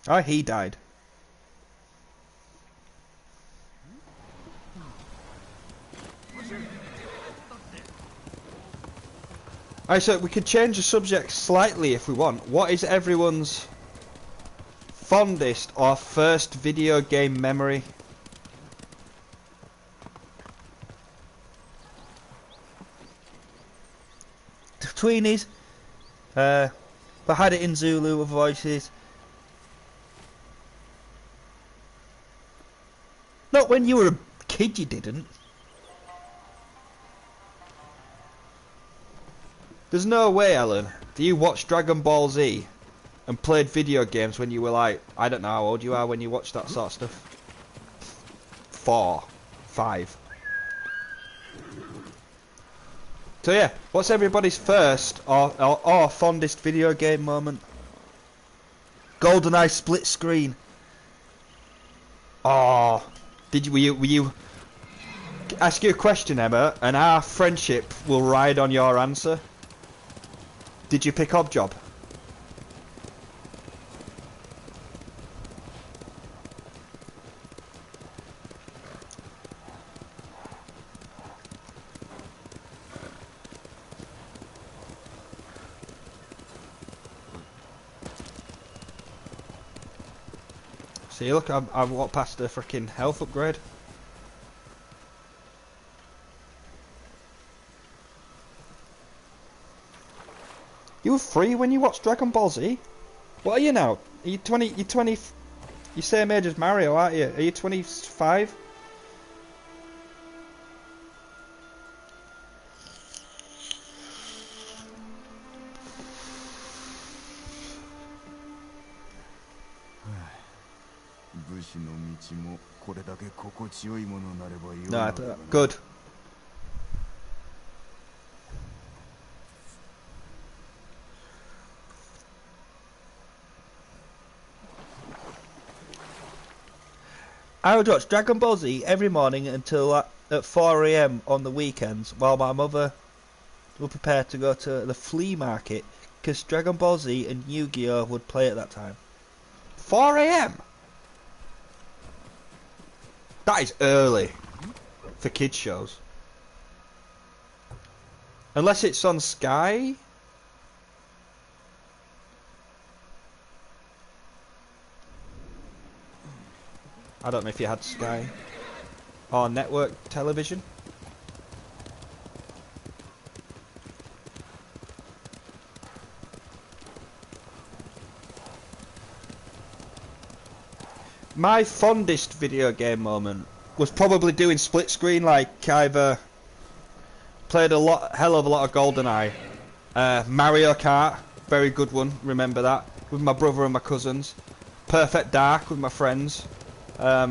Oh, he died. Alright, so we could change the subject slightly if we want. What is everyone's fondest or first video game memory? Tweenies. I had it in Zulu with voices. Not when you were a kid, you didn't. There's no way, Ellen, that you watched Dragon Ball Z and played video games when you were like, I don't know how old you are when you watched that sort of stuff. 4, 5. So yeah, what's everybody's first or fondest video game moment? GoldenEye split screen. Oh, were you? Ask you a question, Emma, and our friendship will ride on your answer. Did you pick Objob? See, look, I've walked past the freaking health upgrade. You were 3 when you watched Dragon Ball Z? What are you now? Are you 20? You're 20. You're same age as Mario, aren't you? Are you 25? No, good. I would watch Dragon Ball Z every morning until at 4 AM on the weekends while my mother would prepare to go to the flea market because Dragon Ball Z and Yu-Gi-Oh would play at that time. 4 AM? That is early for kids shows. Unless it's on Sky? I don't know if you had Sky or network television. My fondest video game moment was probably doing split screen. Like I've played hell of a lot of GoldenEye, Mario Kart, very good one. Remember that with my brother and my cousins. Perfect Dark with my friends. I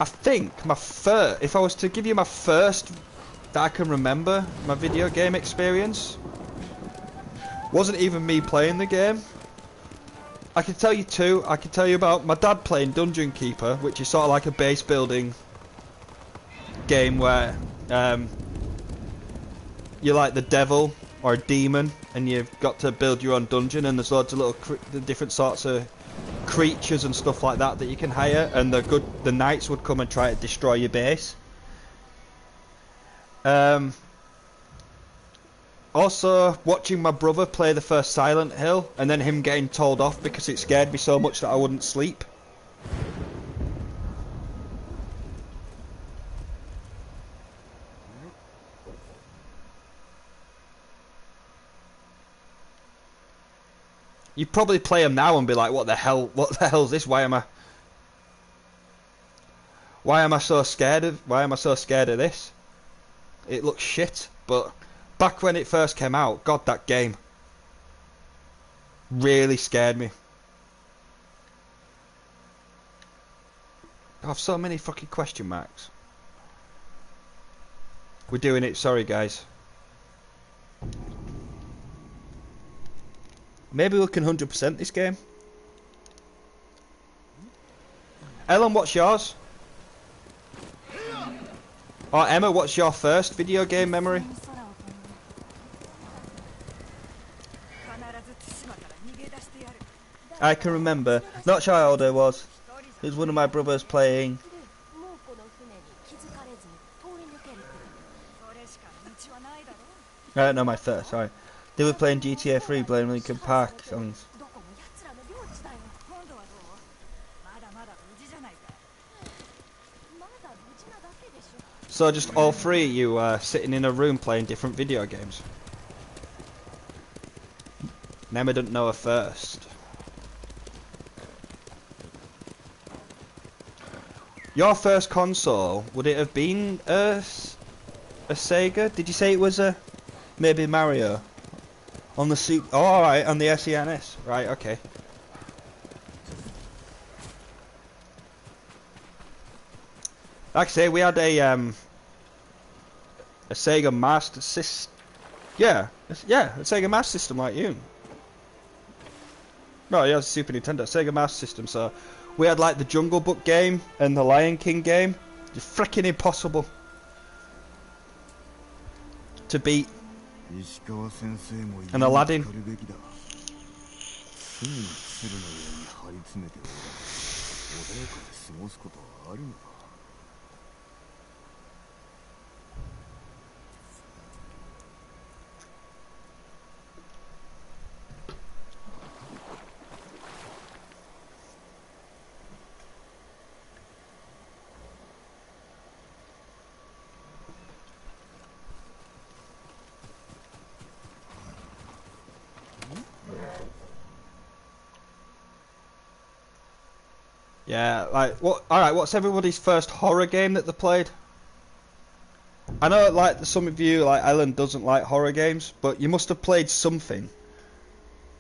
think if I was to give you my first that I can remember, my video game experience wasn't even me playing the game. I can tell you two. I can tell you about my dad playing Dungeon Keeper, which is sort of like a base building game where you're like the devil or a demon and you've got to build your own dungeon, and there's loads of little different sorts of creatures and stuff like that that you can hire, and the knights would come and try to destroy your base. Also watching my brother play the first Silent Hill and then him getting told off because it scared me so much that I wouldn't sleep. You'd probably play them now and be like, what the hell is this? Why am I so scared of this? It looks shit, but back when it first came out, God, that game really scared me. I have so many fucking question marks. We're doing it, sorry guys. Maybe we can 100% this game. Ellen, what's yours? Or Emma, what's your first video game memory? I can remember, not sure how old I was. It was one of my brothers playing. No, my first, sorry. They were playing GTA 3, playing Linkin Park songs. So just all three of you sitting in a room playing different video games. Emma didn't know her first. Your first console, would it have been a Sega? Did you say it was maybe Mario? On the Super... Oh, alright, on the SENS. Right, okay. Like I say, we had a Sega Master System. Yeah, a Sega Master System like you. No, yeah, it was a Super Nintendo. Sega Master System, so... We had like the Jungle Book game and the Lion King game. It's freaking impossible to beat. And Aladdin. Yeah, like what? All right, what's everybody's first horror game that they played? I know, like some of you, like Ellen, doesn't like horror games, but you must have played something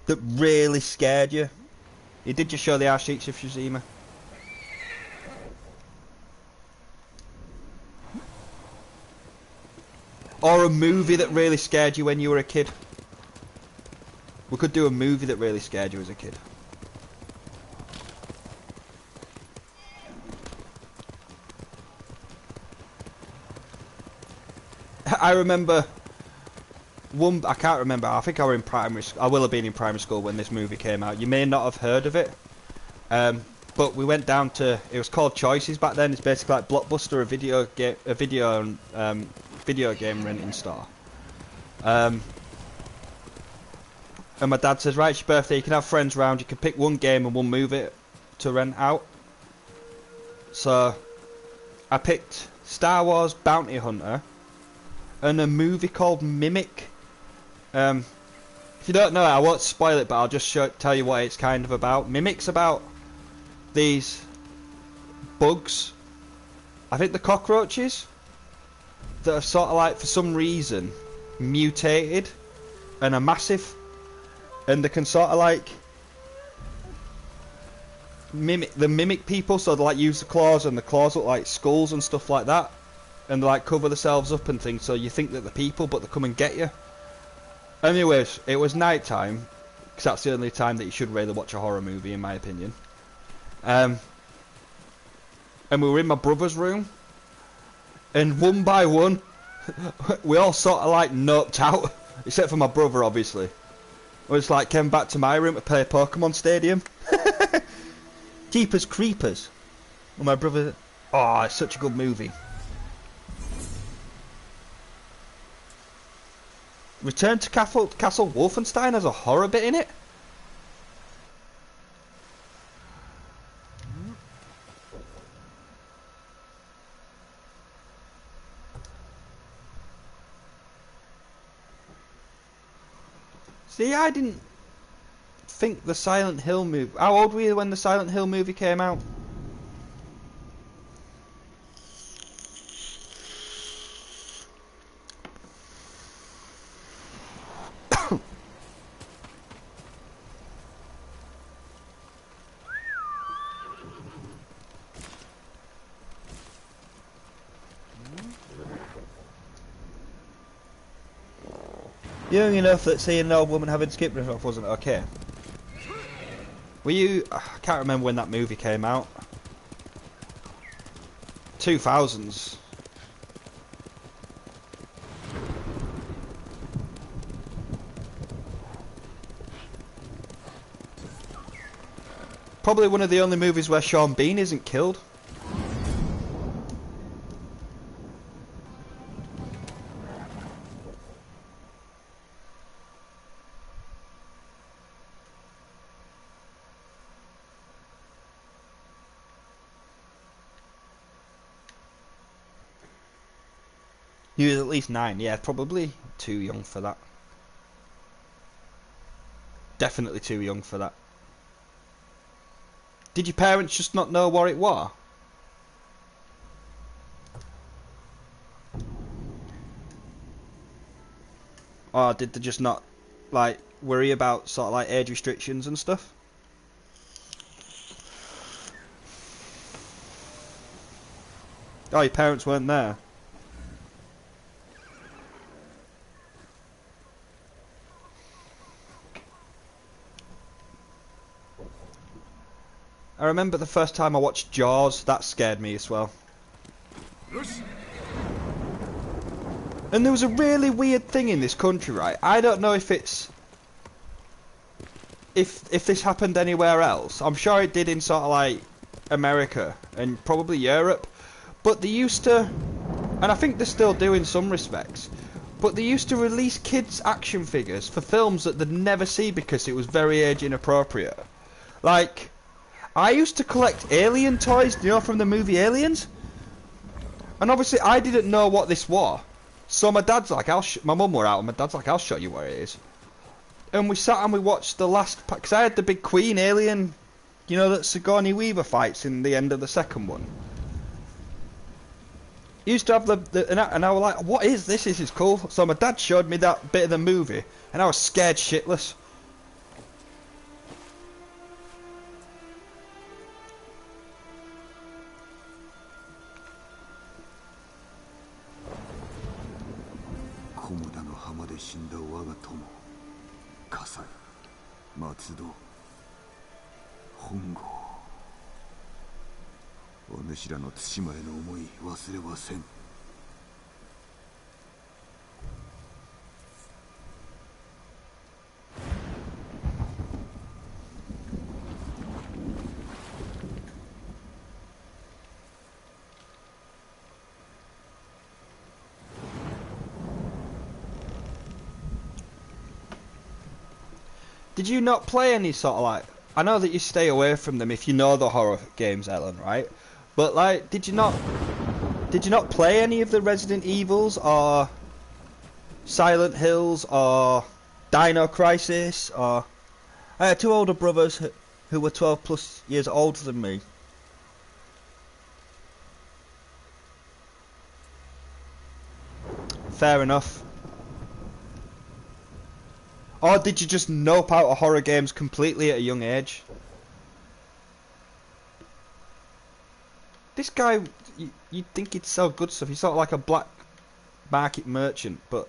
that really scared you. He did just show the arse cheeks of Tsushima. Or a movie that really scared you when you were a kid. We could do a movie that really scared you as a kid. I remember one. I can't remember. I think I were in primary. I will have been in primary school when this movie came out. You may not have heard of it, but we went down to. It was called Choices back then. It's basically like Blockbuster, video game renting store. And my dad says, right, it's your birthday. You can have friends round. You can pick one game and one movie to rent out. So I picked Star Wars Bounty Hunter and a movie called Mimic. If you don't know it, I won't spoil it, but I'll just tell you what it's kind of about. Mimic's about these bugs. I think the cockroaches that are sort of like, for some reason, mutated and are massive, and they can sort of like mimic people, so they like use the claws, and the claws look like skulls and stuff like that, and they like cover themselves up and things, so you think that they're people, but they come and get you. Anyways, it was night time, because that's the only time that you should really watch a horror movie, in my opinion. And we were in my brother's room, and one by one, we all sort of like noped out, except for my brother, obviously. We just like came back to my room to play Pokemon Stadium. Jeepers Creepers. And my brother, oh, it's such a good movie. Return to Castle Wolfenstein has a horror bit in it. See, I didn't think the Silent Hill movie... How old were you when the Silent Hill movie came out? Young enough that seeing an old woman having skip off wasn't okay. Were you... I can't remember when that movie came out. 2000s. Probably one of the only movies where Sean Bean isn't killed. He was at least 9, yeah, probably too young for that. Definitely too young for that. Did your parents just not know what it was? Or did they just not, like, worry about sort of like age restrictions and stuff? Oh, your parents weren't there. I remember the first time I watched Jaws, that scared me as well. And there was a really weird thing in this country, right? I don't know if it's... If this happened anywhere else. I'm sure it did in sort of like America and probably Europe. But they used to... And I think they still do in some respects. But they used to release kids' action figures for films that they'd never see because it was very age inappropriate. Like... I used to collect alien toys, you know, from the movie Aliens. And obviously I didn't know what this was. So my dad's like, my mum were out and my dad's like, I'll show you what it is. And we sat and we watched the last... Because I had the big Queen alien, you know, that Sigourney Weaver fights in the end of the second one. He used to have and I was like, what is this? This is cool. So my dad showed me that bit of the movie. And I was scared shitless. で死んだ我が友、葛西、松戸、本郷。お主らの対馬への思い忘れはせん。Did you not play any sort of like? I know that you stay away from them if you know the horror games, Ellen, right? But like, did you not play any of the Resident Evils or Silent Hills or Dino Crisis? Or I had two older brothers who were 12 plus years older than me. Fair enough. Or did you just nope out of horror games completely at a young age? This guy, you'd think he'd sell good stuff. He's sort of like a black market merchant, but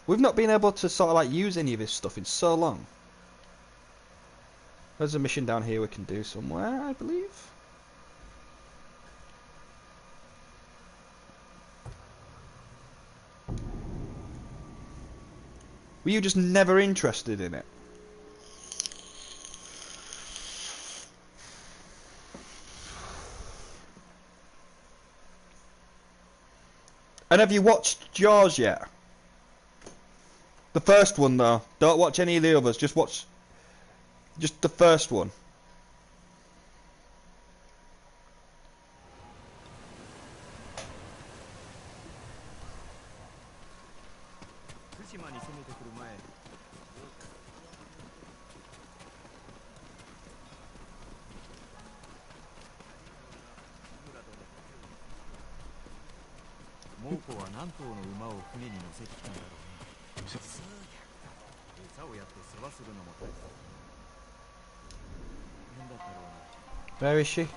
we've not been able to sort of like use any of his stuff in so long. There's a mission down here we can do somewhere, I believe. Were you just never interested in it? And have you watched Jaws yet? The first one though. Don't watch any of the others, just watch just the first one. Where is she?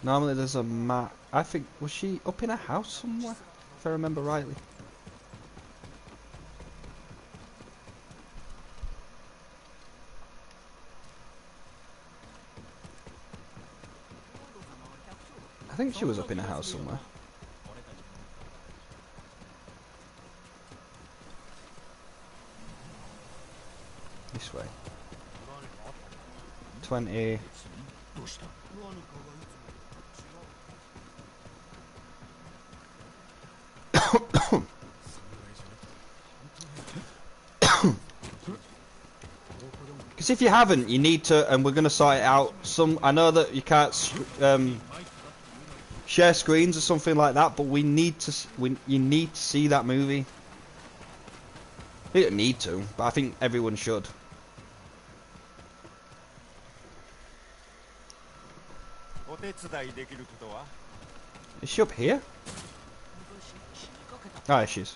Normally there's a map. I think, was she up in a house somewhere? If I remember rightly. I think she was up in a house somewhere. This way. 20. Because if you haven't, you need to, and we're going to sort it out. I know that you can't share screens or something like that, but we need to. You need to see that movie. You don't need to, but I think everyone should. Is she up here? Ah, she is.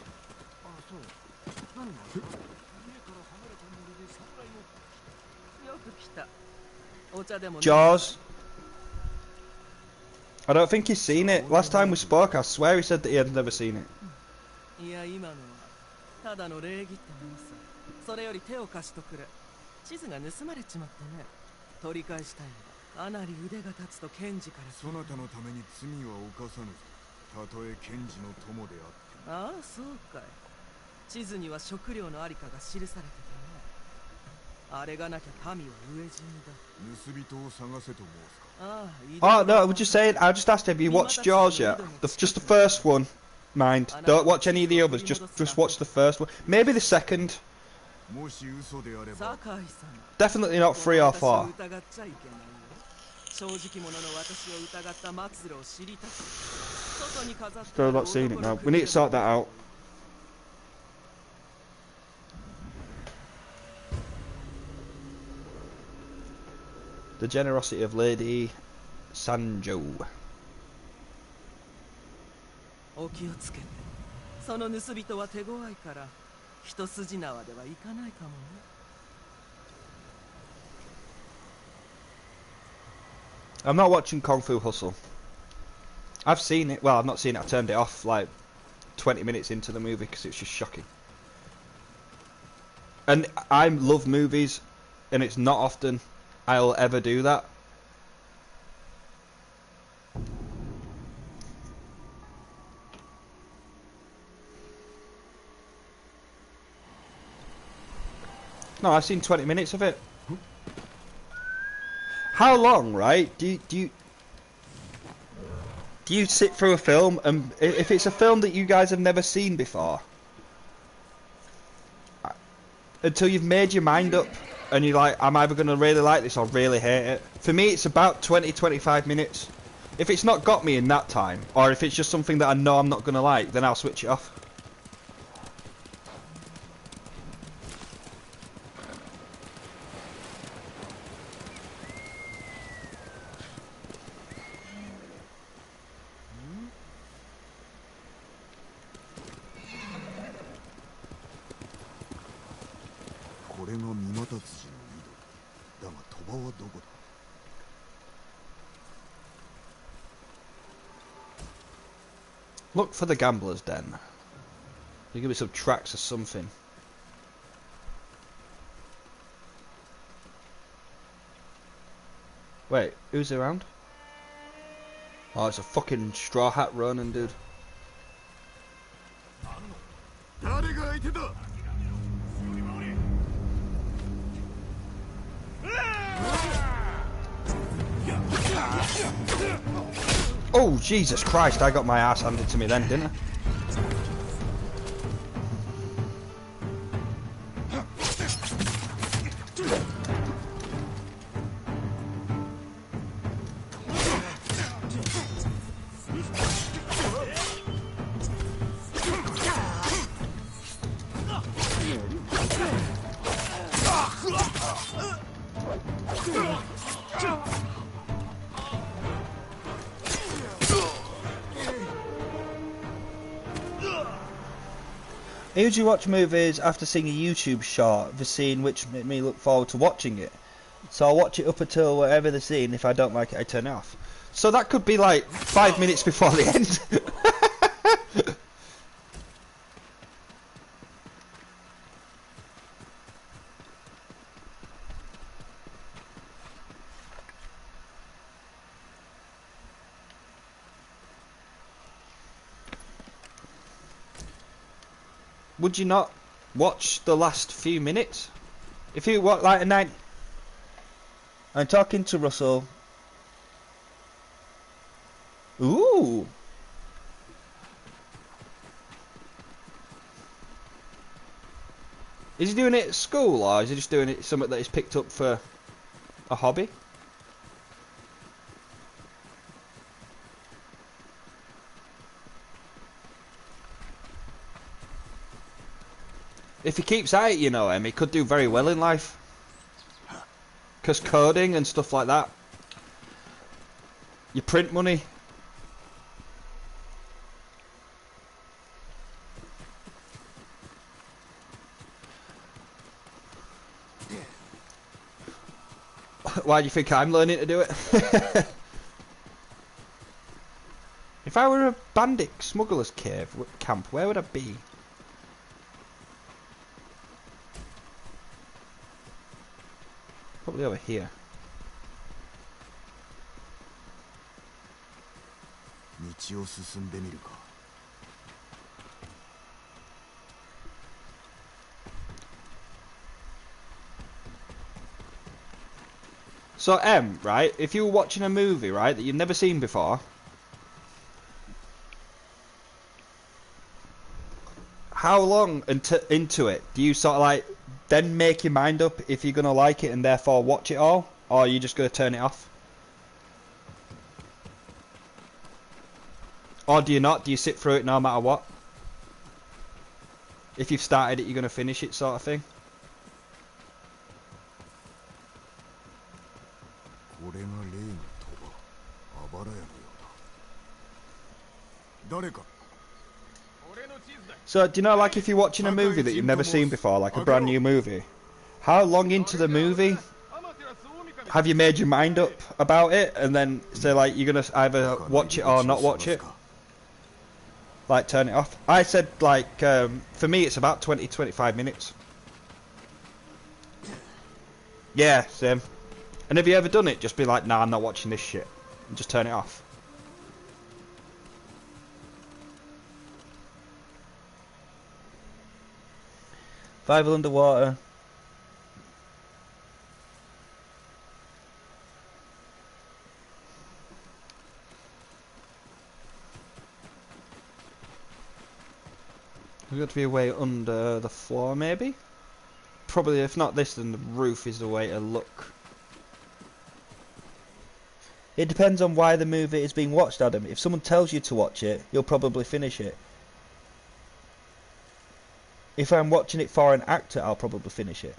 Jaws. I don't think he's seen it. Last time we spoke, I swear he said that he had never seen it. Oh no, I was just saying, I just asked him, have you watched Jaws yet? Just the first one, mind. Don't watch any of the others, just watch the first one. Maybe the second. Definitely not 3 or 4. Still not seen it now. We need to sort that out. The generosity of Lady Sanjo. I'm not watching Kung Fu Hustle. I've seen it. Well, I've not seen it. I turned it off like 20 minutes into the movie because it's just shocking. And I love movies, and it's not often I'll ever do that. No, I've seen 20 minutes of it. How long, right? Do you sit through a film, and if it's a film that you guys have never seen before, until you've made your mind up, and you're like, I'm either going to really like this or really hate it. For me, it's about 20-25 minutes. If it's not got me in that time, or if it's just something that I know I'm not going to like, then I'll switch it off. Look for the gambler's den. There'll give me some tracks or something. Wait, who's around? Oh, it's a fucking Straw Hat Ronin, dude. Oh, Jesus Christ, I got my ass handed to me then, didn't I? I usually watch movies after seeing a YouTube short, the scene which made me look forward to watching it. So I'll watch it up until whatever the scene. If I don't like it, I turn it off. So that could be like 5 minutes before the end. Would you not watch the last few minutes? If you watch like a 9... I'm talking to Russell. Ooh. Is he doing it at school, or is he just doing it something that he's picked up for a hobby? If he keeps at it, you know, he could do very well in life. Because coding and stuff like that, you print money. Why do you think I'm learning to do it? If I were a bandit smuggler's camp, where would I be? Probably over here. So right, if you were watching a movie, right, that you've never seen before, how long into it do you sort of like then make your mind up if you're going to like it and therefore watch it all? Or are you just going to turn it off? Or do you not? Do you sit through it no matter what? If you've started it, you're going to finish it, sort of thing? So, do you know, like, if you're watching a movie that you've never seen before, like a brand new movie, how long into the movie have you made your mind up about it, and then say, like, you're going to either watch it or not watch it? like turn it off. I said like for me it's about 20-25 minutes. Yeah, same. And have you ever done it? Just be like, nah, I'm not watching this shit, and just turn it off. Survival underwater. There's got to be a way under the floor, maybe? Probably, if not this, then the roof is the way to look. It depends on why the movie is being watched, Adam. If someone tells you to watch it, you'll probably finish it. If I'm watching it for an actor, I'll probably finish it.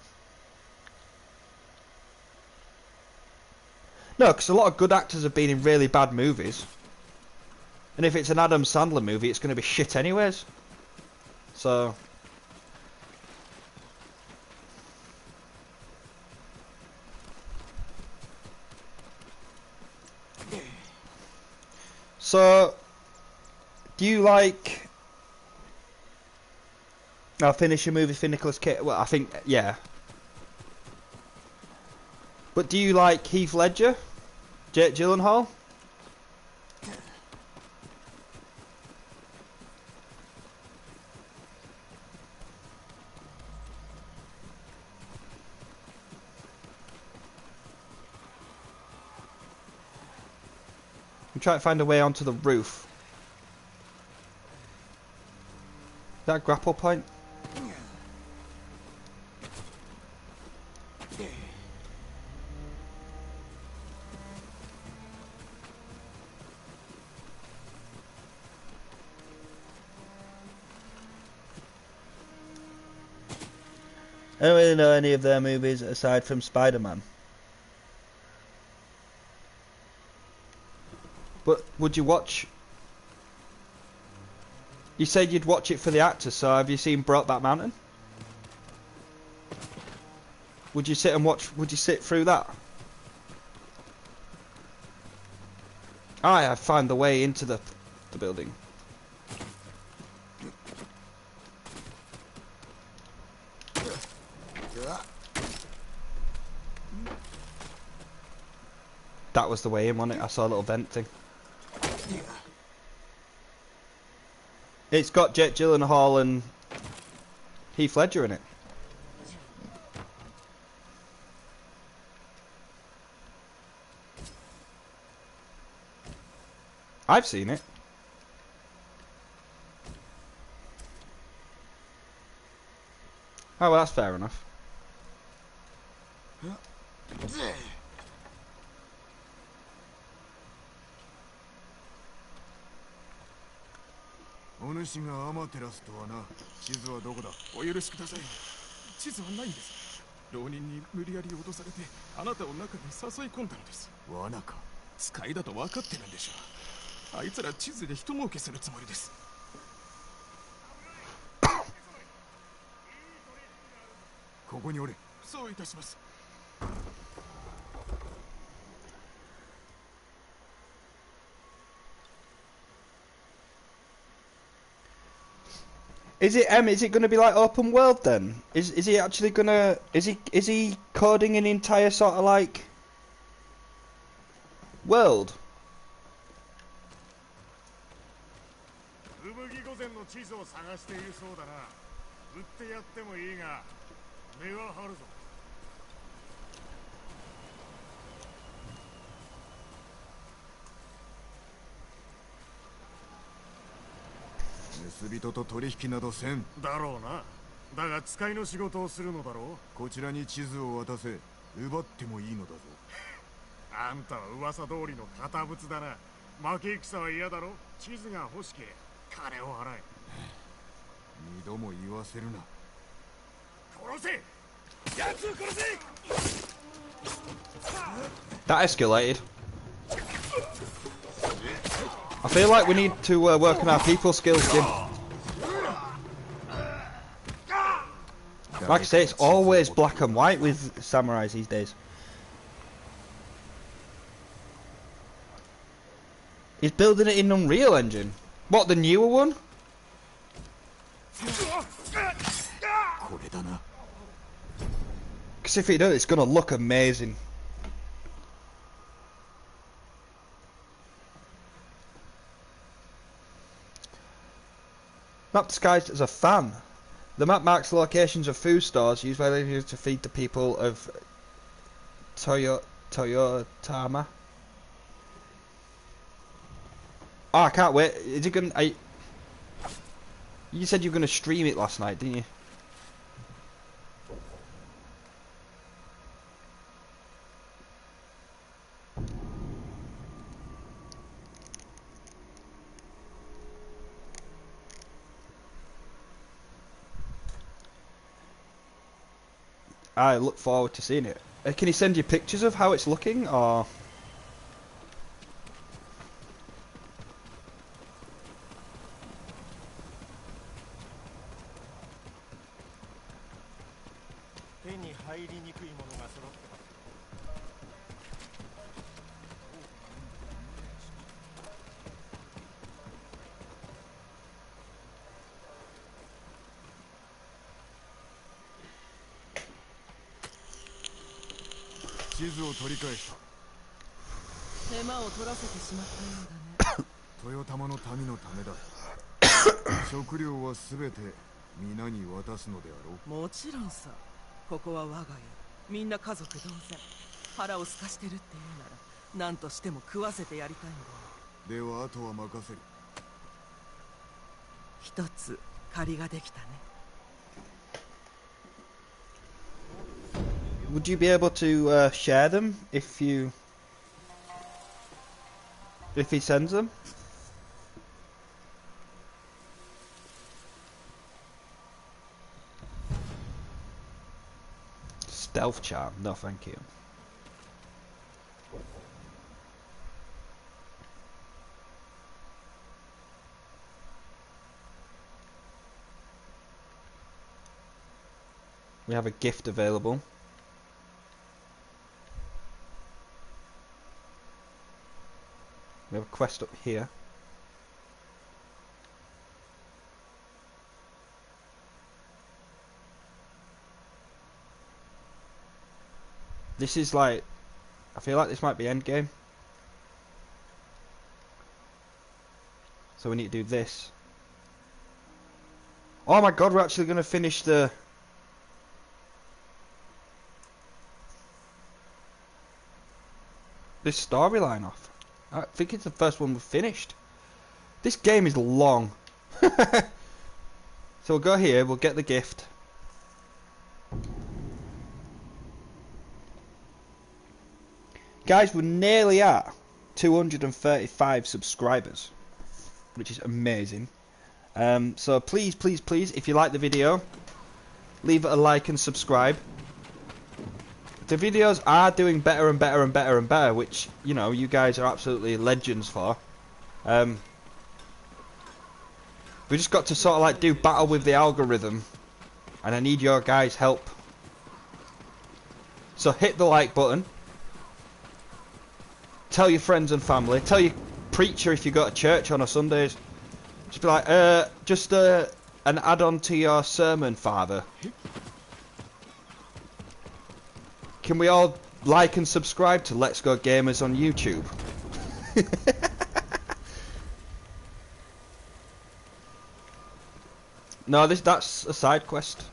No, because a lot of good actors have been in really bad movies. And if it's an Adam Sandler movie, it's going to be shit anyways. So... So, do you like... I'll finish a movie for Nicolas Cage. Well, I think, yeah. But do you like Heath Ledger? Jake Gyllenhaal? I'm trying to find a way onto the roof. Is that a grapple point? I don't really know any of their movies aside from Spider-Man. But would you watch... You said you'd watch it for the actor, so have you seen Brokeback Mountain? Would you sit and watch... Would you sit through that? I found the way into the building. That was the way in, wasn't it? I saw a little vent thing. It's got Jake Gyllenhaal and Heath Ledger in it. I've seen it. Oh, well, that's fair enough. お主がアマテラスとはな。地図はどこだ。お許しください。地図はないんです。浪人に無理やり脅されてあなたを中に誘い込んだのです。罠か。使いだと分かってるんでしょう。あいつら地図で一儲けするつもりです。ここにおれ。そういたします。 Is it is it going to be like open world then? Is he actually gonna is he coding an entire sort of like world? 地図を探しているそうだな。売ってやってもいいが、目は張るぞ。盗人と取引などせん。だろうな。だが使いの仕事をするのだろう。こちらに地図を渡せ。奪ってもいいのだぞ。あんたは噂通りの堅物だな。負け戦は嫌だろ。地図が欲しけ。金を払え。 二度も言わせるな。殺せ。奴を殺せ。 That escalated. I feel like we need to work on our people skills, Jim. Like I say, it's always black and white with samurais these days. He's building it in Unreal Engine. What, the newer one? Because if it does, it's gonna look amazing. Map disguised as a fan. The map marks locations of food stores used by the users to feed the people of Toyotama. Oh, I can't wait. Is it gonna? You said you were gonna stream it last night, didn't you? I look forward to seeing it. Can he send you pictures of how it's looking, or? Would you be able to share them if he sends them? Stealth charm, no thank you. We have a gift available. We have a quest up here. This is like, I feel like this might be endgame. So we need to do this. Oh my god, we're actually going to finish this storyline off. I think it's the first one we've finished. This game is long. So we'll go here, we'll get the gift. Guys, we're nearly at 235 subscribers, which is amazing. So please, please, please, if you like the video, leave it a like and subscribe. The videos are doing better and better and better and better, which, you know, you guys are absolutely legends for. We just got to sort of like do battle with the algorithm, and I need your guys' help. So hit the like button. Tell your friends and family. Tell your preacher if you go to church on a Sundays. Just be like, just an add-on to your sermon, Father. Can we all like and subscribe to Let's Go Gamers on YouTube? No, that's a side quest.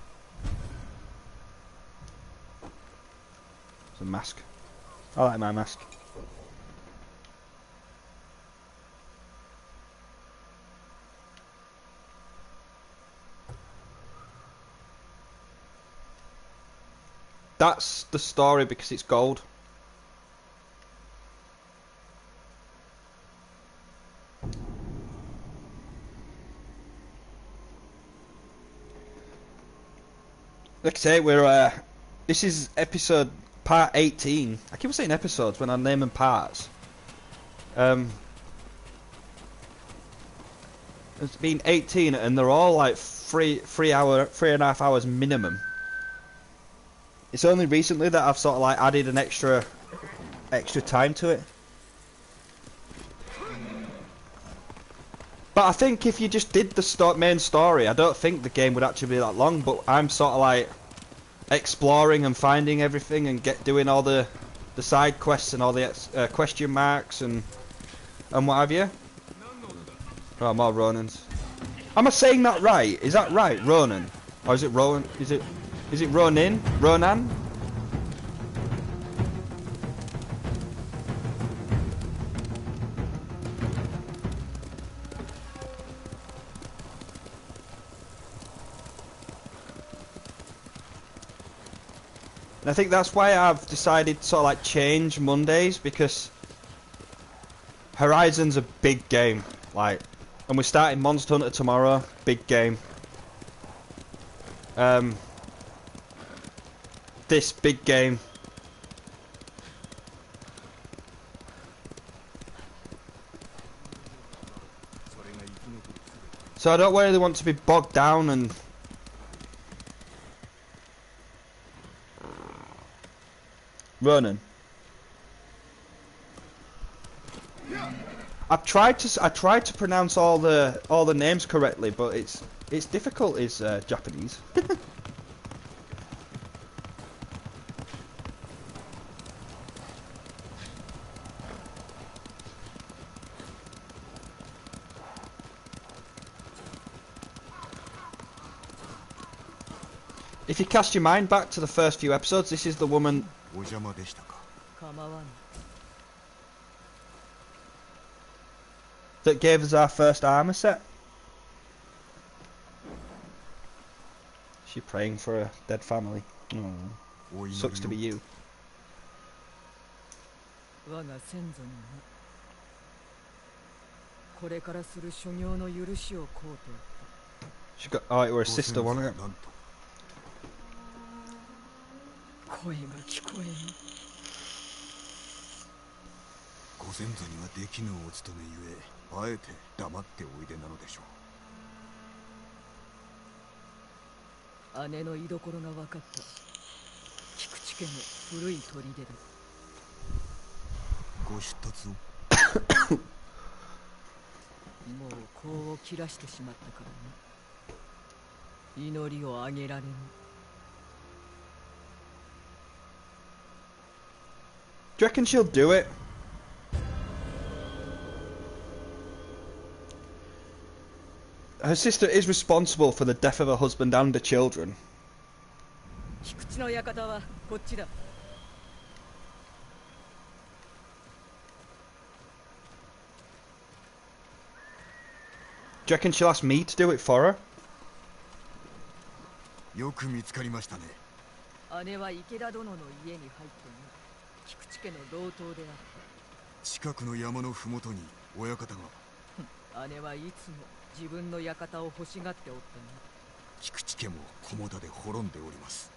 It's a mask. I like my mask. That's the story because it's gold. Like I say, we're this is episode part 18. I keep saying episodes when I'm naming parts. It's been 18 and they're all like 3.5 hours minimum. It's only recently that I've sort of like added an extra time to it. But I think if you just did the main story, I don't think the game would actually be that long. But I'm sort of like exploring and finding everything and doing all the side quests and all the question marks and what have you. Oh, more Ronins. Am I saying that right? Is that right, Ronan? Or is it Ronan? Is it Ronin? Ronan? And I think that's why I've decided to sort of like change Mondays, because Horizon's a big game, like, and we're starting Monster Hunter tomorrow, big game. This big game. So I don't really want to be bogged down and Ronan. I tried to pronounce all the names correctly, but it's difficult. Is Japanese. If you cast your mind back to the first few episodes, this is the woman that gave us our first armor set. She praying for a dead family. Oh, sucks to be you. She got. Oh, it was her sister, wasn't it? 声が聞こえぬ。ご先祖にはできぬお務めゆえ、あえて黙っておいでなのでしょう。姉の居所が分かった。菊池家の古い砦だ。ご出立を。もう香を切らしてしまったからね。祈りをあげられぬ。Do you reckon she'll do it? Her sister is responsible for the death of her husband and her children. 菊池の館はこっちだ。Do you reckon she'll ask me to do it for her? よく見つかりましたね。姉は池田殿の家に入ってね。菊池家の老頭であった。近くの山のふもとに親方が。姉はいつも自分の館を欲しがっておったね。菊池家も菰田で滅んでおります。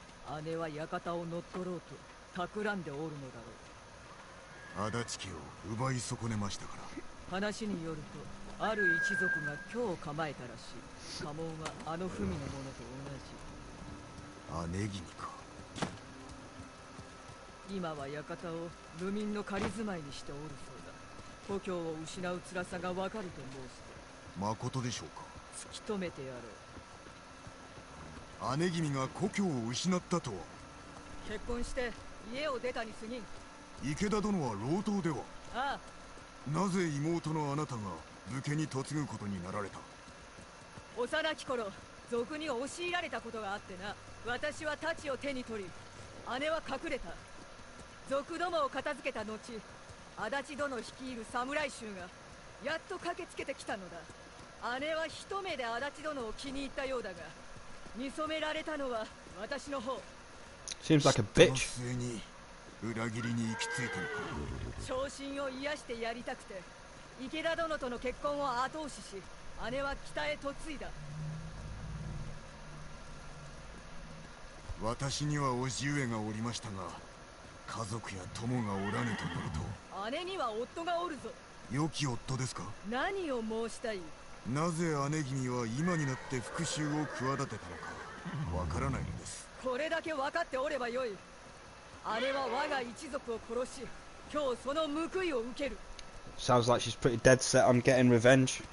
姉は館を乗っ取ろうと企んでおるのだろう。足立家を奪い損ねましたから。話によるとある一族が今日構えたらしい。家紋はあの文のものと同じ。姉君か。今は館を流民の仮住まいにしておるそうだ。故郷を失う辛さがわかると申す。まことでしょうか。突き止めてやろう。姉君が故郷を失ったとは。結婚して家を出たに過ぎん。池田殿は老頭では。ああ。なぜ妹のあなたが武家に嫁ぐことになられた。幼き頃賊に押し入られたことがあってな。私は太刀を手に取り、姉は隠れた。賊どもを片付けた後、足立殿率いる侍衆がやっと駆けつけてきたのだ。姉は一目で足立殿を気に入ったようだが、見初められたのは私の方。 Seems like a bitch. 末に裏切りに行き着いたのか。昇進を癒してやりたくて池田殿との結婚を後押しし、姉は北へ嫁いだ。私には叔父上がおりましたが、家族や友がおらぬとなると。姉には夫がおるぞ。良き夫ですか。何を申したい。なぜ姉君は今になって復讐を企てたのかわからないのです。これだけ分かっておればよい。姉は我が一族を殺し、今日その報いを受ける。 Sounds like she's pretty dead set on getting revenge.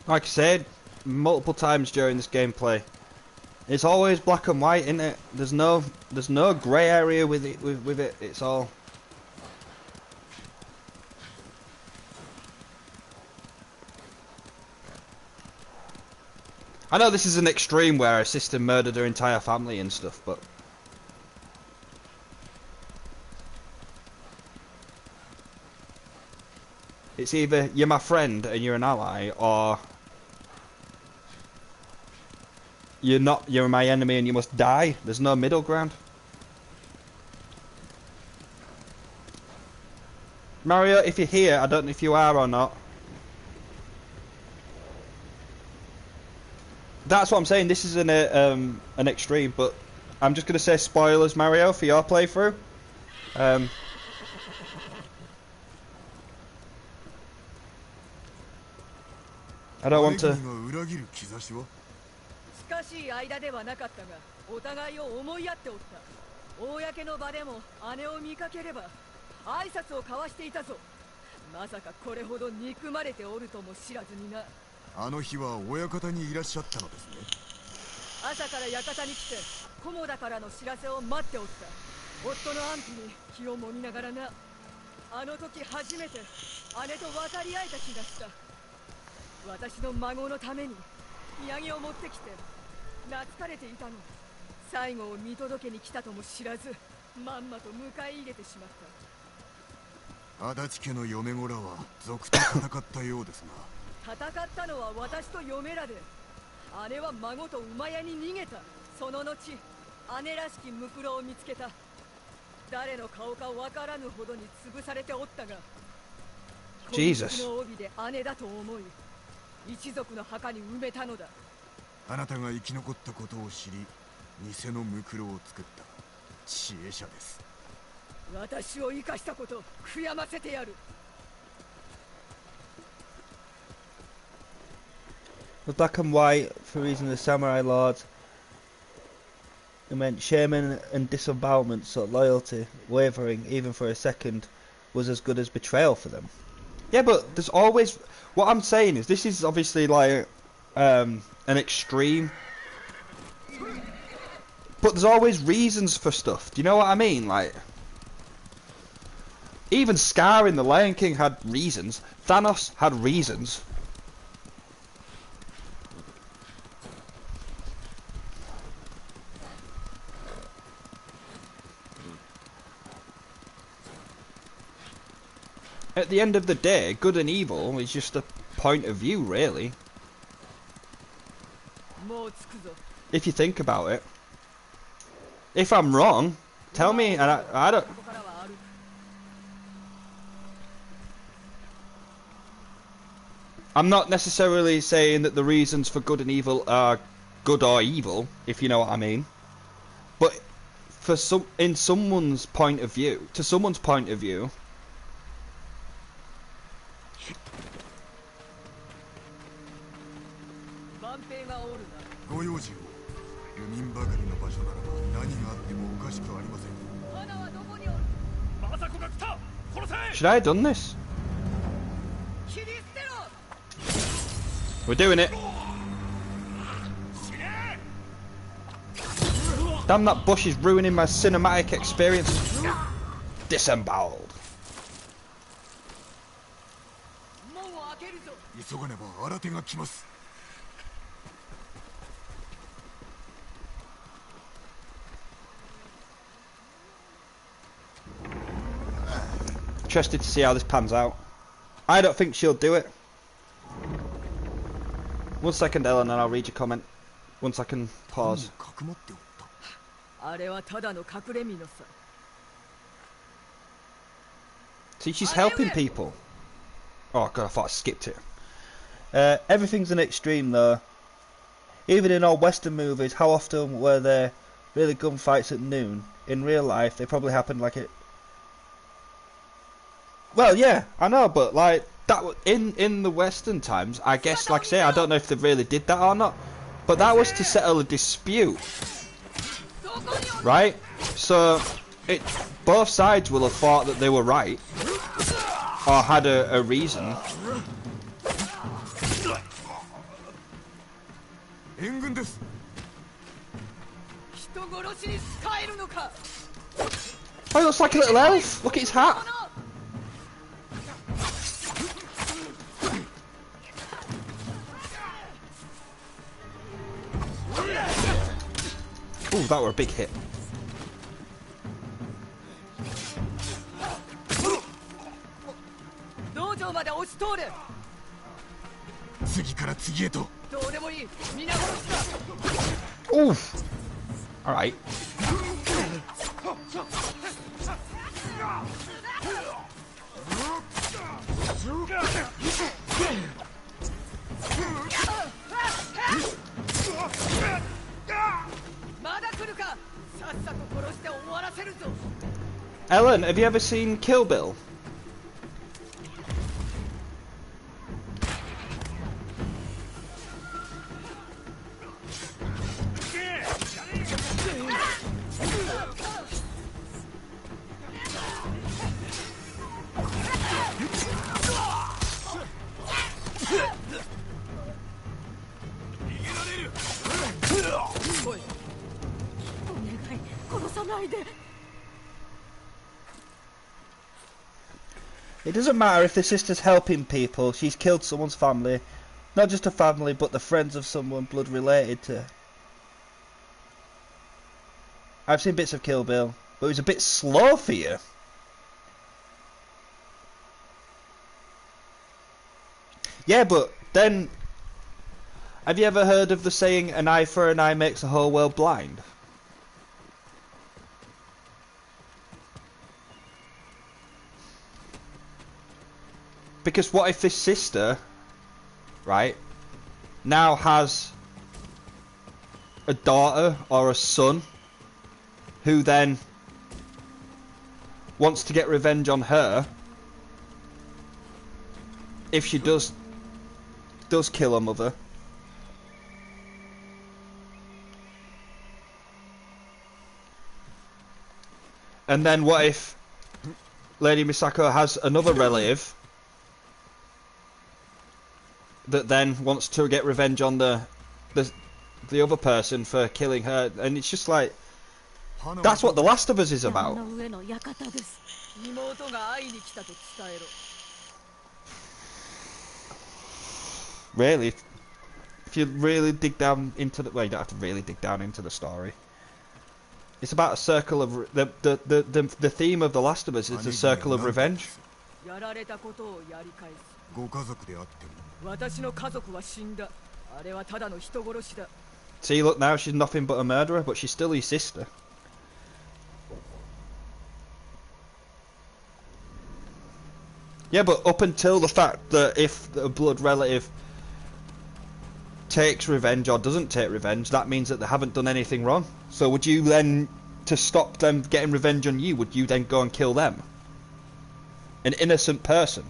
Like I said multiple times during this gameplay, it's always black and white, isn't it? There's no grey area with it. With it, it's all. I know this is an extreme where a sister murdered her entire family and stuff, but it's either you're my friend and you're an ally, or you're not. You're my enemy and you must die. There's no middle ground. Mario, if you're here, I don't know if you are or not. That's what I'm saying. This is an extreme, but I'm just gonna say spoilers, Mario, for your playthrough. I don't want to. 近しい間ではなかったが、お互いを思いやっておった。公の場でも姉を見かければ挨拶を交わしていたぞ。まさかこれほど憎まれておるとも知らずにな。あの日は親方にいらっしゃったのですね。朝から館に来て菰田からの知らせを待っておった。夫の安否に気をもみながらな。あの時初めて姉と分かり合えた気がした。私の孫のために土産を持ってきて懐かれていたの。最後を見届けに来たとも知らず、まんまと迎え入れてしまった。足立家の嫁子らは賊と戦ったようですが。戦ったのは私と嫁らで、姉は孫と馬屋に逃げた。その後姉らしきムクロを見つけた。誰の顔かわからぬほどに潰されておったが、Jesus。の帯で姉だと思い一族の墓に埋めたのだ。あなたが生き残ったことを知り、偽のムクロを作った知恵者です。私を生かしたこと悔やませてやる。The black and white, for reason the samurai lords, it meant shame and disembowelment, so loyalty, wavering even for a second, was as good as betrayal for them. Yeah, but there's always... What I'm saying is, this is obviously like an extreme, but there's always reasons for stuff. Do you know what I mean? Like, even Scar in The Lion King had reasons. Thanos had reasons. At the end of the day, good and evil is just a point of view, really. If you think about it. If I'm wrong, tell me, and I don't... I'm not necessarily saying that the reasons for good and evil are good or evil, if you know what I mean. But for in someone's point of view, to someone's point of view, should I have done this? We're doing it. Damn, that bush is ruining my cinematic experience. Disemboweled. Interested to see how this pans out. I don't think she'll do it. 1 second, Ellen, and I'll read your comment. 1 second, pause. See, she's helping people. Oh god, I thought I skipped it. Everything's an extreme though. Even in all Western movies, how often were there really gunfights at noon? In real life, they probably happened like it. Well, yeah, I know, but like that in the Western times, I guess, like I say, I don't know if they really did that or not, but that was to settle a dispute, right? So both sides will have thought that they were right, or had a reason. Oh, he looks like a little elf. Look at his hat. Ooh, that were a big hit. Oof. All right. Ellen, have you ever seen Kill Bill? It doesn't matter if the sister's helping people, she's killed someone's family. Not just a family, but the friends of someone blood related to. I've seen bits of Kill Bill, but it was a bit slow for you. Yeah, but then, have you ever heard of the saying, an eye for an eye makes the whole world blind? Because what if this sister, right, now has a daughter or a son who then wants to get revenge on her if she does kill her mother? And then what if Lady Misako has another relative that then wants to get revenge on the other person for killing her, and it's just like, that's what The Last of Us is about. Really, if you really dig down into the, well, you don't have to really dig down into the story. It's about a circle of the theme of The Last of Us is the circle of revenge. See, look, now she's nothing but a murderer, but she's still his sister. Yeah, but up until the fact that if a blood relative takes revenge or doesn't take revenge, that means that they haven't done anything wrong. So would you then, to stop them getting revenge on you, would you then go and kill them? An innocent person.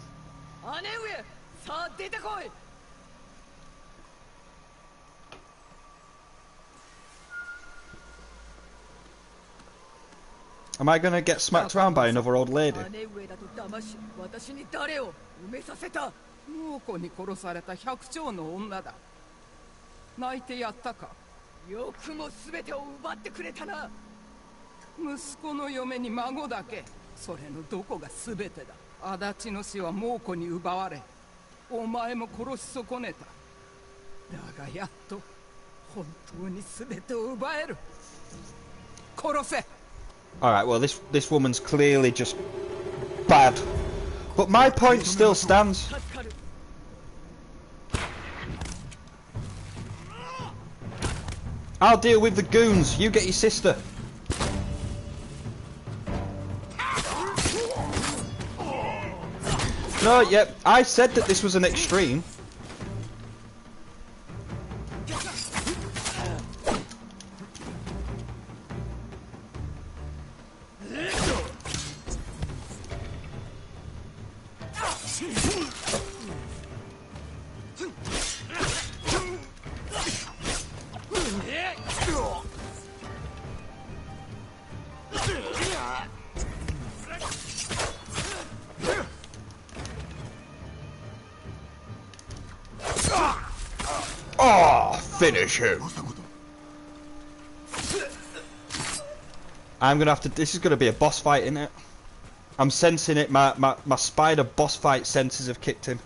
Am I gonna get smacked around by another old lady? Alright, well this woman's clearly just bad. But my point still stands. I'll deal with the goons, you get your sister. No, yep, I said that this was an extreme. Finish him. I'm gonna have to. This is gonna be a boss fight, isn't it? I'm sensing it. My spider boss fight senses have kicked in.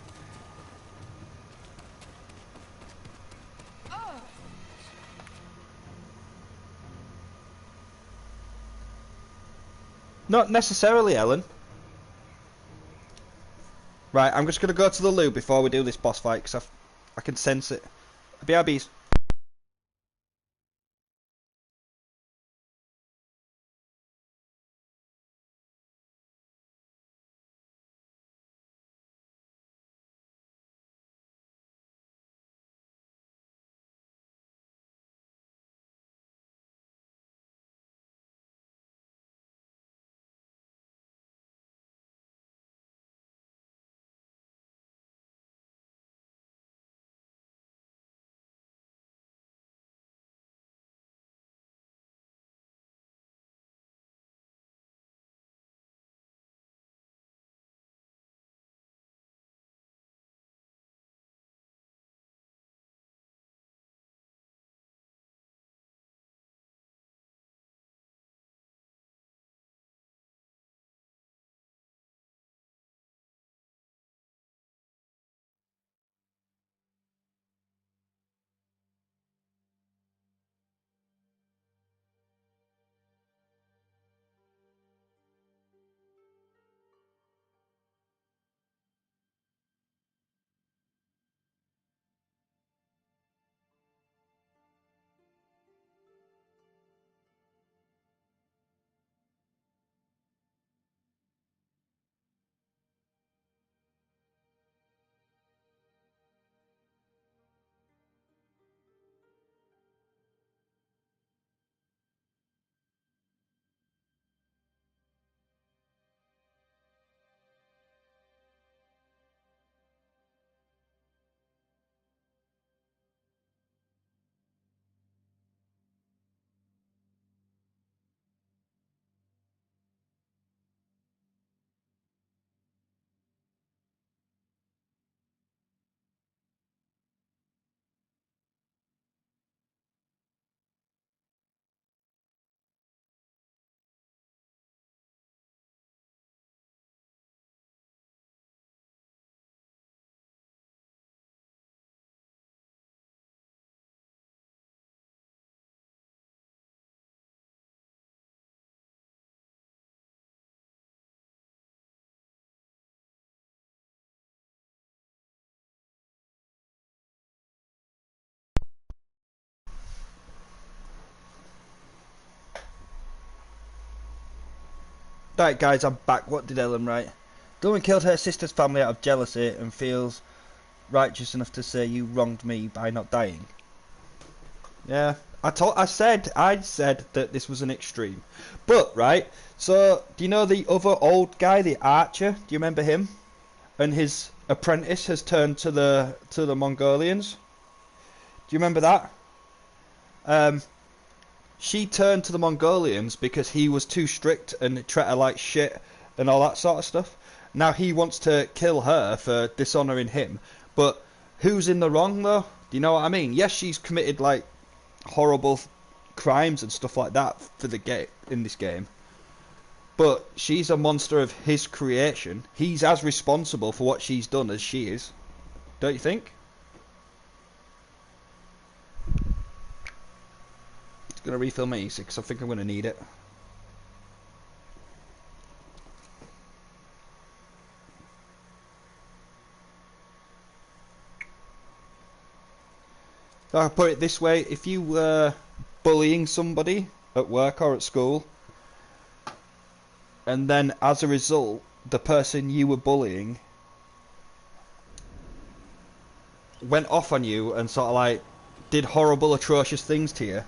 Not necessarily, Ellen. Right, I'm just gonna go to the loo before we do this boss fight because I can sense it. BRBs. Right, guys, I'm back. What did Ellen write? The woman killed her sister's family out of jealousy and feels righteous enough to say you wronged me by not dying. Yeah, I said that this was an extreme. But right, so do you know the other old guy, the archer? Do you remember him? And his apprentice has turned to the Mongolians. Do you remember that? She turned to the Mongolians because he was too strict and treated her like shit and all that sort of stuff. Now he wants to kill her for dishonouring him. But who's in the wrong though? Do you know what I mean? Yes, she's committed like horrible crimes and stuff like that for the in this game. But she's a monster of his creation. He's as responsible for what she's done as she is. Don't you think? Gonna refill my E6 because I think I'm gonna need it. So I'll put it this way: if you were bullying somebody at work or at school, and then as a result, the person you were bullying went off on you and sort of like did horrible, atrocious things to you.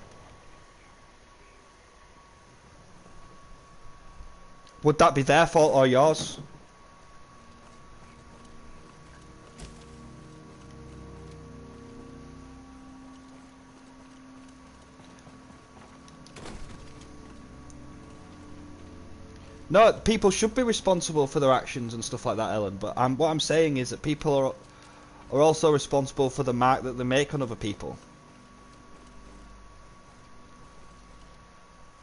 Would that be their fault or yours? No, people should be responsible for their actions and stuff like that, Ellen. But what I'm saying is that people are also responsible for the mark that they make on other people.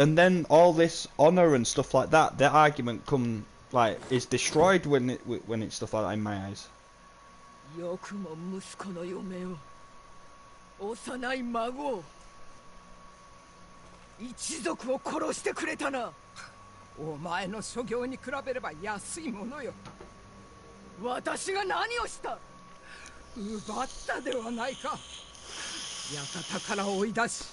and then all this honor and stuff like that, their argument is destroyed when it's stuff like that in my eyes. よくも息子の嫁を、幼い孫を、一族を殺してくれたな。お前の所業に比べれば安いものよ。私が何をした？奪ったではないか。館から追い出し、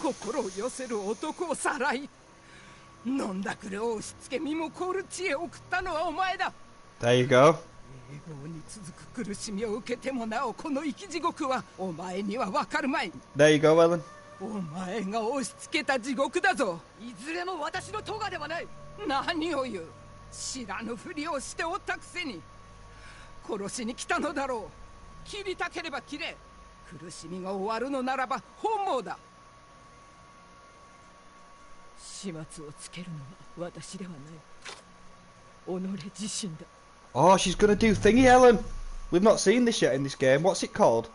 心を寄せる男をさらい、飲んだくれを押し付け身も凍る知恵を送ったのはお前だ。There you go. 永劫に続く苦しみを受けてもなおこの生き地獄はお前には分かるまい。 There you go, Ellen. お前が押し付けた地獄だぞ。いずれも私の咎ではない。何を言う。知らぬふりをしておったくせに。殺しに来たのだろう。切りたければ切れ。苦しみが終わるのならば本望だ。始末をつけるのは私ではない。己自身だ。 Oh, she's gonna do thingy, Ellen. We've not seen this yet in this game. What's it called?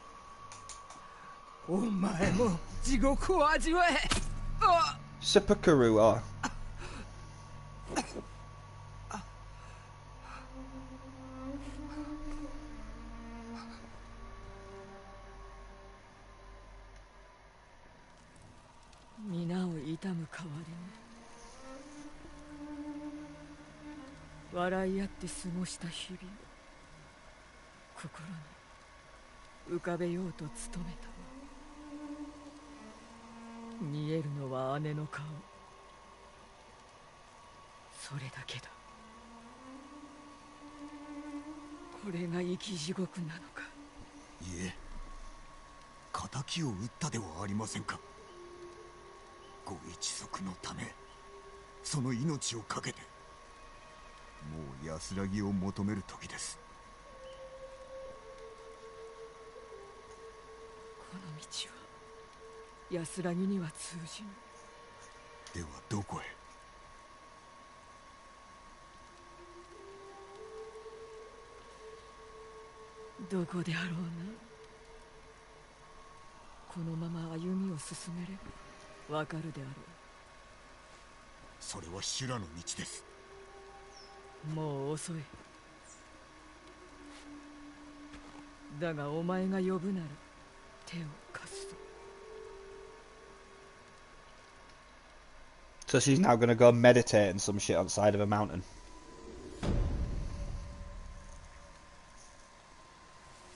お前も地獄を味わえ。Seppuku or...皆を悼む代わりに笑い合って過ごした日々を心に浮かべようと努めた。見えるのは姉の顔。それだけだ。これが生き地獄なのか。いえ、仇を討ったではありませんか。ご一族のため、その命を懸けて、もう安らぎを求める時です。この道は安らぎには通じぬ。ではどこへ？どこであろうな。このまま歩みを進めればわかるであろう。それは修羅の道です。もう遅い。だがお前が呼ぶなら手を貸すぞ。 So she's now gonna go meditate and some shit on the side of a mountain.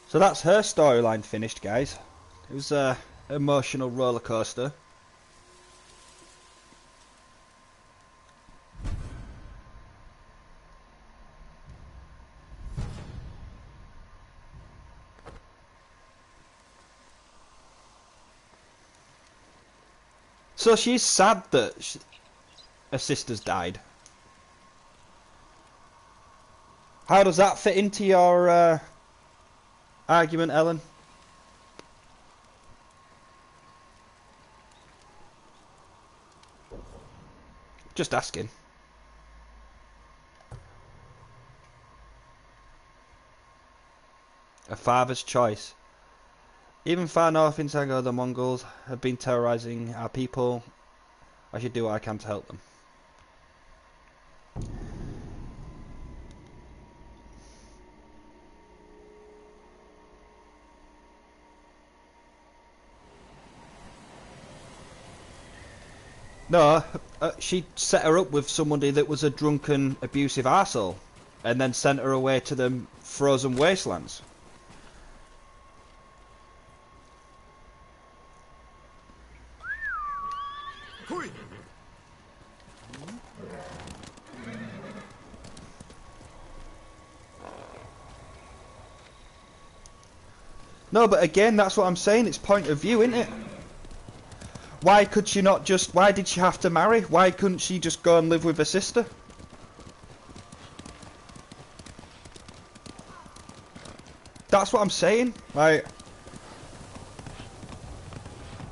So that's her storyline finished, guys. It was a emotional roller coaster. So she's sad that her sister's died. How does that fit into your argument, Ellen? Just asking. A father's choice. Even far north in Sango, the Mongols have been terrorizing our people. I should do what I can to help them. No, she set her up with somebody that was a drunken, abusive arsehole, and then sent her away to the frozen wastelands. No, but again, that's what I'm saying, it's point of view, isn't it? Why could she not just... Why did she have to marry? Why couldn't she just go and live with her sister? That's what I'm saying, like...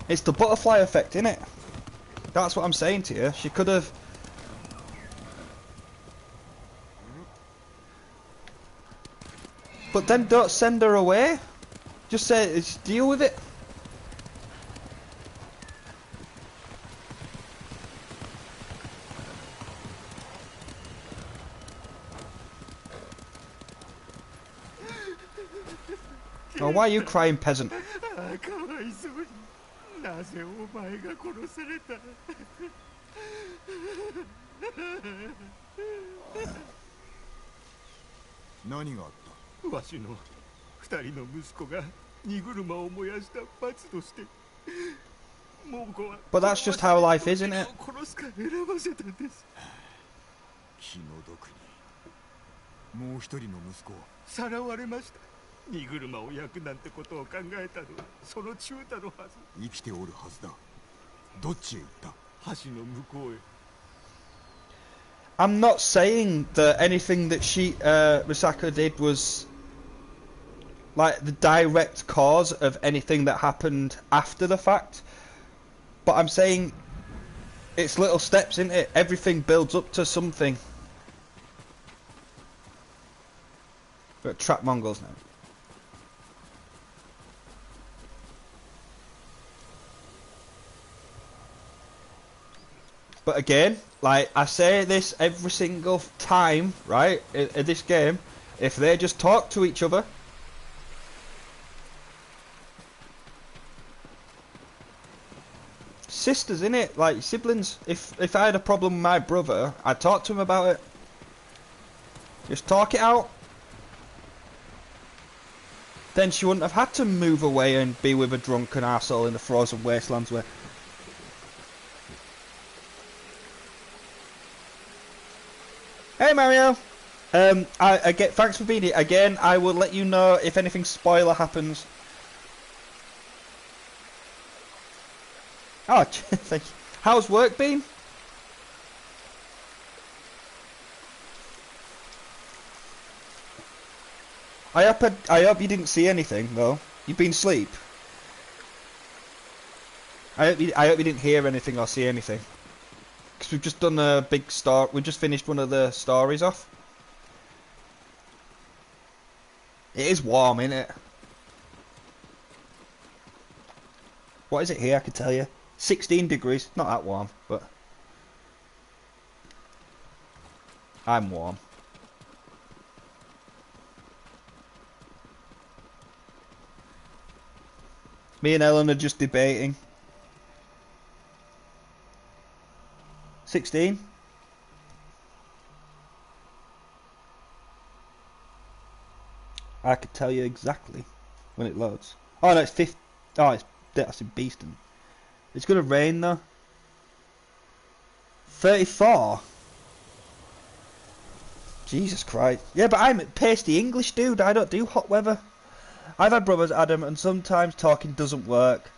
It's the butterfly effect, innit? That's what I'm saying to you. She could have... But then don't send her away. Just say, just deal with it. Oh, why are you crying, peasant? かわいそうに。なぜお前が殺された。何があった。わしの二人の息子が荷車を燃やした罰として。But that's just how life is, isn't it? 殺すか選ばせたんです。気の毒に。もう一人の息子をさらわれました。荷車を焼くなんてことを考えたのはその中太のはず。生きておるはずだ。どっちへ行った。橋の向こうへ。I'm not saying that anything that Misaka did was like the direct cause of anything that happened after the fact, but I'm saying it's little steps, isn't it? Everything builds up to something. We're at Trap Mongols now. But again, like I say this every single time, right, in this game, if they just talk to each other, sisters, innit? Like siblings. If I had a problem with my brother, I'd talk to him about it. Just talk it out. Then she wouldn't have had to move away and be with a drunken arsehole in the frozen wastelands where... Hey Mario! I get thanks for being here. Again, I will let you know if anything spoiler happens. Oh, thank you. How's work been? I hope you didn't see anything though. You've been asleep. I hope you didn't hear anything or see anything. Because we've just done a big story. We just finished one of the stories off. It is warm, isn't it? What is it here? I can tell you. 16 degrees. Not that warm, but I'm warm. Me and Ellen are just debating. 16? I could tell you exactly when it loads. Oh no, it's 50. Oh, that's in Beeston. It's gonna rain though. 34. Jesus Christ. Yeah, but I'm pasty English dude. I don't do hot weather. I've had brothers, Adam, and sometimes talking doesn't work.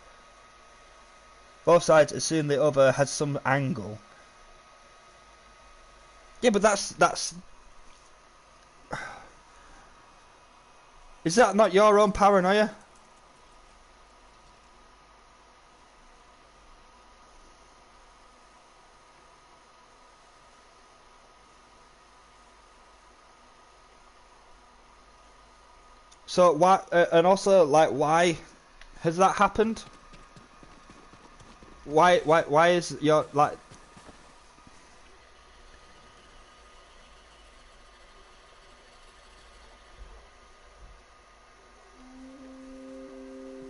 Both sides assume the other has some angle. Yeah, but that's... Is that not your own paranoia? So why, and also like, why has that happened? Why is your like?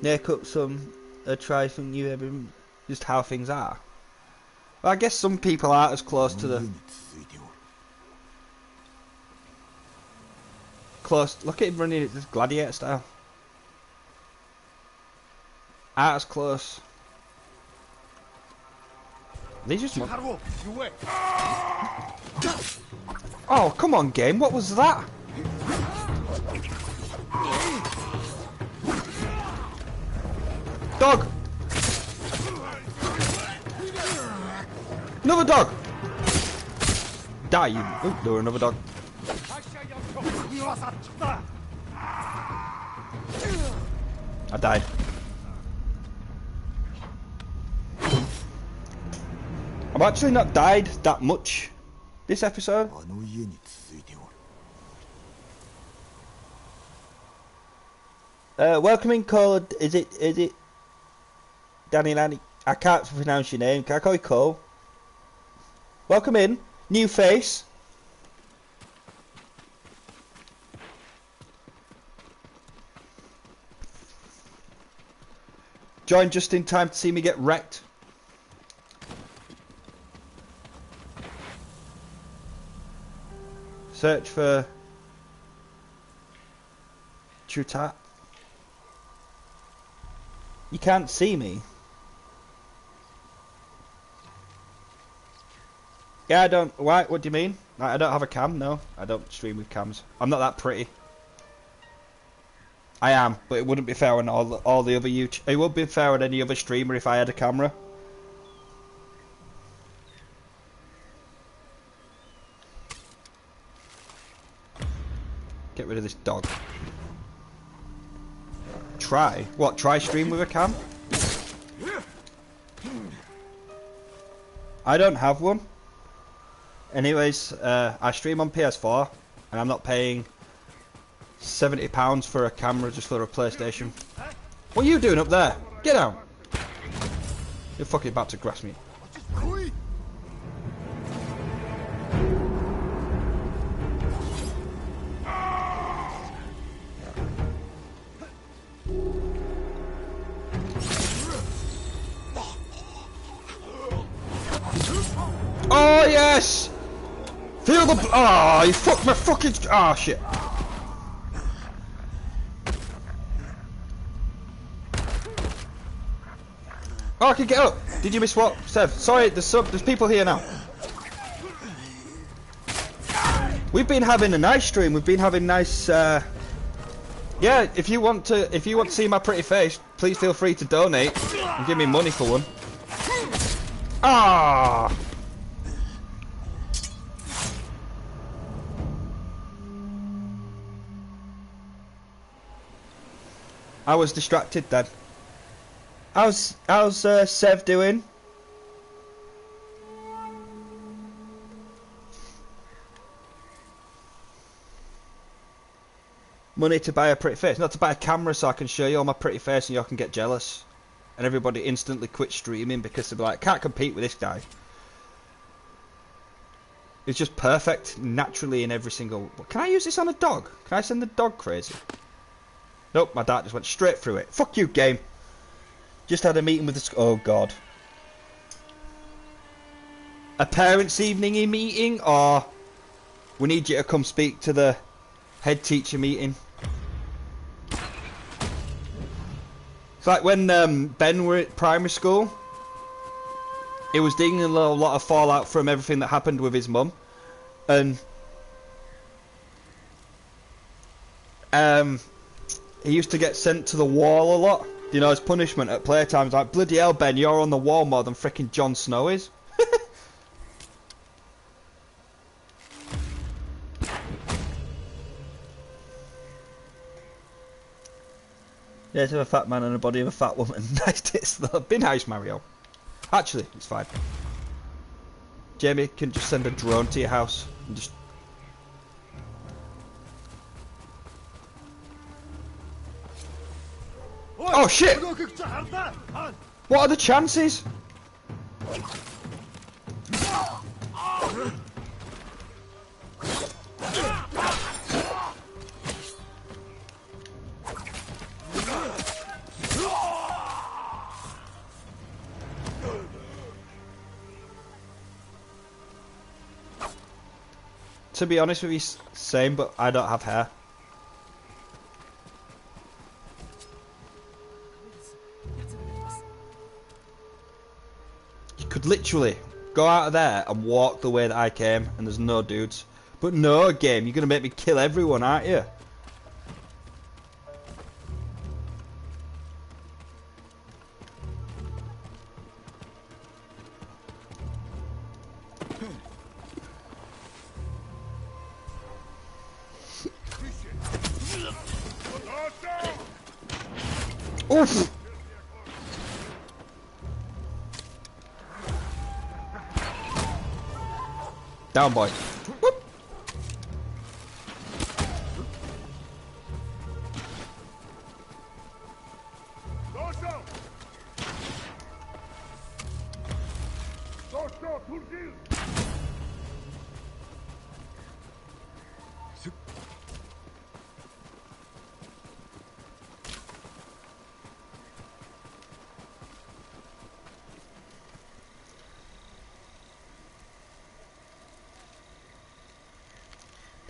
Make up try something new every, just how things are. Well, I guess some people aren't as close to the. Close. Look at him running it, just gladiator style. Aren't as close. They just. Oh, come on, game. What was that? Dog! Another dog! Die, you. Oh, there were another dog. I died. I've actually not died that much this episode. Welcoming Cole, is it Danny Lanny? I can't pronounce your name. Can I call you Cole? Welcome in. New face. Joined just in time to see me get wrecked. Search for Chutat. You can't see me. Yeah, I don't. Why? What do you mean? I don't have a cam. No, I don't stream with cams. I'm not that pretty. I am, but it wouldn't be fair on all the other YouTube. It would be fair on any other streamer if I had a camera. Get rid of this dog. Try? What? Try stream with a cam? I don't have one. Anyways, I stream on PS4 and I'm not paying £70 for a camera just for a PlayStation. What are you doing up there? Get out! You're fucking about to grasp me. Oh yes! Feel the... Oh, you fucked my fucking... Oh shit. Oh, I can get up. Did you miss what, Sev? Sorry, there's people here now. We've been having a nice stream. We've been having nice. Yeah, if you want to see my pretty face, please feel free to donate and give me money for one. Ah. I was distracted then. How's Sev doing? Money to buy a pretty face, not to buy a camera so I can show you all my pretty face and you all can get jealous. And everybody instantly quit streaming because they're like, can't compete with this guy. It's just perfect naturally in every single... Can I use this on a dog? Can I send the dog crazy? Nope, my dart just went straight through it. Fuck you, game. Just had a meeting with the... Oh, God. A parents' evening meeting, or... We need you to come speak to the head teacher meeting. It's like when Ben were at primary school. He was digging a lot of fallout from everything that happened with his mum. And... he used to get sent to the wall a lot. You know, as punishment at playtime. It's like, bloody hell, Ben, you're on the wall more than frickin' Jon Snow is. Yeah, to have a fat man and a body of a fat woman. Nice tits though. Be nice, Mario. Actually, it's fine. Jamie can just send a drone to your house and just... Oh shit! What are the chances? To be honest with you, same, but I don't have hair. You could literally go out of there and walk the way that I came, and there's no dudes. But no, game, you're gonna make me kill everyone, aren't you? Oof! Down, boy. Whoop.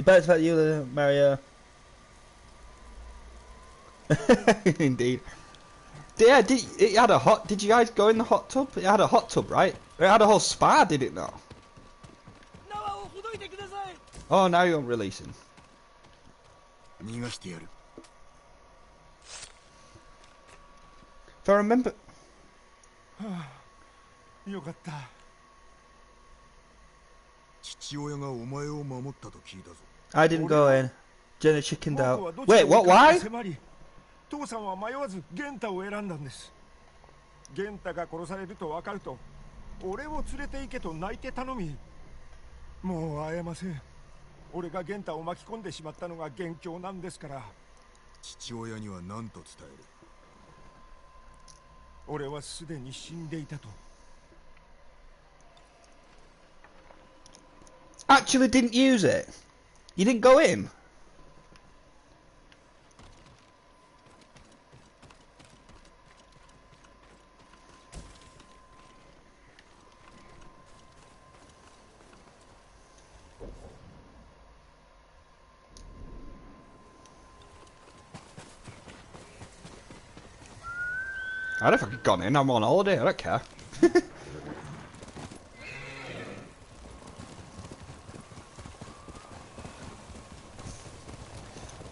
The best about you, Mario. Indeed. Yeah, it had a hot... Did you guys go in the hot tub? It had a hot tub, right? It had a whole spa, did it not? Oh, now you're releasing. If I remember... I didn't go in. Jenna chickened out. Wait, what? Why? 父さんは迷わず玄太を選んだんです。玄太が殺されると分かると、俺を連れて行けと泣いて頼み、もう会えません。俺が玄太を巻き込んでしまったのが元凶なんですから。父親には何と伝える？俺はすでに死んでいたと。Actually didn't use it. You didn't go in. I'd have fucking gone in. I'm on holiday. I don't care.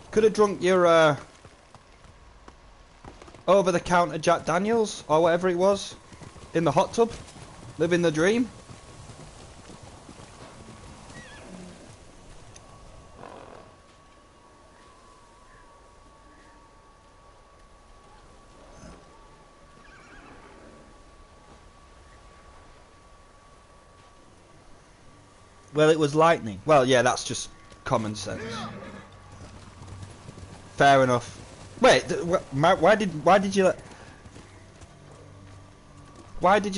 Could have drunk your over-the-counter Jack Daniels or whatever it was in the hot tub, living the dream. Well, it was lightning. Well, yeah, that's just common sense. Fair enough. Wait, why did you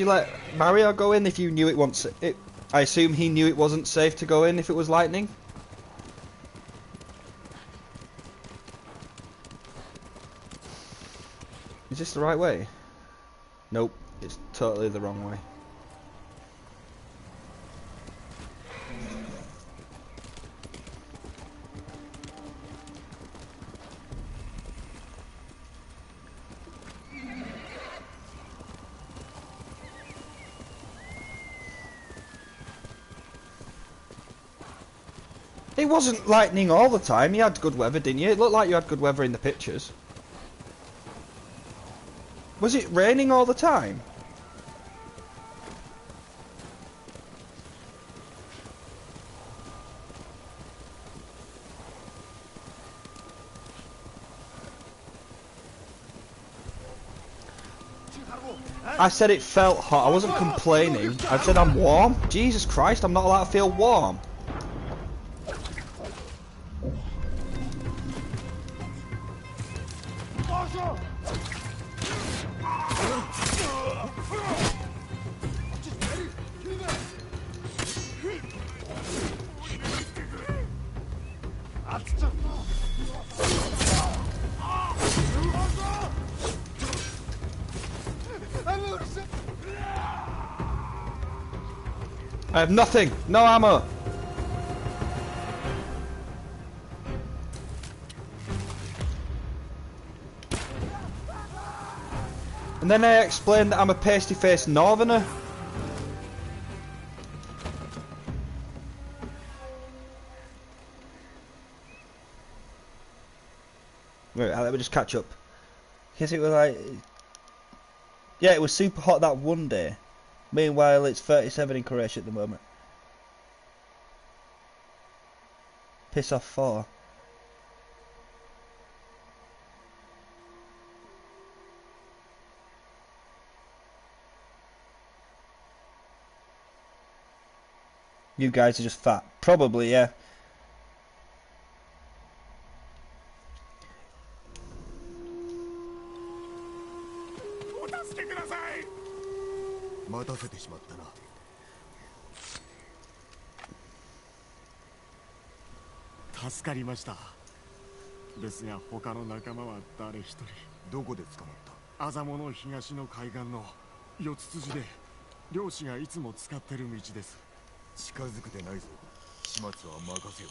let Mario go in if you knew it wasn't? I assume he knew it wasn't safe to go in if it was lightning. Is this the right way? Nope, it's totally the wrong way. It wasn't lightning all the time. You had good weather, didn't you? It looked like you had good weather in the pictures. Was it raining all the time? I said it felt hot. I wasn't complaining. I said I'm warm. Jesus Christ, I'm not allowed to feel warm. I have nothing. No ammo. And then I explained that I'm a pasty-faced northerner. Wait, let me just catch up. Because it was like... Yeah, it was super hot that one day. Meanwhile, it's 37 in Croatia at the moment. Piss off 4. You guys are just fat. Probably, yeah.助かりました。ですが他の仲間は誰一人。どこで捕まった？アザモの東の海岸の四つ筋で漁師がいつも使ってる道です。近づくでないぞ。始末は任せよ。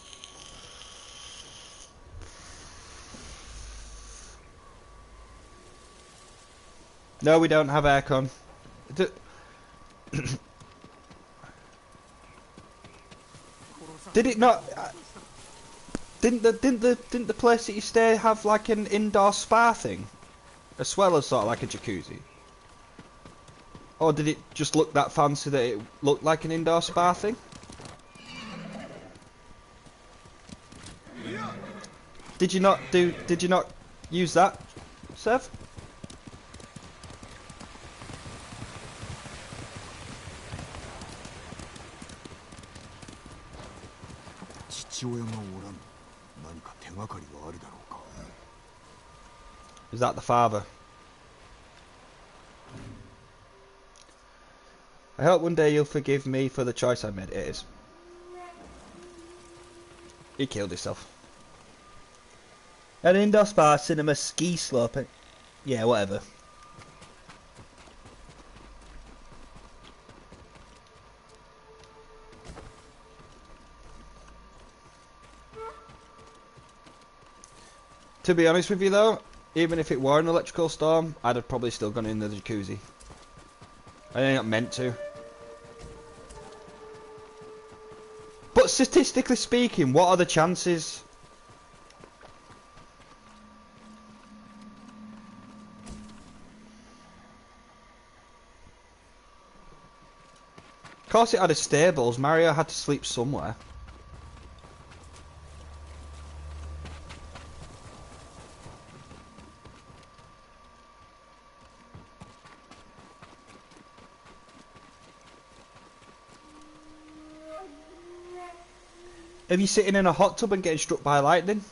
No, we don't have aircon. Did it not? Didn't the place that you stay have like an indoor spa thing, as well as sort of like a jacuzzi? Or did it just look that fancy that it looked like an indoor spa thing? Did you not use that, Sev? 父親がおらぬ。何か手がかりはあるだろうか。Is that the father? I hope one day you'll forgive me for the choice I made. It is. He killed himself. An indoor spa, cinema, ski slope. Yeah, whatever. To be honest with you though, even if it were an electrical storm, I'd have probably still gone in the jacuzzi. I ain't meant to. But statistically speaking, what are the chances? Of course it had a stables, Mario had to sleep somewhere. Are you sitting in a hot tub and getting struck by lightning?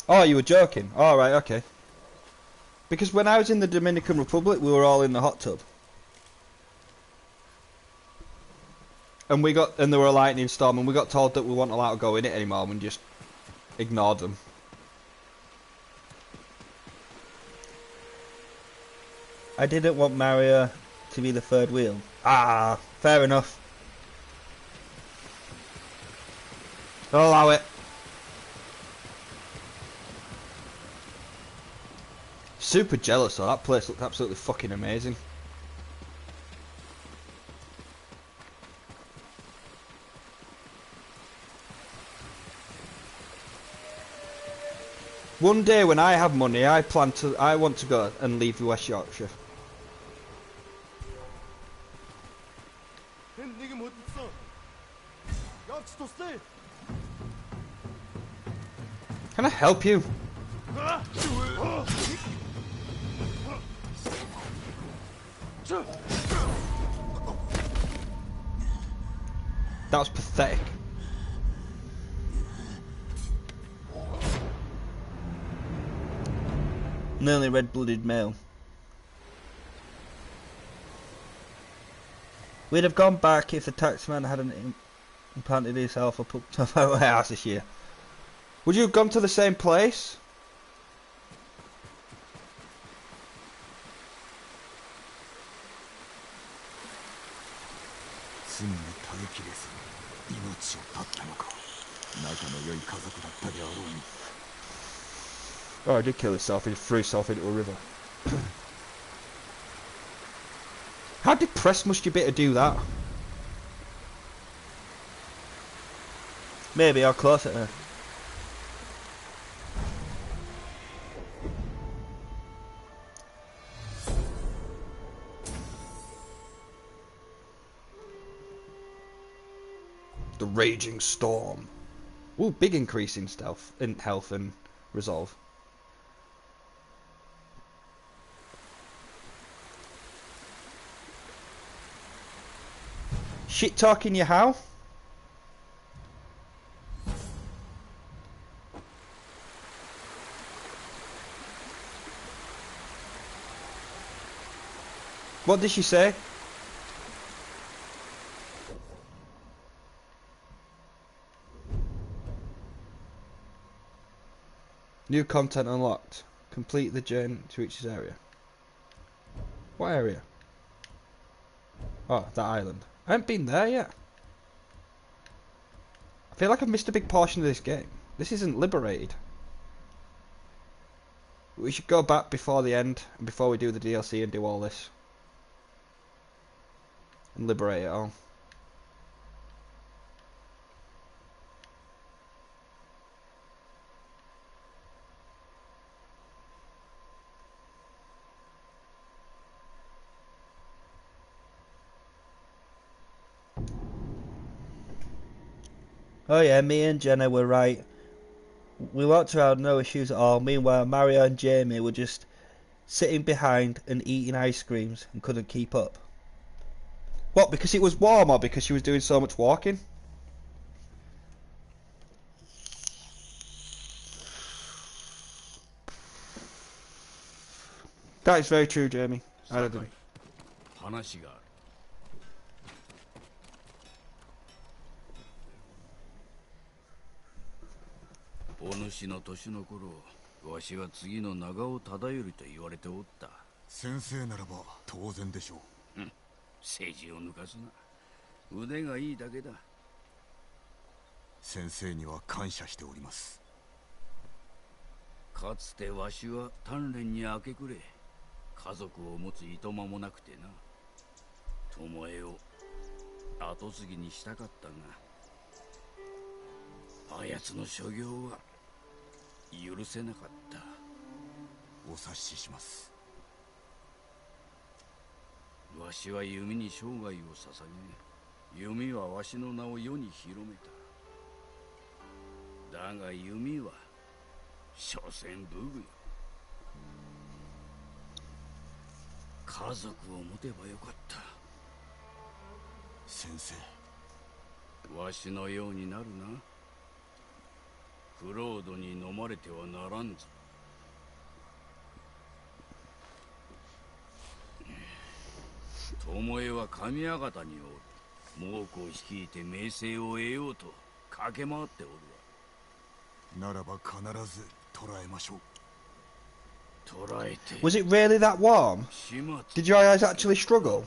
Oh, you were joking? Oh, right, okay. Because when I was in the Dominican Republic, we were all in the hot tub. And there were a lightning storm, and we got told that we weren't allowed to go in it anymore, and we just ignored them. I didn't want Mario to be the third wheel. Ah, fair enough. I'll allow it. Super jealous though, that place looked absolutely fucking amazing. One day when I have money, I want to go and leave West Yorkshire. Can I help you? That was pathetic. Nearly red-blooded male. We'd have gone back if the taxman hadn't implanted himself up to our house this year. Would you have gone to the same place? Oh, he did kill himself. He threw himself into a river. How depressed must you be to do that? Maybe I'll close it there. The Raging Storm. Ooh, big increase in stealth, in health and resolve. Shit talking you how? What did she say? New content unlocked. Complete the journey to reach this area. What area? Oh, that island. I haven't been there yet. I feel like I've missed a big portion of this game. This isn't liberated. We should go back before the end, and before we do the DLC and do all this. And liberate it all. Oh yeah, me and Jenna were right. We walked around, no issues at all. Meanwhile, Mario and Jamie were just sitting behind and eating ice creams and couldn't keep up. What, because it was warm or because she was doing so much walking? That is very true, Jamie. I don't know. 話がある。お主の年の頃、わしは次の長尾忠頼と言われておった。先生ならば当然でしょう。政治を抜かすな。腕がいいだけだ。先生には感謝しております。かつてわしは鍛錬に明け暮れ、家族を持ついとまもなくてな。巴を後継ぎにしたかったが、あやつの所業は許せなかった。お察しします。わしは弓に生涯を捧げ、弓はわしの名を世に広めた。だが弓は所詮武具よ。家族を持てばよかった。先生、わしのようになるな。クロードに飲まれてはならんぞ。巴は神谷方におる。猛虎を率いて名声を得ようと駆け回っておるわ。ならば必ず捕らえましょう。捕らえて。Was it really that warm? Did your eyes actually struggle?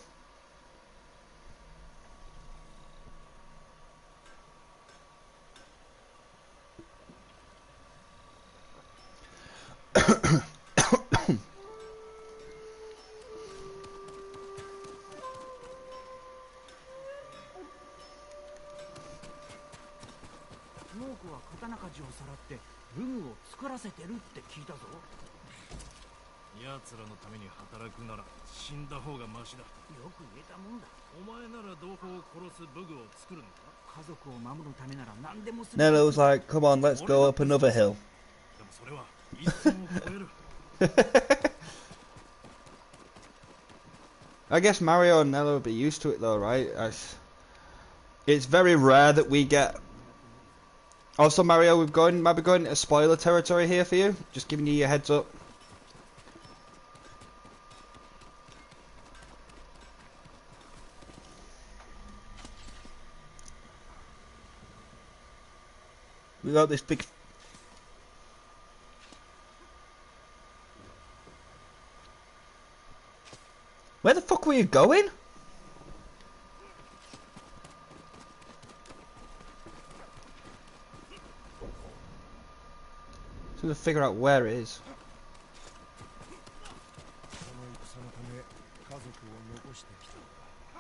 Nello was like, come on, let's go up another hill. I guess Mario and Nello would be used to it though, right? It's very rare that we get... Also, Mario, might be going into spoiler territory here for you. Just giving you your heads up. We got this big... Where the fuck were you going? Trying to figure out where it is.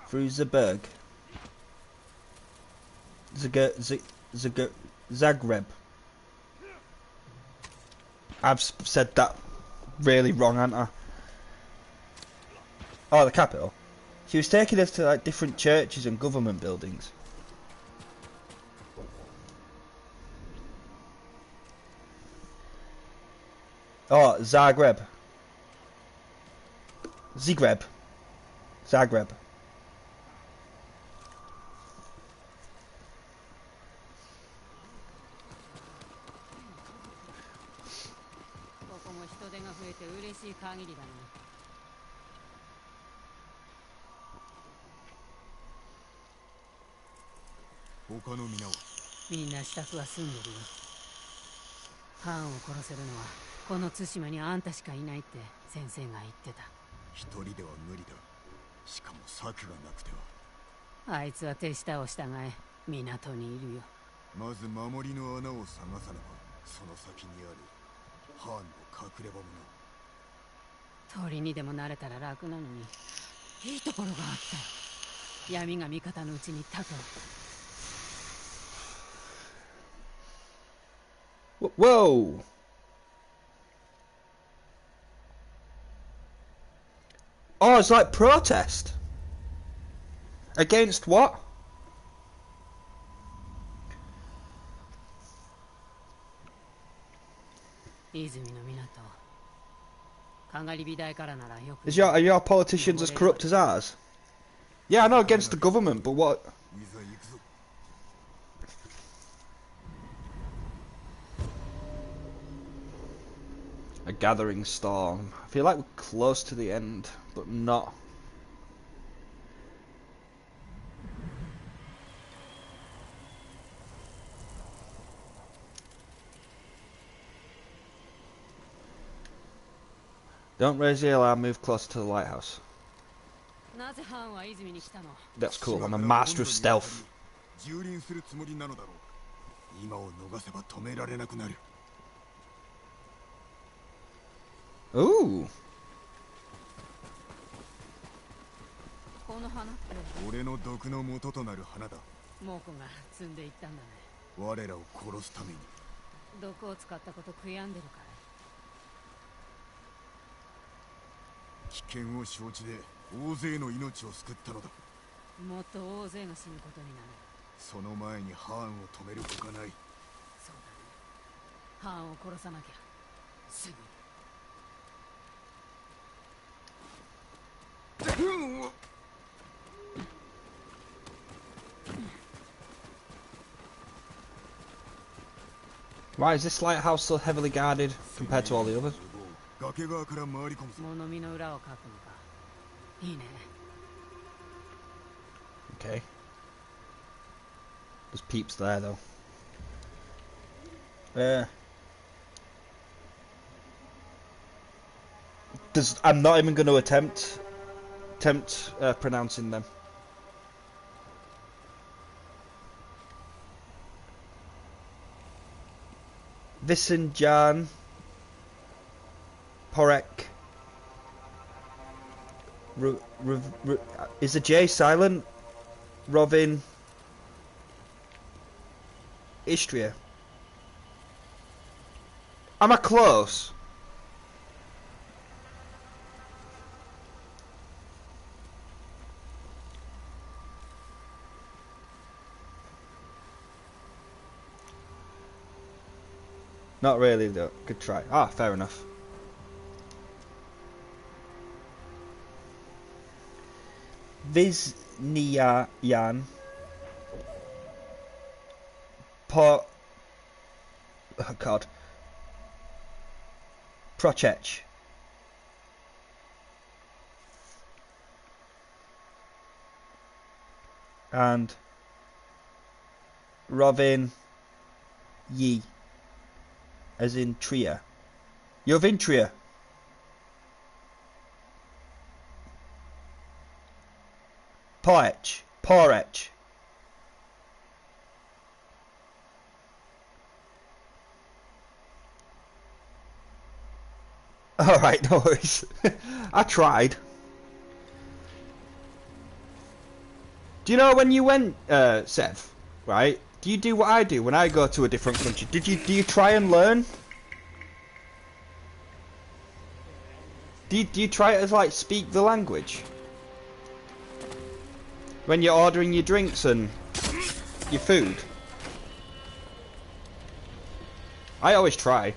Through Zagreb. Zagreb. I've said that really wrong, haven't I? Oh, the capital. She was taking us to like different churches and government buildings. Oh, Zagreb. Zagreb. 他の皆はみんな支度は済んでるよ。ハンを殺せるのはこの対馬にあんたしかいないって先生が言ってた。一人では無理だ。しかも策がなくては。あいつは手下を従え港にいるよ。まず守りの穴を探さねば、その先にあるハーンの隠れ場もな。鳥にでもなれたら楽なのに、いいところがあったよ。闇が味方のうちに立とう。Whoa! Oh, it's like protest. Against what? 泉の港。かがり火台からならよく。Are your politicians as corrupt as ours? Yeah, I know against the government, but what? A gathering storm. I feel like we're close to the end, but not. Don't raise the alarm, move closer to the lighthouse. That's cool, I'm a master of stealth. Ooh! この花って俺の毒の元となる花だ。猛虎が積んでいったんだね。我らを殺すために。毒を使ったこと悔やんでるかい？危険を承知で大勢の命を救ったのだ。もっと大勢が死ぬことになる。その前にハーンを止めるほかない。そうだね。ハーンを殺さなきゃ。すぐ。Why is this lighthouse so heavily guarded compared to all the others? 崖側から回り込むぞ。物見の裏をかくのか。いいね。Okay. There's peeps there though. I'm not even going to attempt pronouncing them. Visinjan, Porek. Is the J silent? Rovin. Istria. Am I close? Not really though. Good try. Ah, fair enough. Vizniayan. Oh God. Prochech. And Rovin Yi. As in Tria. Jovintria. Porech. Porech. Alright, no worries. I tried. Do you know when you went, Sev, right? Do you do what I do when I go to a different country? Do you try and learn? Do you try to like speak the language? When you're ordering your drinks and your food? I always try.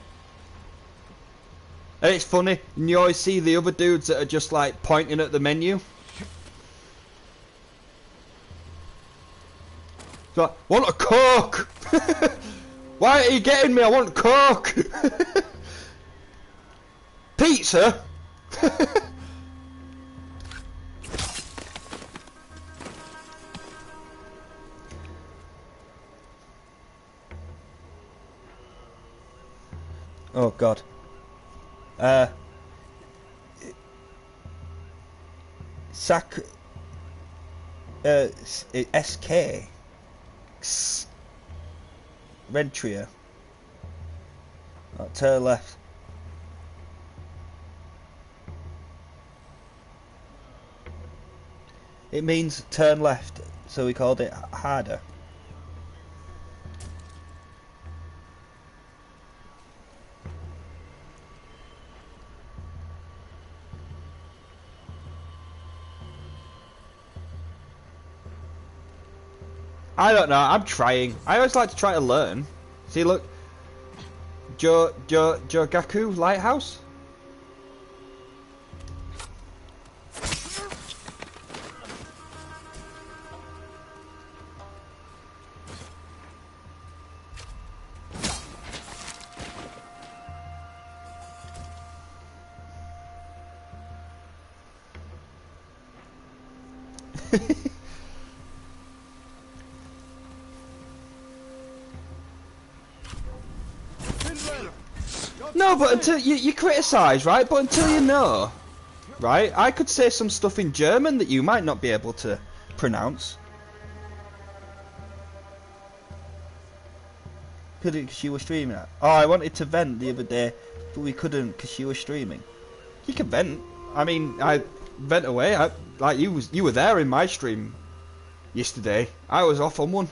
And it's funny, and you always see the other dudes that are just like pointing at the menu. So, want a Coke? Why are you getting me? I want Coke. Pizza? Oh God. SK. Rentria. Oh, turn left. It means turn left, so we called it harder. I don't know, I'm trying. I always like to try to learn. See, look. Jogaku Lighthouse? No, but until you criticise, right? But until you know, right? I could say some stuff in German that you might not be able to pronounce. Couldn't because you were streaming. Oh, I wanted to vent the other day, but we couldn't because you were streaming. You can vent. I mean, I vent away. Like you were there in my stream yesterday. I was off on one.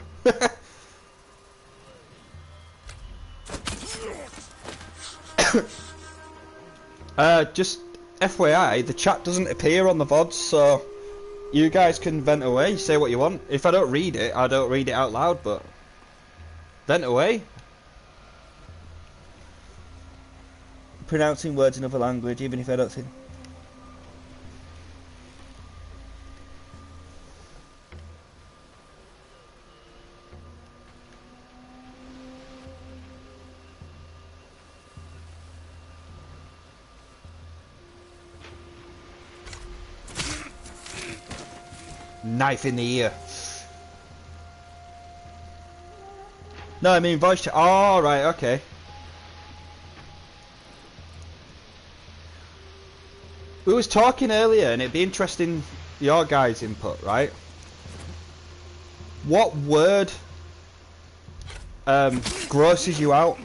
Just FYI, the chat doesn't appear on the VODs, so you guys can vent away, say what you want. If I don't read it, I don't read it out loud, but vent away. Pronouncing words in another language, even if I don't think. Knife in the ear. No, I mean voice chat. Oh, right, okay. We was talking earlier, and it'd be interesting your guys' input, right? What word grosses you out?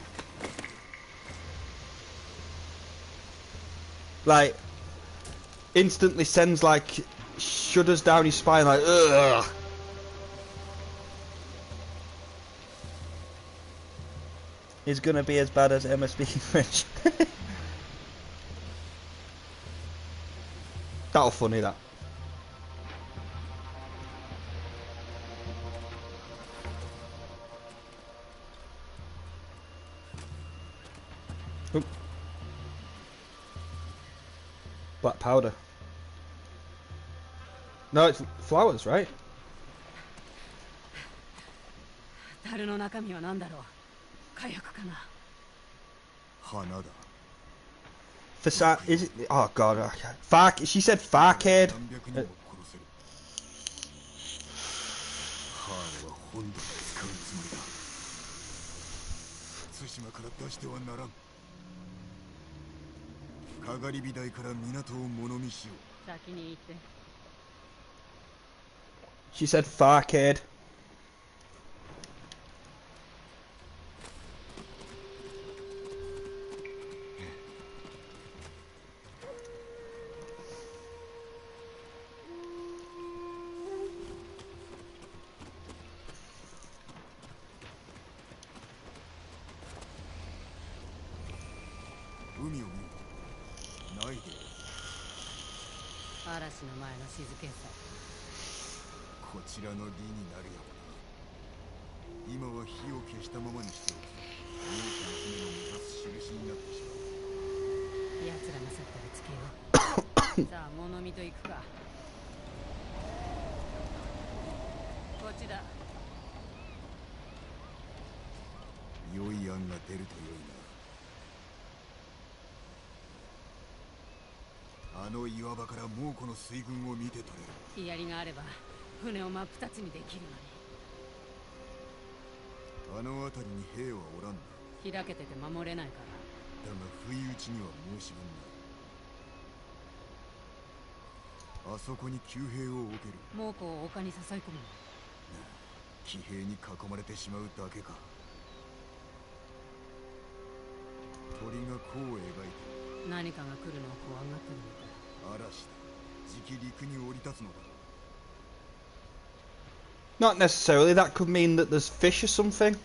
Like, instantly sends like shudders down your spine, like ugh. It's gonna be as bad as Emma speaking French. That was funny, that. Oop. Black powder. No, it's flowers, right? Facade, is it? Oh god, Fark, she said Farcade. She said Farcade. あそこに騎兵を置ける。猛虎を丘に誘い込むの。騎兵に囲まれてしまうだけか。鳥が弧を描いて何かが来るのを怖がってるみたい。嵐だ。じき陸に降り立つのだ。 Not necessarily. That could mean that there's fish or something.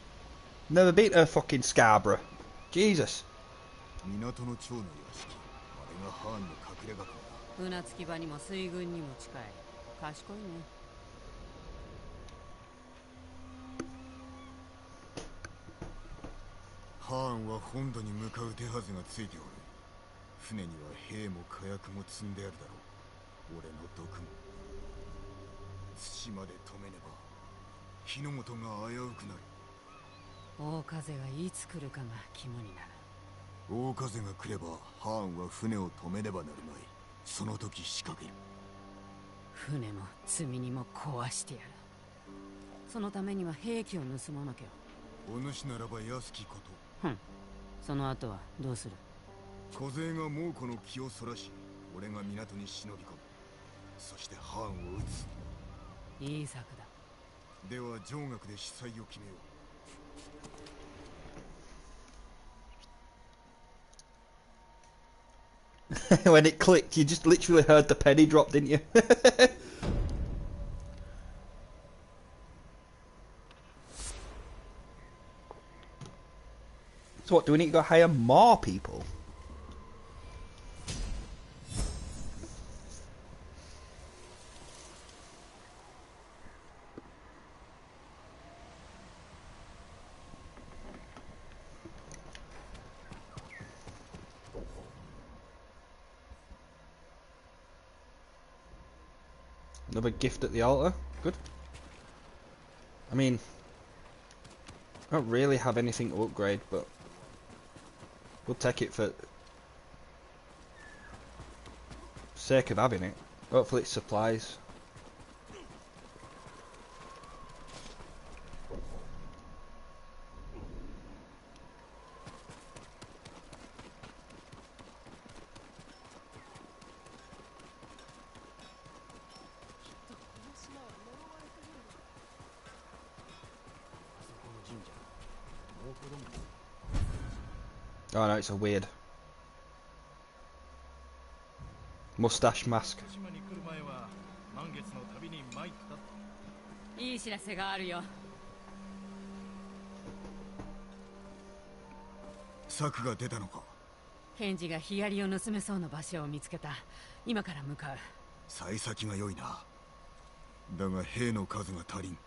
Never been to fucking Scarborough. Jesus. 港の長の屋敷。あれがハーンの隠れ家か。船着き場にも水軍にも近い。賢いね。ハーンは本土に向かう手はずがついておる。船には兵も火薬も積んであるだろう。俺の毒も。対馬で止めねば火の元が危うくなる。大風がいつ来るかが肝になる。大風が来ればハーンは船を止めねばなるまい。その時仕掛ける。船も積み荷も壊してやる。そのためには兵器を盗まなきゃ。お主ならば安きこと。ふん。その後はどうする？小勢が猛虎の気をそらし、俺が港に忍び込む。そしてハーンを撃つ。いい策だ。では上学で司祭を決めよう。When it clicked, you just literally heard the penny drop, didn't you? So what, do we need to go hire more people? Another gift at the altar. Good. I mean, I don't really have anything to upgrade, but we'll take it for sake of having it. Hopefully it's supplies. Oh no, it's a weird mustache mask. いい知らせがあるよ。策が出たのか。ケンジがヒアリを盗めそうな場所を見つけた。今から向かう。幸先が良いな。だが兵の数が足りん。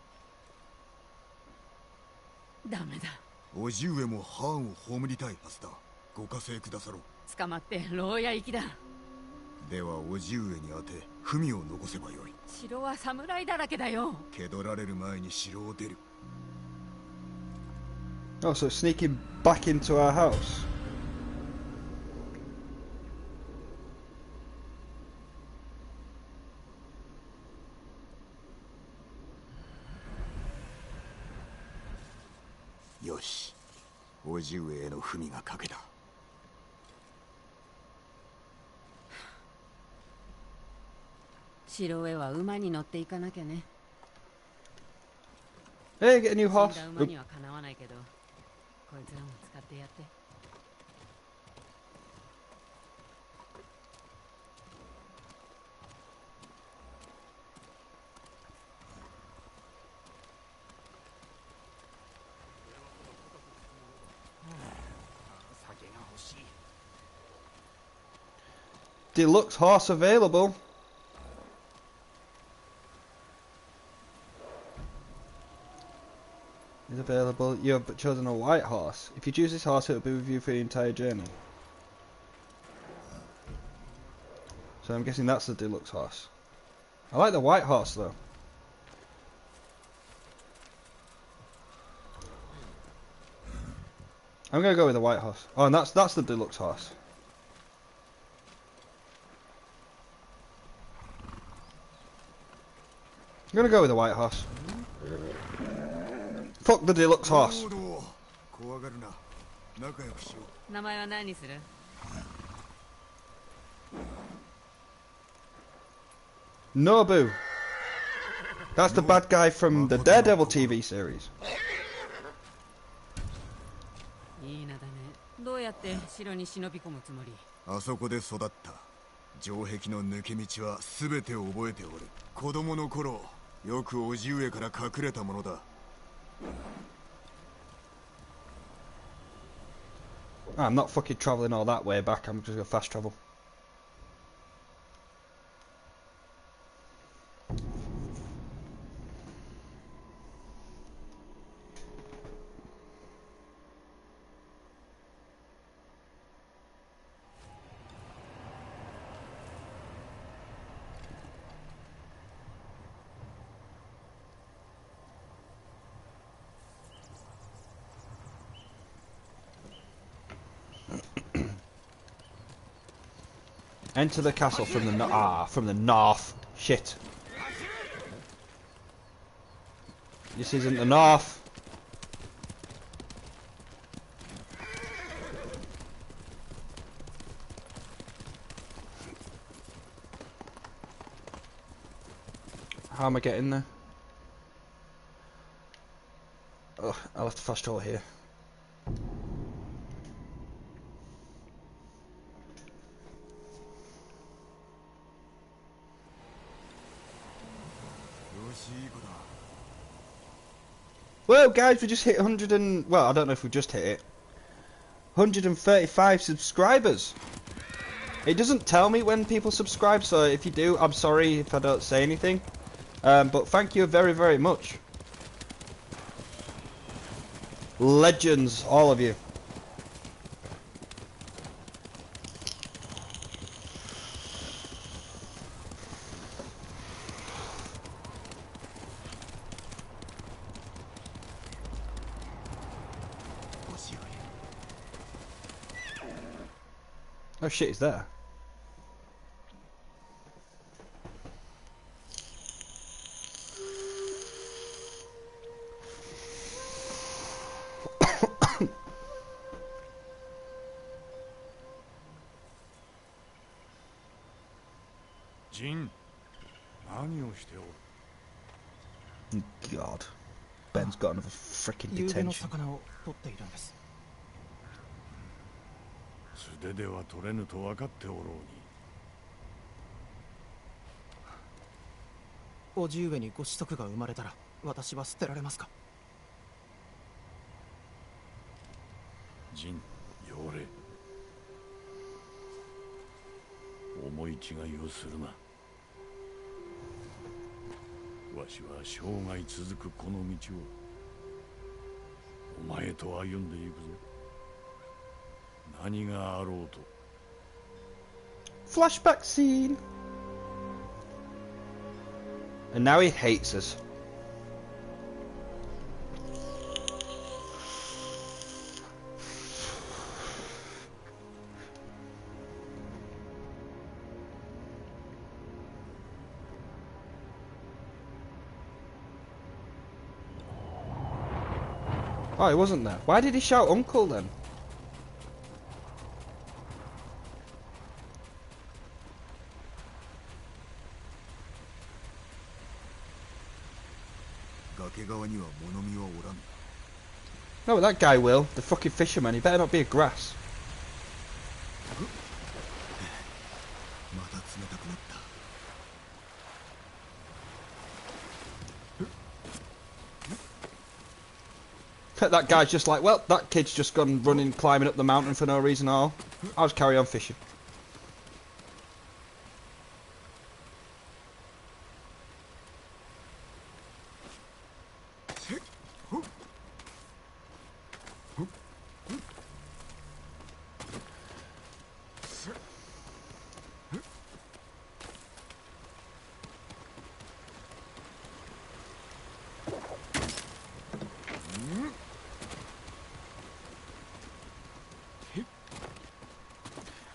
ダメだ。叔父上もハーンを葬りたいはずだ。ご加勢くださろう。捕まって牢屋行きだ。では叔父上に当て文を残せばよい。城は侍だらけだよ。蹴取られる前に城を出る。Oh, so sneaking back into our house. Yoshi, 叔父上への文がかけた。城へは馬に乗っていかなきゃね。Hey, get a new horse. 死んだ馬にはかなわないけど、こいつらも使ってやって。Deluxe horse available. Is available. You have chosen a white horse. If you choose this horse, it will be with you for the entire journey. So I'm guessing that's the deluxe horse. I like the white horse though. I'm gonna go with the white horse. Oh, and that's the deluxe horse. I'm gonna go with the white horse. Fuck the deluxe horse. 怖がるな。仲良くしよう。名前は何にする？ Nobu. That's the bad guy from the Daredevil TV series. いい名だね。どうやって城に忍び込むつもり？あそこで育った。城壁の抜け道は全て覚えておる。子供の頃、よく叔父上から隠れたものだ。I'm not fucking travelling all that way back. I'm just gonna fast travel. Enter the castle from the north. Shit. This isn't the north. How am I getting there? Oh, I'll have to fast travel here. Whoa, guys, we just hit 100 and... Well, I don't know if we just hit it. 135 subscribers. It doesn't tell me when people subscribe, so if you do, I'm sorry if I don't say anything. But thank you very, very much. Legends, all of you. Oh shit, he's there. Jin, God, Ben's got another freaking detention. 素手では取れぬと分かっておろうに。叔父上にご子息が生まれたら私は捨てられますか？ジン、よれ。思い違いをするな。わしは生涯続くこの道をお前と歩んでいくぞ。何があろうと。Flashback scene. And now he hates us. Oh, he wasn't there. Why did he shout uncle then? No, but that guy will. The fucking fisherman. He better not be a grass. That guy's just like, well, that kid's just gone running, climbing up the mountain for no reason at all. I'll just carry on fishing.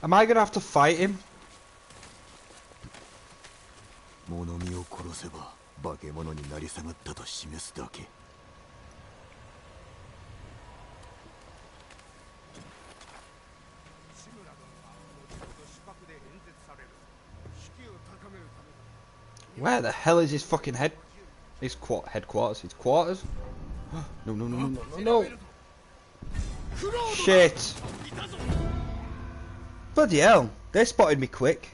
Am I gonna have to fight him? 物見を殺せば化け物になり下がったと示すだけ。Where the hell is his fucking head? His headquarters. His quarters? No, no, no, no, no, no, no. Shit. Bloody hell. They spotted me quick.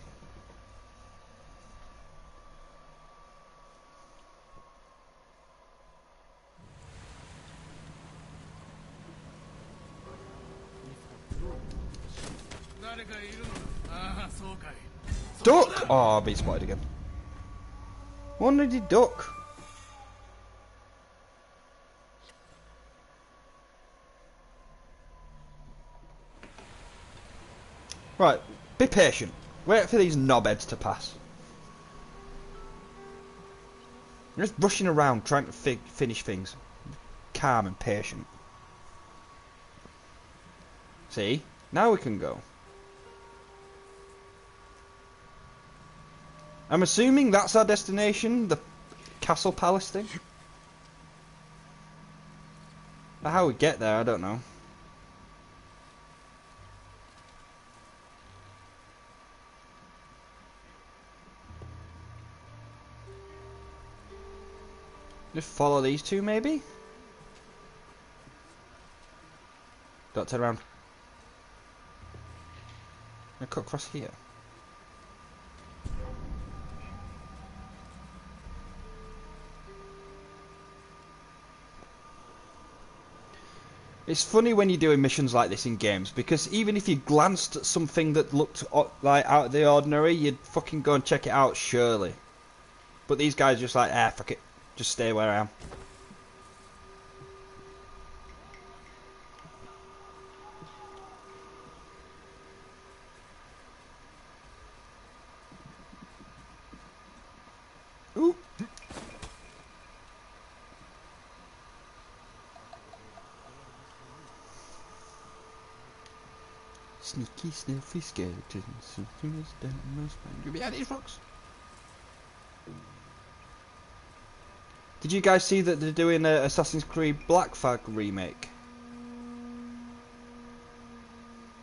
Duck! Oh, I've been spotted again. When did he duck? Right, be patient. Wait for these knobheads to pass. I'm just rushing around trying to finish things. Calm and patient. See? Now we can go. I'm assuming that's our destination, the castle palace thing. But how we get there, I don't know. Just follow these two, maybe? Don't turn around. I'm gonna cut across here. It's funny when you're doing missions like this in games, because even if you glanced at something that looked like out of the ordinary, you'd fucking go and check it out, surely. But these guys are just like, ah, fuck it. Just stay where I am. Ooh. Sneaky, sniffy skeletons. Yeah, these rocks. Did you guys see that they're doing a Assassin's Creed Black Flag remake?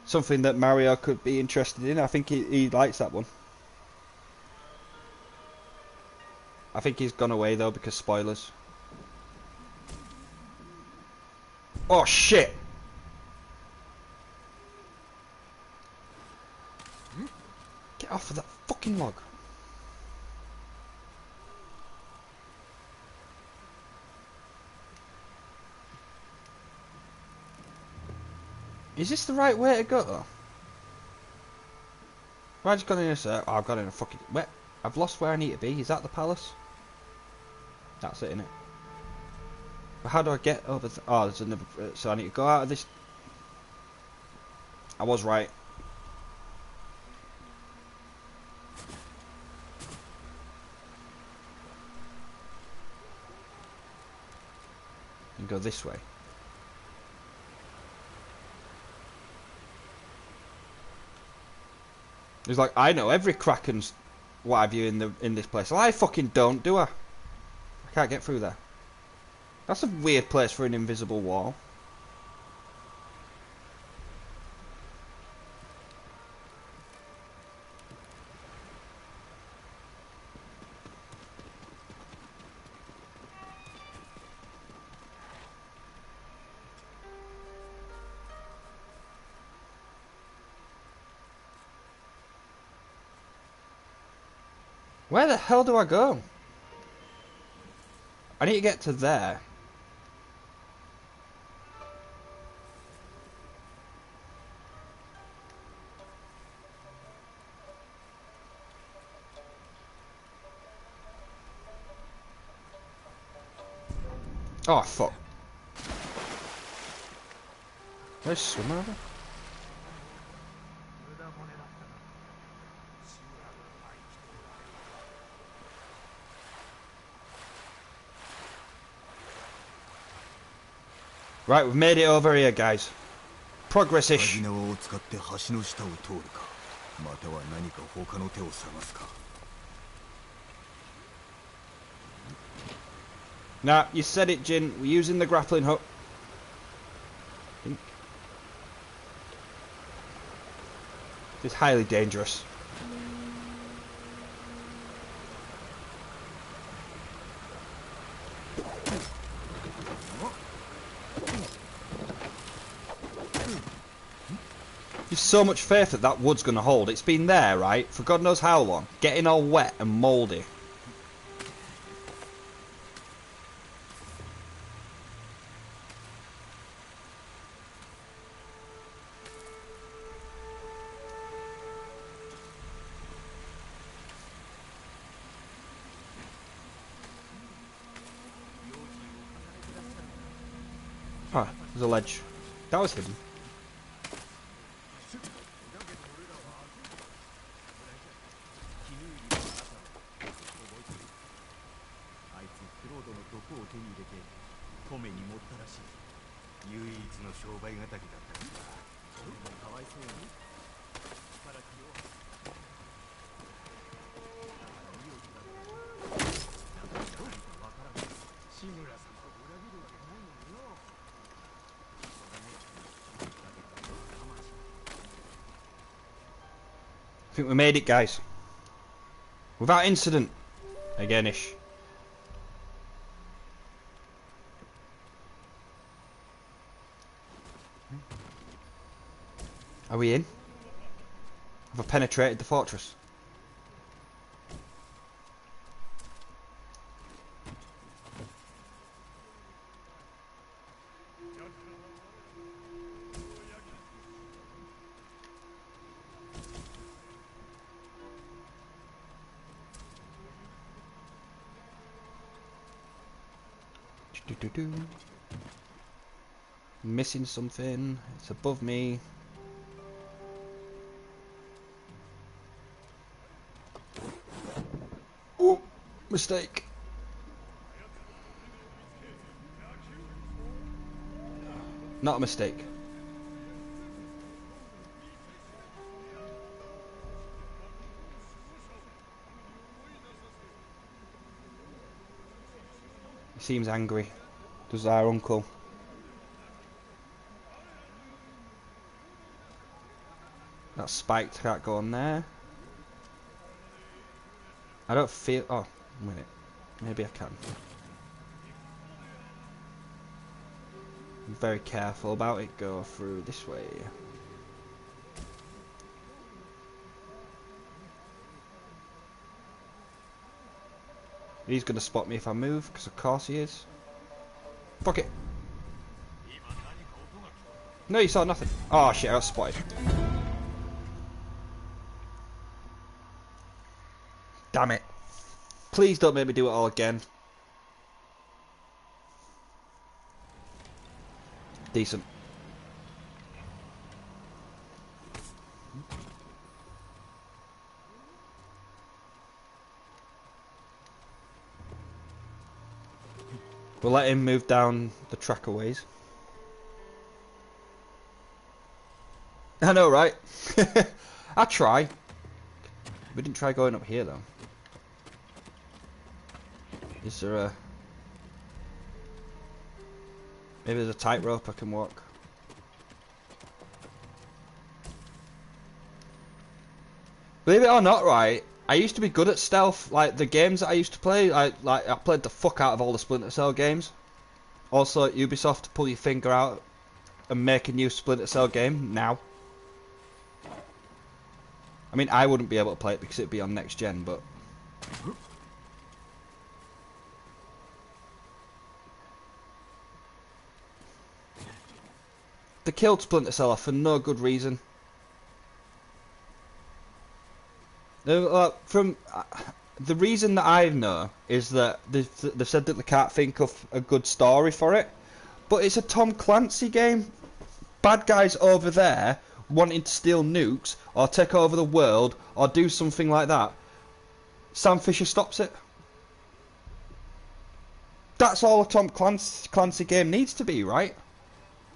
Something that Mario could be interested in. I think he likes that one. I think he's gone away though because spoilers. Oh shit! Get off of that fucking log. Is this the right way to go? Have I just gone in a circle? Oh, I've gone in a fucking... Where? I've lost where I need to be. Is that the palace? That's it, innit? But how do I get over... Oh, there's another... So I need to go out of this... I was right. And go this way. It's like, I know every Kraken's what have you in this place. Well, I fucking don't, do I? I can't get through there. That's a weird place for an invisible wall. Where the hell do I go? I need to get to there. Oh fuck. Where's swim over? Right, we've made it over here, guys. Progress-ish. Nah, you said it, Jin. We're using the grappling hook. It's highly dangerous. You've so much faith that that wood's going to hold. It's been there, right, for God knows how long. Getting all wet and mouldy. Ah, there's a ledge. That was hidden. I think we made it, guys. Without incident. Again-ish. Are we in? Have I penetrated the fortress? Missing something. It's above me. Oh, mistake. Not a mistake. He seems angry. Does our uncle. That's spiked, can't go on there. I don't feel... Oh, a minute. Maybe I can. I'm very careful about it. Go through this way. He's going to spot me if I move, because of course he is. Fuck it. No, you saw nothing. Oh shit, I got spotted. Damn it. Please don't make me do it all again. Decent. We'll let him move down the track a ways. I know, right? I try. We didn't try going up here though. Is there a... Maybe there's a tightrope I can walk. Believe it or not, right, I used to be good at stealth. Like, the games that I used to play, I played the fuck out of all the Splinter Cell games. Also, Ubisoft, pull your finger out and make a new Splinter Cell game now. I mean, I wouldn't be able to play it because it'd be on next gen, but... They killed Splinter Cell off for no good reason. From the reason that I know is that they've said that they can't think of a good story for it, but it's a Tom Clancy game. Bad guys over there wanting to steal nukes or take over the world or do something like that. Sam Fisher stops it. That's all a Tom Clancy game needs to be, right?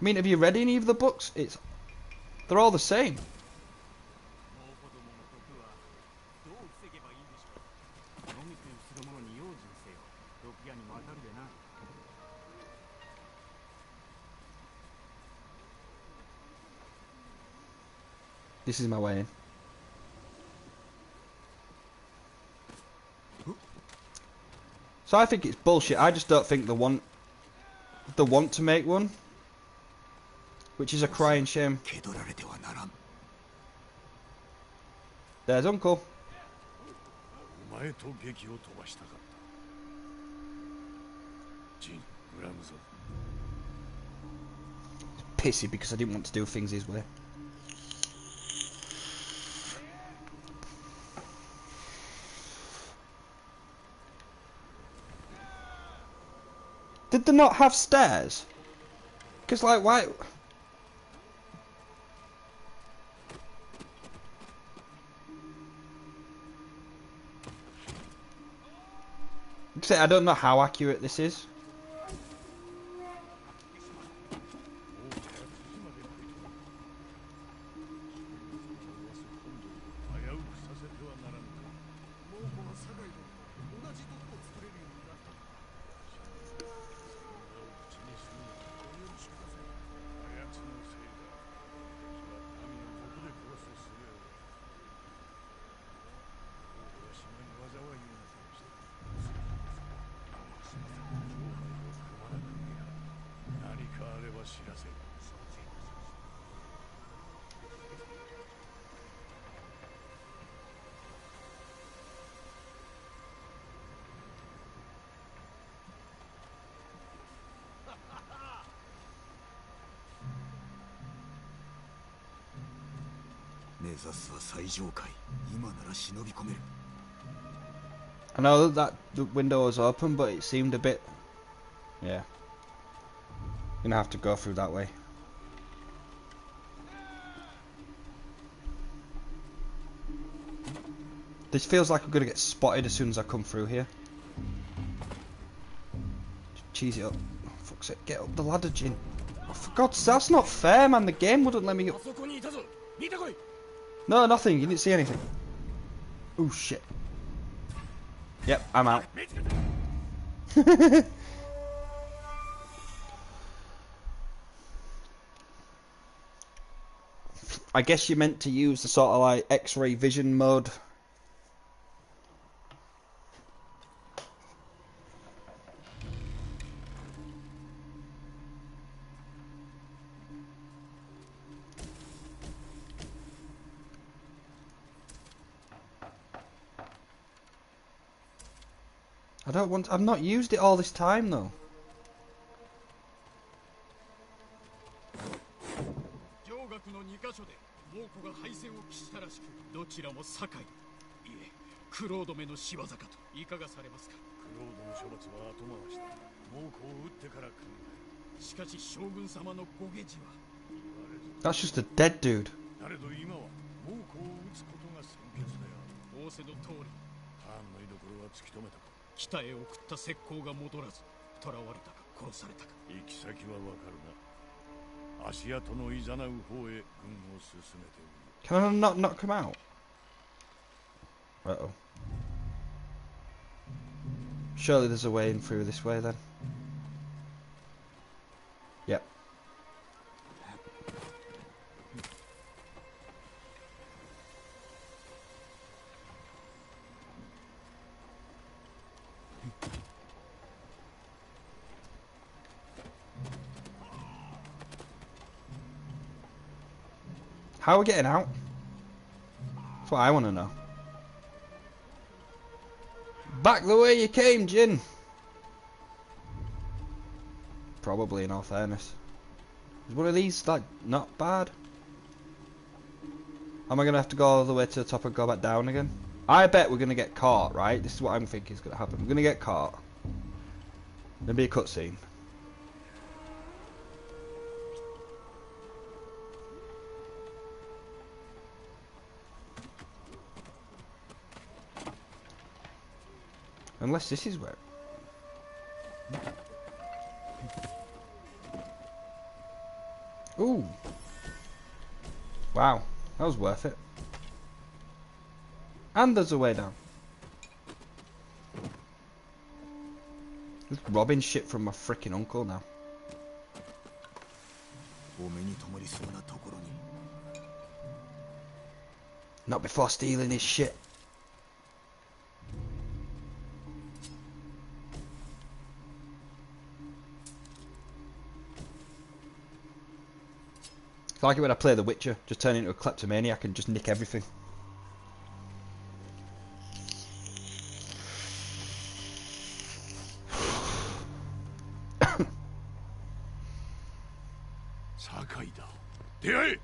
I mean, have you read any of the books? They're all the same. This is my way in. So I think it's bullshit. I just don't think they want to make one. Which is a crying shame. There's Uncle. Pissy because I didn't want to do things his way. Did they not have stairs? Because, like, why? I don't know how accurate this is. I know that the window was open, but it seemed a bit... Yeah. Gonna have to go through that way. This feels like I'm gonna get spotted as soon as I come through here. Cheese it up. Oh, fuck's sake. Get up the ladder, Jin. Oh, for God's sake, that's not fair, man. The game wouldn't let me up. No, nothing. You didn't see anything. Oh, shit. Yep, I'm out. I guess you meant to use the sort of like X-ray vision mode. I don't want... I've not used it all this time though. That's just a dead dude. Can I not knock him out? Uh-oh. Surely there's a way in through this way then. Yep. How are we getting out? That's what I want to know. Back the way you came, Jin. Probably, in all fairness. Is one of these, like, not bad? Am I going to have to go all the way to the top and go back down again? I bet we're going to get caught, right? This is what I'm thinking is going to happen. We're going to get caught. There'll be a cutscene. Unless this is where... Ooh. Wow. That was worth it. And there's a way down. Just robbing shit from my freaking uncle now. Not before stealing his shit. It's like it when I play The Witcher, just turn into a kleptomaniac and just nick everything. いだ。出会え。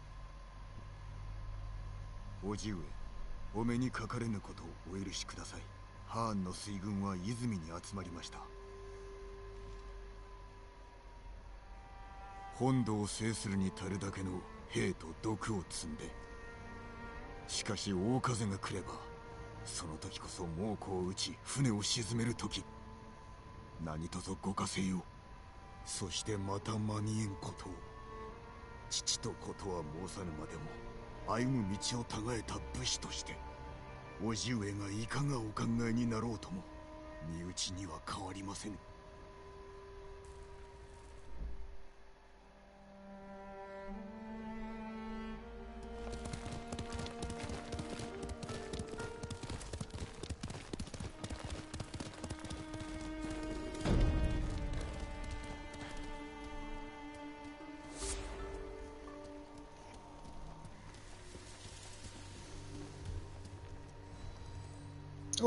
叔父上、お目にかかれぬことをお許しください。ハーンの水軍は泉に集まりました。本土を制するに足るだけの兵と毒を積んで、しかし大風が来ればその時こそ猛虎を撃ち船を沈める時。何とぞご加勢を。そしてまた間にえんことを。父とことは申さぬまでも歩む道をたがえた武士として、叔父上がいかがお考えになろうとも身内には変わりませぬ。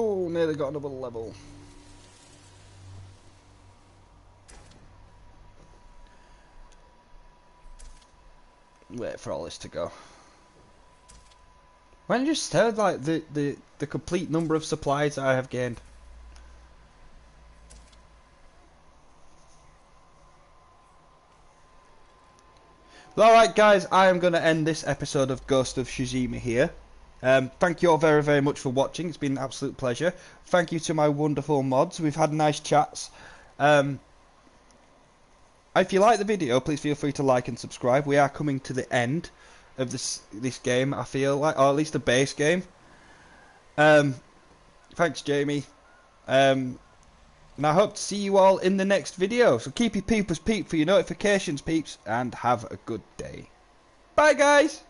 Oh, nearly got another level. Wait for all this to go. When you just heard like the complete number of supplies I have gained. Alright guys, I am going to end this episode of Ghost of Tsushima here. Thank you all very, very much for watching. It's been an absolute pleasure. Thank you to my wonderful mods. We've had nice chats. If you like the video, please feel free to like and subscribe. We are coming to the end of this game, I feel like, or at least the base game. Thanks, Jamie. And I hope to see you all in the next video. So keep your peepers peeped for your notifications, peeps, and have a good day. Bye, guys!